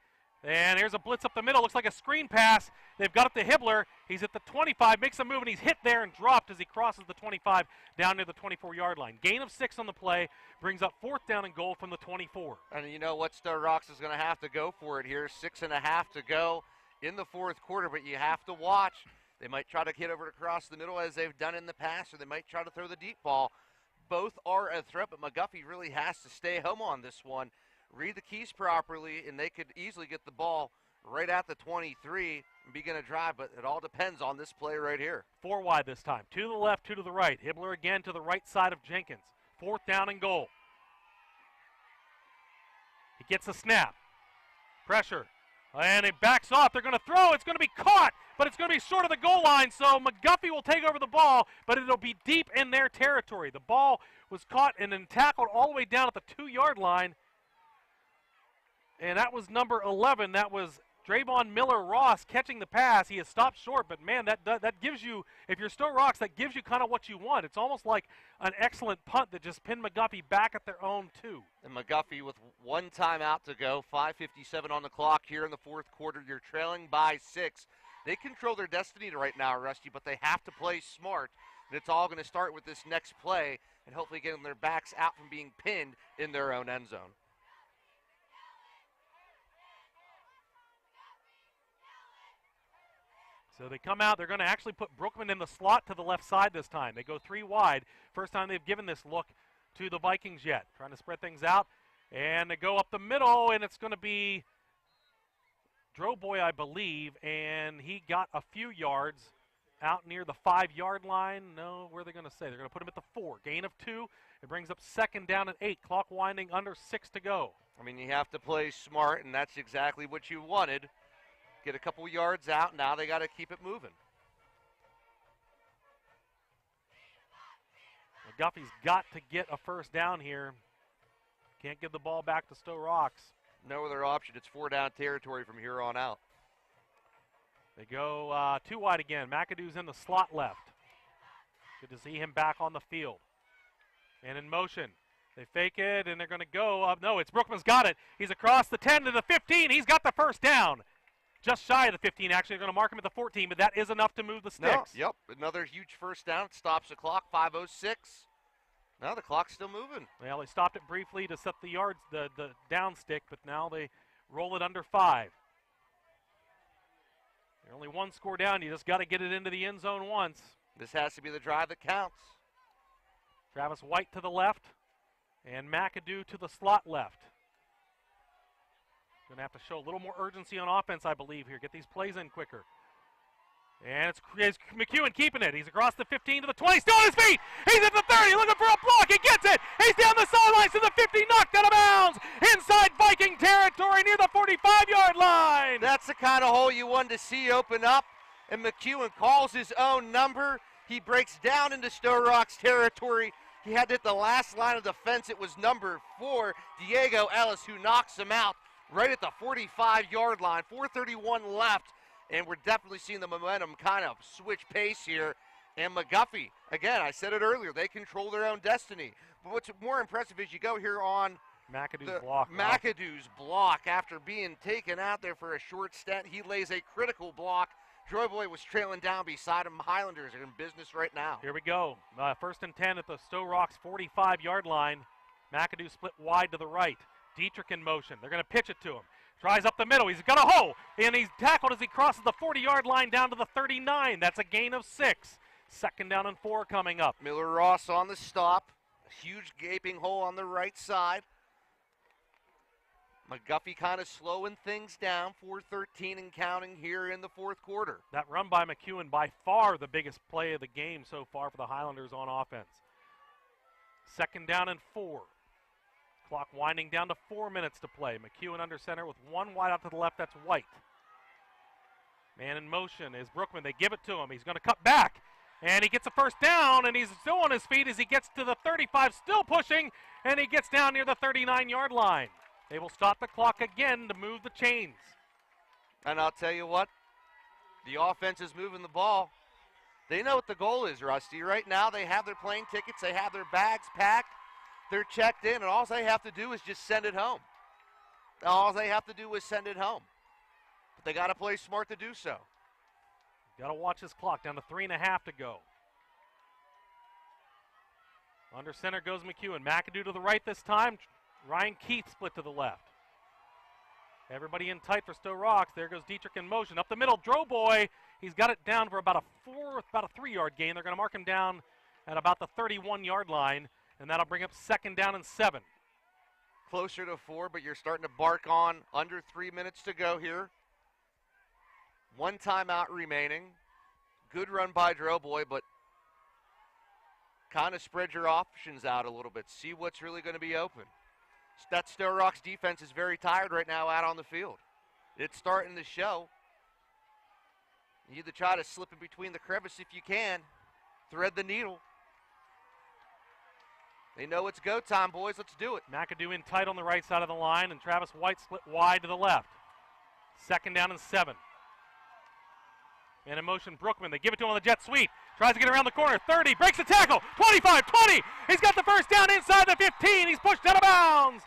And here's a blitz up the middle. Looks like a screen pass. They've got it to Hibbler. He's at the 25, makes a move, and he's hit there and dropped as he crosses the 25 down near the 24-yard line. Gain of 6 on the play brings up 4th down and goal from the 24. And you know what? Stowe Rocks is going to have to go for it here. 6.5 to go in the 4th quarter, but you have to watch. They might try to hit over across the middle as they've done in the past, or they might try to throw the deep ball. Both are a threat, but McGuffey really has to stay home on this one. Read the keys properly, and they could easily get the ball right at the 23 and begin a drive, but it all depends on this play right here. 4 wide this time. 2 to the left, 2 to the right. Hibbler again to the right side of Jenkins. 4th down and goal. He gets a snap. Pressure. And it backs off. They're going to throw. It's going to be caught, but it's going to be short of the goal line, so McGuffey will take over the ball, but it'll be deep in their territory. The ball was caught and then tackled all the way down at the 2-yard line. And that was number 11. That was Draymond Miller-Ross catching the pass. He has stopped short, but, man, that gives you, if you're Stowe Rocks, that gives you kind of what you want. It's almost like an excellent punt that just pinned McGuffey back at their own 2. And McGuffey with 1 timeout to go, 5:57 on the clock here in the 4th quarter. You're trailing by 6. They control their destiny right now, Rusty, but they have to play smart. And it's all going to start with this next play and hopefully getting their backs out from being pinned in their own end zone. So they come out. They're going to actually put Brookman in the slot to the left side this time. They go 3 wide. First time they've given this look to the Vikings yet. Trying to spread things out. And they go up the middle, and it's going to be Droboy, I believe, and he got a few yards out near the 5-yard line. No, where are they going to say? They're going to put him at the 4. Gain of 2. It brings up 2nd down and 8. Clock winding, under 6 to go. I mean, you have to play smart, and that's exactly what you wanted. Get a couple yards out. Now they got to keep it moving. McGuffey's got to get a first down here. Can't give the ball back to Stowe Rocks. No other option. It's 4-down territory from here on out. They go 2 wide again. McAdoo's in the slot left. Good to see him back on the field. And in motion. They fake it, and they're going to go up. No, it's Brookman's got it. He's across the 10 to the 15. He's got the first down. Just shy of the 15, actually. They're going to mark him at the 14, but that is enough to move the sticks. No, yep, another huge first down. It stops the clock, 5:06. Now the clock's still moving. Well, they stopped it briefly to set the yards, the down stick, but now they roll it under 5. They're only 1 score down. You just got to get it into the end zone once. This has to be the drive that counts. Travis White to the left, and McAdoo to the slot left. Going to have to show a little more urgency on offense, I believe, here. Get these plays in quicker. And it's McEwen keeping it. He's across the 15 to the 20. Still on his feet. He's at the 30 looking for a block. He gets it. He's down the sidelines to the 50. Knocked out of bounds. Inside Viking territory near the 45-yard line. That's the kind of hole you wanted to see open up. And McEwen calls his own number. He breaks down into Sto-Rox territory. He had to hit the last line of defense. It was number 4, Diego Ellis, who knocks him out right at the 45-yard line. 4:31 left. And we're definitely seeing the momentum kind of switch pace here. And McGuffey, again, I said it earlier, they control their own destiny. But what's more impressive is you go here on McAdoo's block after being taken out there for a short stint. He lays a critical block. Droboy was trailing down beside him. Highlanders are in business right now. Here we go. 1st and 10 at the Stowe Rocks 45-yard line. McAdoo split wide to the right. Dietrich in motion. They're going to pitch it to him. Tries up the middle. He's got a hole, and he's tackled as he crosses the 40-yard line down to the 39. That's a gain of 6. 2nd down and 4 coming up. Miller Ross on the stop. A huge gaping hole on the right side. McGuffey kind of slowing things down. 4:13 and counting here in the 4th quarter. That run by McEwen, by far the biggest play of the game so far for the Highlanders on offense. 2nd down and 4. Clock winding down to 4 minutes to play. McEwen under center with 1 wide out to the left. That's White. Man in motion is Brookman. They give it to him. He's going to cut back. And he gets a first down, and he's still on his feet as he gets to the 35, still pushing, and he gets down near the 39-yard line. They will stop the clock again to move the chains. And I'll tell you what, the offense is moving the ball. They know what the goal is, Rusty. Right now they have their plane tickets. They have their bags packed. They're checked in, and all they have to do is just send it home. All they have to do is send it home. But they got to play smart to do so. Got to watch this clock. Down to 3.5 to go. Under center goes McEwen. McAdoo to the right this time. Ryan Keith split to the left. Everybody in tight for Stowe Rocks. There goes Dietrich in motion. Up the middle, Droboy. He's got it down for about a 3-yard gain. They're going to mark him down at about the 31-yard line. And that'll bring up 2nd down and 7. Closer to 4, but you're starting to bark on under 3 minutes to go here. 1 timeout remaining. Good run by Droboy, but kind of spread your options out a little bit. See what's really going to be open. That Stowe Rocks defense is very tired right now out on the field. It's starting to show. You either try to slip in between the crevice if you can. Thread the needle. They know it's go time, boys. Let's do it. McAdoo in tight on the right side of the line, and Travis White split wide to the left. 2nd down and 7. And in motion, Brookman. They give it to him on the jet sweep. Tries to get around the corner. 30. Breaks the tackle. 25. 20. He's got the first down inside the 15. He's pushed out of bounds.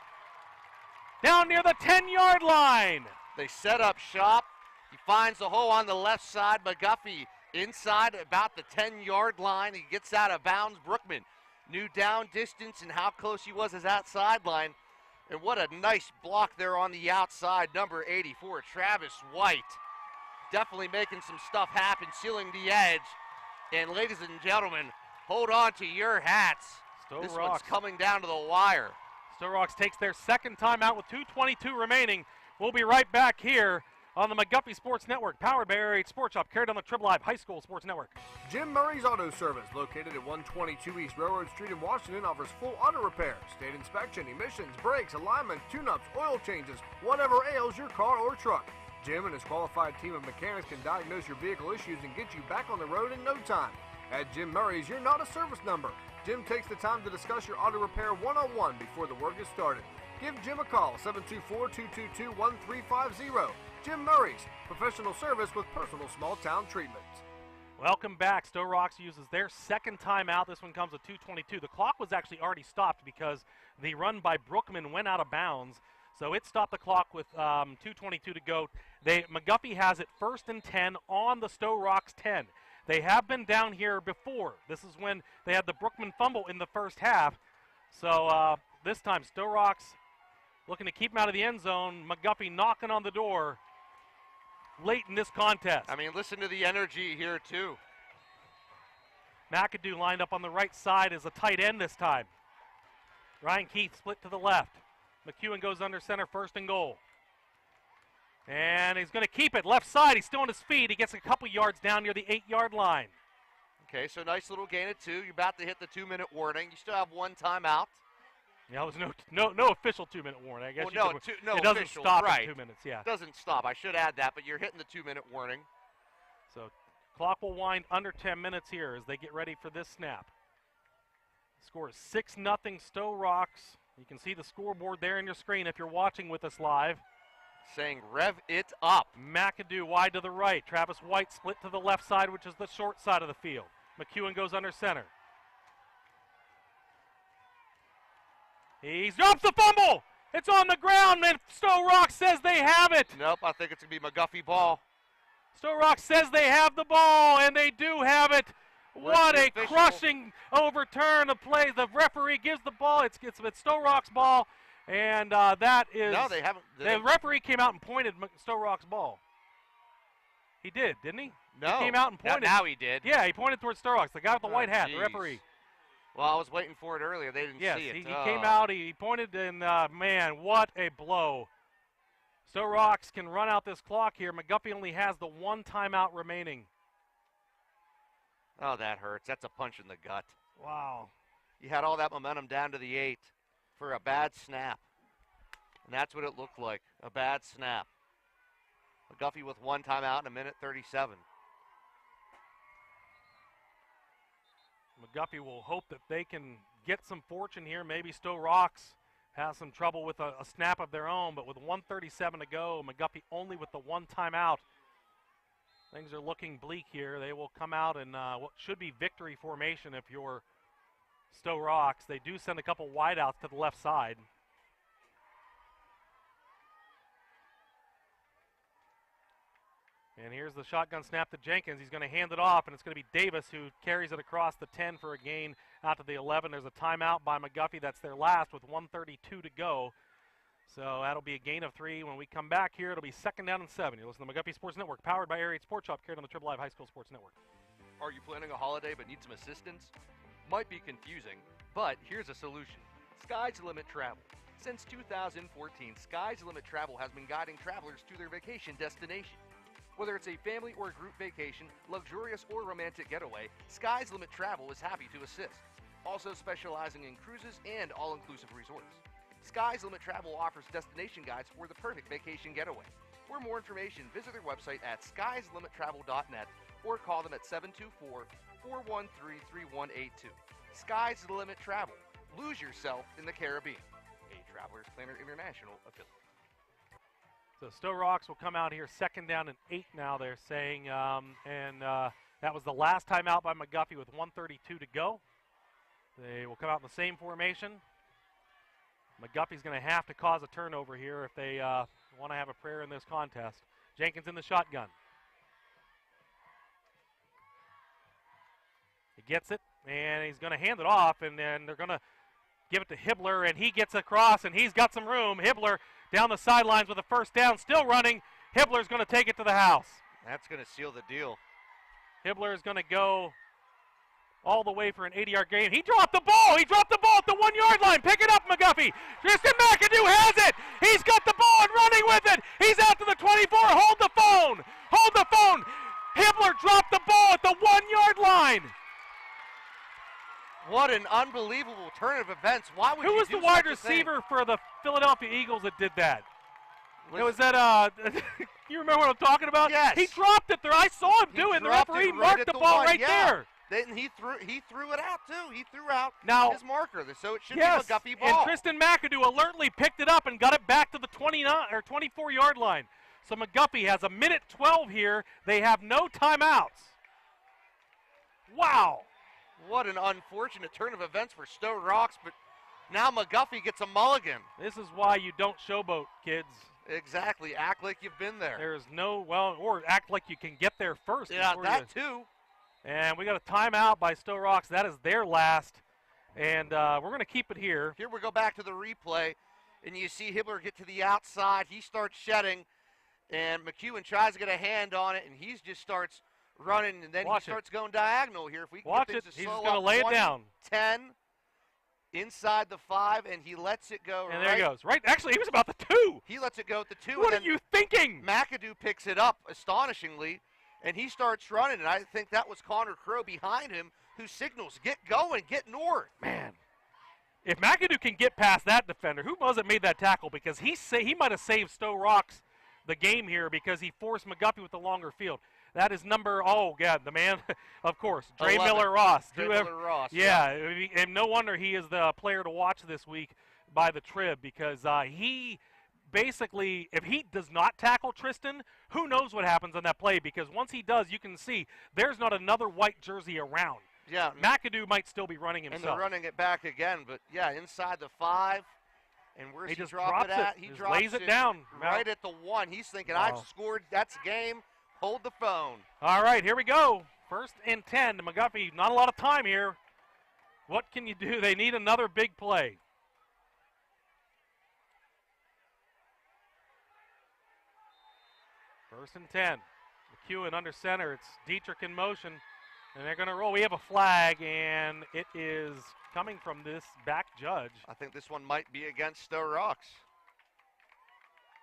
Down near the 10-yard line. They set up shop. He finds the hole on the left side. McGuffey inside about the 10-yard line. He gets out of bounds. Brookman knew down distance and how close he was as that sideline. And what a nice block there on the outside. Number 84, Travis White. Definitely making some stuff happen, sealing the edge. And ladies and gentlemen, hold on to your hats. This one's coming down to the wire. Stowe Rocks takes their second timeout with 2:22 remaining. We'll be right back here on the McGuffey Sports Network, powered by Air 8 Sports Shop, carried on the Trib Live High School Sports Network. Jim Murray's Auto Service, located at 122 East Railroad Street in Washington, offers full auto repair, state inspection, emissions, brakes, alignment, tune-ups, oil changes, whatever ails your car or truck. Jim and his qualified team of mechanics can diagnose your vehicle issues and get you back on the road in no time. At Jim Murray's, you're not a service number. Jim takes the time to discuss your auto repair one-on-one before the work is started. Give Jim a call, 724-222-1350. Jim Murray's, professional service with personal small-town treatment. Welcome back. Stowe Rocks uses their second timeout. This one comes with 2:22. The clock was actually already stopped because the run by Brookman went out of bounds. So it stopped the clock with 2:22 to go. McGuffey has it 1st and 10 on the Stowe Rocks 10. They have been down here before. This is when they had the Brookman fumble in the first half. So this time Stowe Rocks looking to keep him out of the end zone. McGuffey knocking on the door late in this contest. I mean, listen to the energy here, too. McAdoo lined up on the right side as a tight end this time. Ryan Keith split to the left. McEwen goes under center, 1st and goal. And he's going to keep it left side. He's still on his feet. He gets a couple yards down near the 8-yard line. Okay, so nice little gain of 2. You're about to hit the 2-minute warning. You still have one timeout. Yeah, it was no official 2-minute warning. I guess well, it doesn't official, stop right. at 2 minutes. Yeah, it doesn't stop. I should add that, but you're hitting the 2-minute warning. So clock will wind under 10 minutes here as they get ready for this snap. Score is 6-0 Stowe Rocks. You can see the scoreboard there on your screen if you're watching with us live. Saying rev it up. McAdoo wide to the right. Travis White split to the left side, which is the short side of the field. McEwen goes under center. He drops the fumble. It's on the ground, and Stowe Rocks says they have it. Nope, I think it's going to be McGuffey ball. Stowe Rocks says they have the ball, and they do have it. What a crushing overturn of play. The referee gives the ball. It's Stowe Rocks' ball, and that is. No, they haven't. The referee came out and pointed Stowe Rocks' ball. He did, didn't he? No. He came out and pointed. Now he did. Yeah, he pointed towards Stowe Rocks. The guy with the white hat, the referee. Well, I was waiting for it earlier. They didn't see it. Yes, he came out. He pointed, and man, what a blow. Stowe Rocks can run out this clock here. McGuffey only has the one timeout remaining. Oh, that hurts. That's a punch in the gut. Wow. You had all that momentum down to the 8 for a bad snap. And that's what it looked like, a bad snap. McGuffey with one timeout in 1:37. McGuffey will hope that they can get some fortune here. Maybe Stowe Rocks has some trouble with a snap of their own, but with 1:37 to go, McGuffey only with the one timeout. Things are looking bleak here. They will come out in what should be victory formation if you're Stowe Rocks. They do send a couple wideouts to the left side. And here's the shotgun snap to Jenkins. He's going to hand it off, and it's going to be Davis who carries it across the 10 for a gain out to the 11. There's a timeout by McGuffey. That's their last with 1:32 to go. So that'll be a gain of 3. When we come back here, it'll be 2nd down and 7. You listen to the McGuffey Sports Network, powered by Air 8 Sports Shop, carried on the Trib Live High School Sports Network. Are you planning a holiday but need some assistance? Might be confusing, but here's a solution. Sky's the Limit Travel. Since 2014, Sky's the Limit Travel has been guiding travelers to their vacation destination. Whether it's a family or group vacation, luxurious or romantic getaway, Sky's Limit Travel is happy to assist. Also specializing in cruises and all-inclusive resorts. Sky's Limit Travel offers destination guides for the perfect vacation getaway. For more information, visit their website at skyslimittravel.net or call them at 724-413-3182. Sky's the Limit Travel. Lose yourself in the Caribbean. A Travelers Planner International affiliate. So Stowe Rocks will come out here 2nd down and 8 now, they're saying. That was the last time out by McGuffey with 1:32 to go. They will come out in the same formation. McGuffey's going to have to cause a turnover here if they want to have a prayer in this contest. Jenkins in the shotgun. He gets it, and he's going to hand it off, and then they're going to give it to Hibbler, and he gets across, and he's got some room. Hibbler down the sidelines with a first down, still running. Hibbler's going to take it to the house. That's going to seal the deal. Hibbler is going to go all the way for an 80-yard gain. He dropped the ball. He dropped the ball at the 1-yard line. Pick it up, McGuffey. Tristan McAdoo has it. He's got the ball and running with it. He's out to the 24. Hold the phone. Hold the phone. Hibbler dropped the ball at the 1-yard line. What an unbelievable turn of events. Why would Who you was do the wide such a thing? receiver for the Philadelphia Eagles that did that? It was that, you remember what I'm talking about? Yes. He dropped it there. I saw him do it. The dropped referee it right marked at the the ball one, right yeah. there. Then he threw it out, too. He threw out Now, his marker, so it should yes, be a McGuffey ball. and Tristan McAdoo alertly picked it up and got it back to the 29 or 24-yard line. So McGuffey has a minute 12 here. They have no timeouts. Wow. What an unfortunate turn of events for Stowe Rocks, but now McGuffey gets a mulligan. This is why you don't showboat, kids. Exactly. Act like you've been there. There's no, well, or act like you can get there first. Yeah, that too. And we got a timeout by Stowe Rocks. That is their last. And we're going to keep it here. Here we go back to the replay, and you see Hibbler get to the outside. He starts shedding, and McEwen tries to get a hand on it, and he just starts running, and then he starts going diagonal here. If we can Watch get it. things to He's slow going to up, lay it 20, down. 10, inside the 5, and he lets it go. And there he goes. Right. Actually, he was about the 2. He lets it go at the 2. What and are you thinking? McAdoo picks it up astonishingly, and he starts running, and I think that was Connor Crow behind him who signals, get going, get north. Man, if McAdoo can get past that defender, who was it made that tackle? Because he might have saved Stowe Rocks the game here because he forced McGuffey with the longer field. That is number, the man, of course, Dre 11. Miller Ross. Miller Ross. Yeah, and no wonder he is the player to watch this week by the Trib because he basically, if he does not tackle Tristan, who knows what happens on that play because once he does, you can see there's not another white jersey around. Yeah. McAdoo might still be running himself. And they're running it back again, but yeah, inside the 5. And where's he just drop it at? He He just drops lays it down. right at the 1. He's thinking, I've scored. That's game. Hold the phone. All right, here we go. 1st and 10 to McGuffey. Not a lot of time here. What can you do? They need another big play. First and 10. McEwen under center. It's Dietrich in motion. And they're going to roll. We have a flag, and it is coming from this back judge. I think this one might be against Stowe Rocks.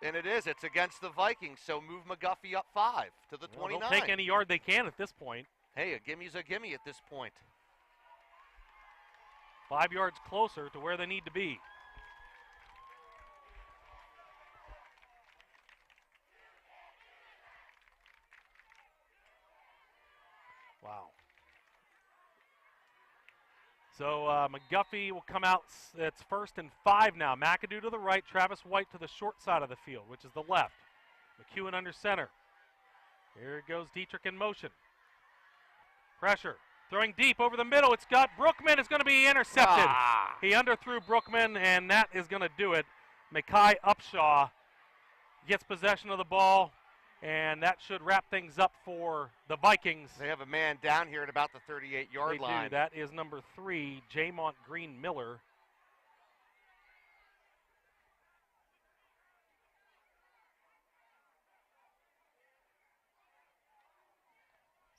And it is. It's against the Vikings, so move McGuffey up 5 to the 29. They'll take any yard they can at this point. Hey, a gimmy's a gimme at this point. 5 yards closer to where they need to be. Wow. So McGuffey will come out. It's 1st and 5 now. McAdoo to the right, Travis White to the short side of the field, which is the left. McEwen under center. Here goes Dietrich in motion. Pressure. Throwing deep over the middle. It's got Brookman is going to be intercepted. He underthrew Brookman, and that is going to do it. Mekhi Upshaw gets possession of the ball, and that should wrap things up for the Vikings. They have a man down here at about the 38-yard line. They do. That is number 3, Jamont Green Miller.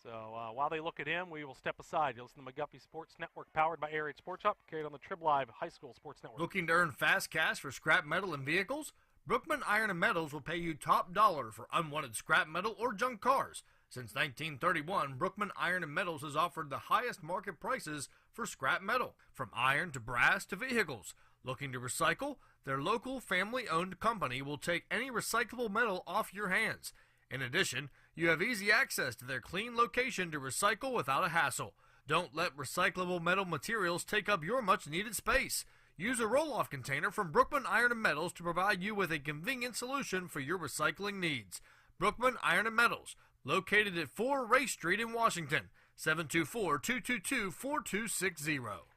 So while they look at him, we will step aside. You'll listen to McGuffey Sports Network, powered by Air Raid Sports Shop, carried on the Trib Live High School Sports Network. Looking to earn fast cash for scrap metal and vehicles? Brookman Iron and Metals will pay you top dollar for unwanted scrap metal or junk cars. Since 1931, Brookman Iron and Metals has offered the highest market prices for scrap metal, from iron to brass to vehicles. Looking to recycle? Their local family-owned company will take any recyclable metal off your hands. In addition, you have easy access to their clean location to recycle without a hassle. Don't let recyclable metal materials take up your much-needed space. Use a roll-off container from Brookman Iron and Metals to provide you with a convenient solution for your recycling needs. Brookman Iron and Metals, located at 4 Race Street in Washington, 724-222-4260. All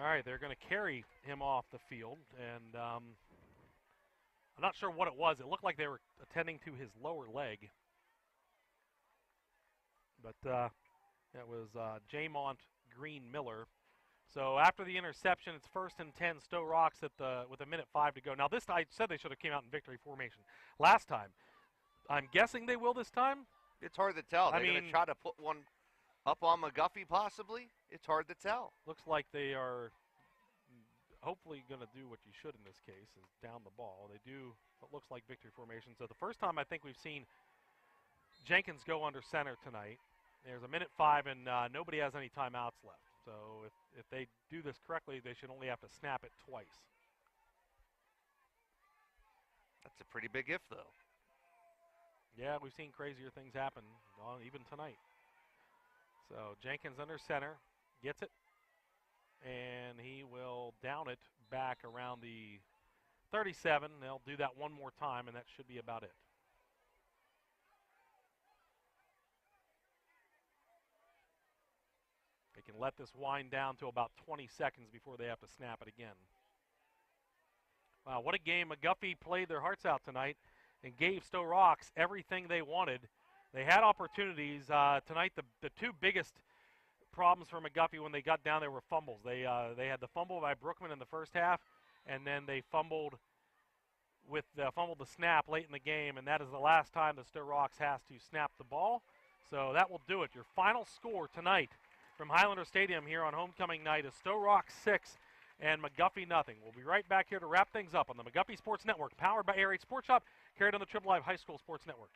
right, they're going to carry him off the field, and I'm not sure what it was. It looked like they were attending to his lower leg. But it was Jamont Green Miller. So after the interception, it's 1st and 10, Stowe Rocks with a minute 5 to go. Now this, I said they should have came out in victory formation last time. I'm guessing they will this time. It's hard to tell. They're going to try to put one up on McGuffey possibly. It's hard to tell. Looks like they are hopefully going to do what you should in this case, is down the ball. They do what looks like victory formation. So the first time I think we've seen Jenkins go under center tonight. There's a minute 5 and nobody has any timeouts left. So if they do this correctly, they should only have to snap it twice. That's a pretty big if, though. Yeah, we've seen crazier things happen even tonight. So Jenkins under center, gets it, and he will down it back around the 37. They'll do that one more time, and that should be about it. They can let this wind down to about 20 seconds before they have to snap it again. Wow, what a game. McGuffey played their hearts out tonight and gave Stowe Rocks everything they wanted. They had opportunities. Tonight, the two biggest problems for McGuffey when they got down there were fumbles. They had the fumble by Brookman in the first half, and then they fumbled the snap late in the game, and that is the last time the Stowe Rocks has to snap the ball. So that will do it. Your final score tonight from Highlander Stadium here on homecoming night is Stowe Rocks 6 and McGuffey nothing. We'll be right back here to wrap things up on the McGuffey Sports Network, powered by Air 8 Sports Shop, carried on the Triple Live High School Sports Network.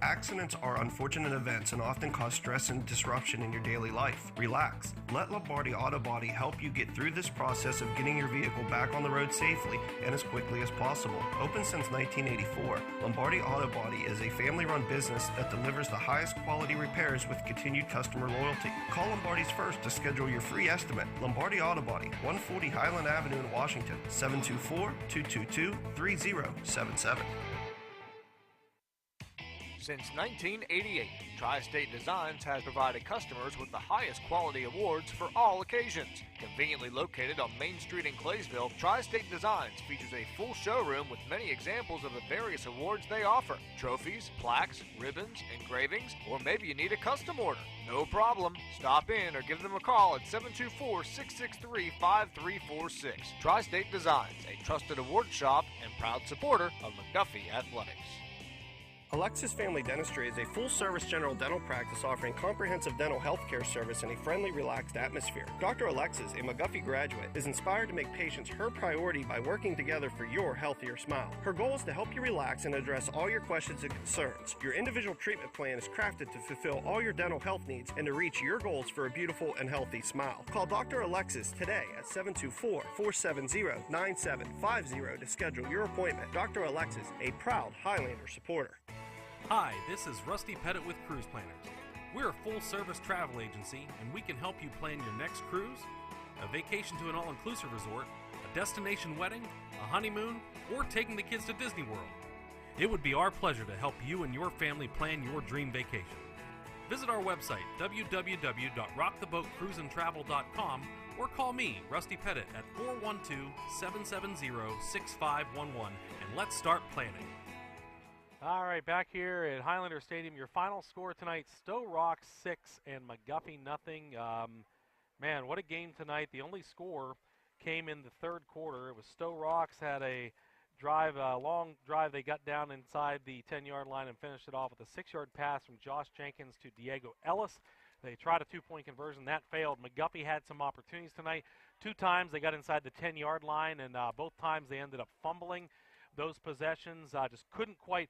Accidents are unfortunate events and often cause stress and disruption in your daily life. Relax. Let Lombardi Auto Body help you get through this process of getting your vehicle back on the road safely and as quickly as possible. Open since 1984, Lombardi Auto Body is a family-run business that delivers the highest quality repairs with continued customer loyalty. Call Lombardi's first to schedule your free estimate. Lombardi Auto Body, 140 Highland Avenue in Washington, 724-222-3077. Since 1988, Tri-State Designs has provided customers with the highest quality awards for all occasions. Conveniently located on Main Street in Claysville, Tri-State Designs features a full showroom with many examples of the various awards they offer. Trophies, plaques, ribbons, engravings, or maybe you need a custom order. No problem. Stop in or give them a call at 724-663-5346. Tri-State Designs, a trusted award shop and proud supporter of McGuffey Athletics. Alexis Family Dentistry is a full-service general dental practice offering comprehensive dental health care service in a friendly, relaxed atmosphere. Dr. Alexis, a McGuffey graduate, is inspired to make patients her priority by working together for your healthier smile. Her goal is to help you relax and address all your questions and concerns. Your individual treatment plan is crafted to fulfill all your dental health needs and to reach your goals for a beautiful and healthy smile. Call Dr. Alexis today at 724-470-9750 to schedule your appointment. Dr. Alexis, a proud Highlander supporter. Hi, this is Rusty Pettit with Cruise Planners. We're a full-service travel agency, and we can help you plan your next cruise, a vacation to an all-inclusive resort, a destination wedding, a honeymoon, or taking the kids to Disney World. It would be our pleasure to help you and your family plan your dream vacation. Visit our website, www.rocktheboatcruiseandtravel.com, or call me, Rusty Pettit, at 412-770-6511, and let's start planning. All right, back here at Highlander Stadium, your final score tonight, Stowe Rocks 6 and McGuffey nothing. Man, what a game tonight. The only score came in the third quarter. It was Stowe Rocks had a long drive. They got down inside the 10-yard line and finished it off with a 6-yard pass from Josh Jenkins to Diego Ellis. They tried a 2-point conversion. That failed. McGuffey had some opportunities tonight. 2 times they got inside the 10-yard line, and both times they ended up fumbling those possessions. Just couldn't quite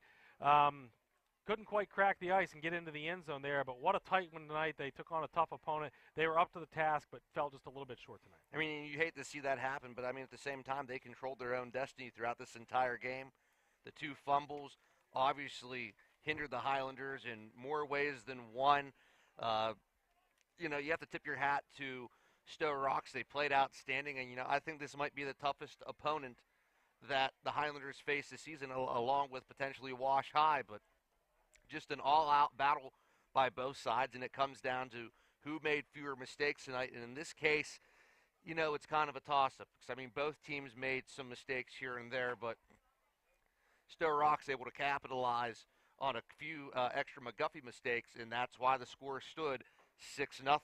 crack the ice and get into the end zone there, but what a tight one tonight. They took on a tough opponent. They were up to the task, but fell just a little bit short tonight. I mean, you hate to see that happen, but I mean, at the same time, they controlled their own destiny throughout this entire game. The 2 fumbles obviously hindered the Highlanders in more ways than one. You have to tip your hat to Stowe Rocks. They played outstanding, and, I think this might be the toughest opponent that the Highlanders face this season, along with potentially Wash High, but just an all-out battle by both sides, and it comes down to who made fewer mistakes tonight. And in this case, you know, it's kind of a toss-up. Because, I mean, both teams made some mistakes here and there, but Stowe Rocks able to capitalize on a few extra McGuffey mistakes, and that's why the score stood 6-0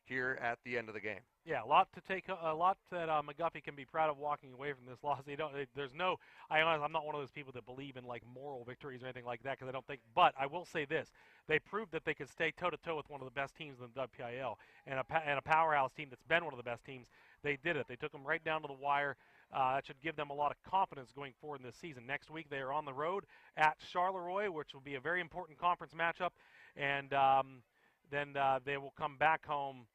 here at the end of the game. Yeah, a lot that McGuffey can be proud of walking away from this loss. I'm not one of those people that believe in like moral victories or anything like that because I don't think. But I will say this: they proved that they could stay toe to toe with one of the best teams in the WPIL and a powerhouse team that's been one of the best teams. They did it. They took them right down to the wire. That should give them a lot of confidence going forward in this season. Next week they are on the road at Charleroi, which will be a very important conference matchup, and then they will come back home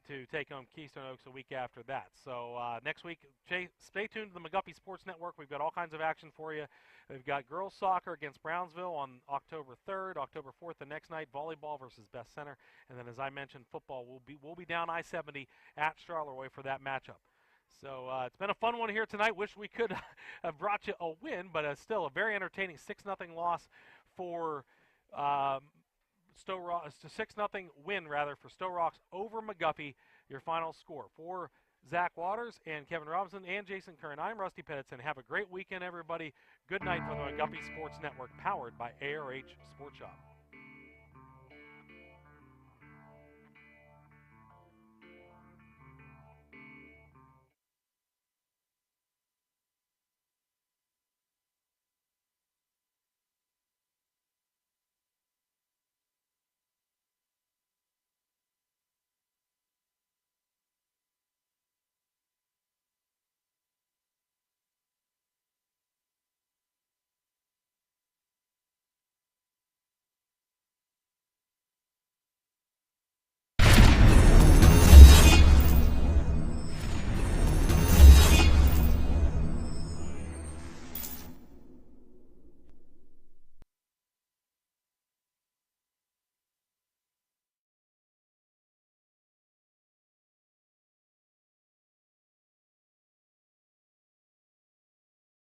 to take home Keystone Oaks a week after that. So next week, stay tuned to the McGuffey Sports Network. We've got all kinds of action for you. We've got girls soccer against Brownsville on October 3rd, October 4th the next night, volleyball versus Best Center, and then as I mentioned, football will be down I-70 at Charleroi for that matchup. So it's been a fun one here tonight. Wish we could have brought you a win, but still a very entertaining 6-0 loss for Stowe Rocks. It's a 6-0 win rather for Stowe Rocks over McGuffey. Your final score for Zach Waters and Kevin Robinson and Jason Kern. I'm Rusty Pettitson. Have a great weekend, everybody. Good night from the McGuffey Sports Network, powered by ARH Sports Shop.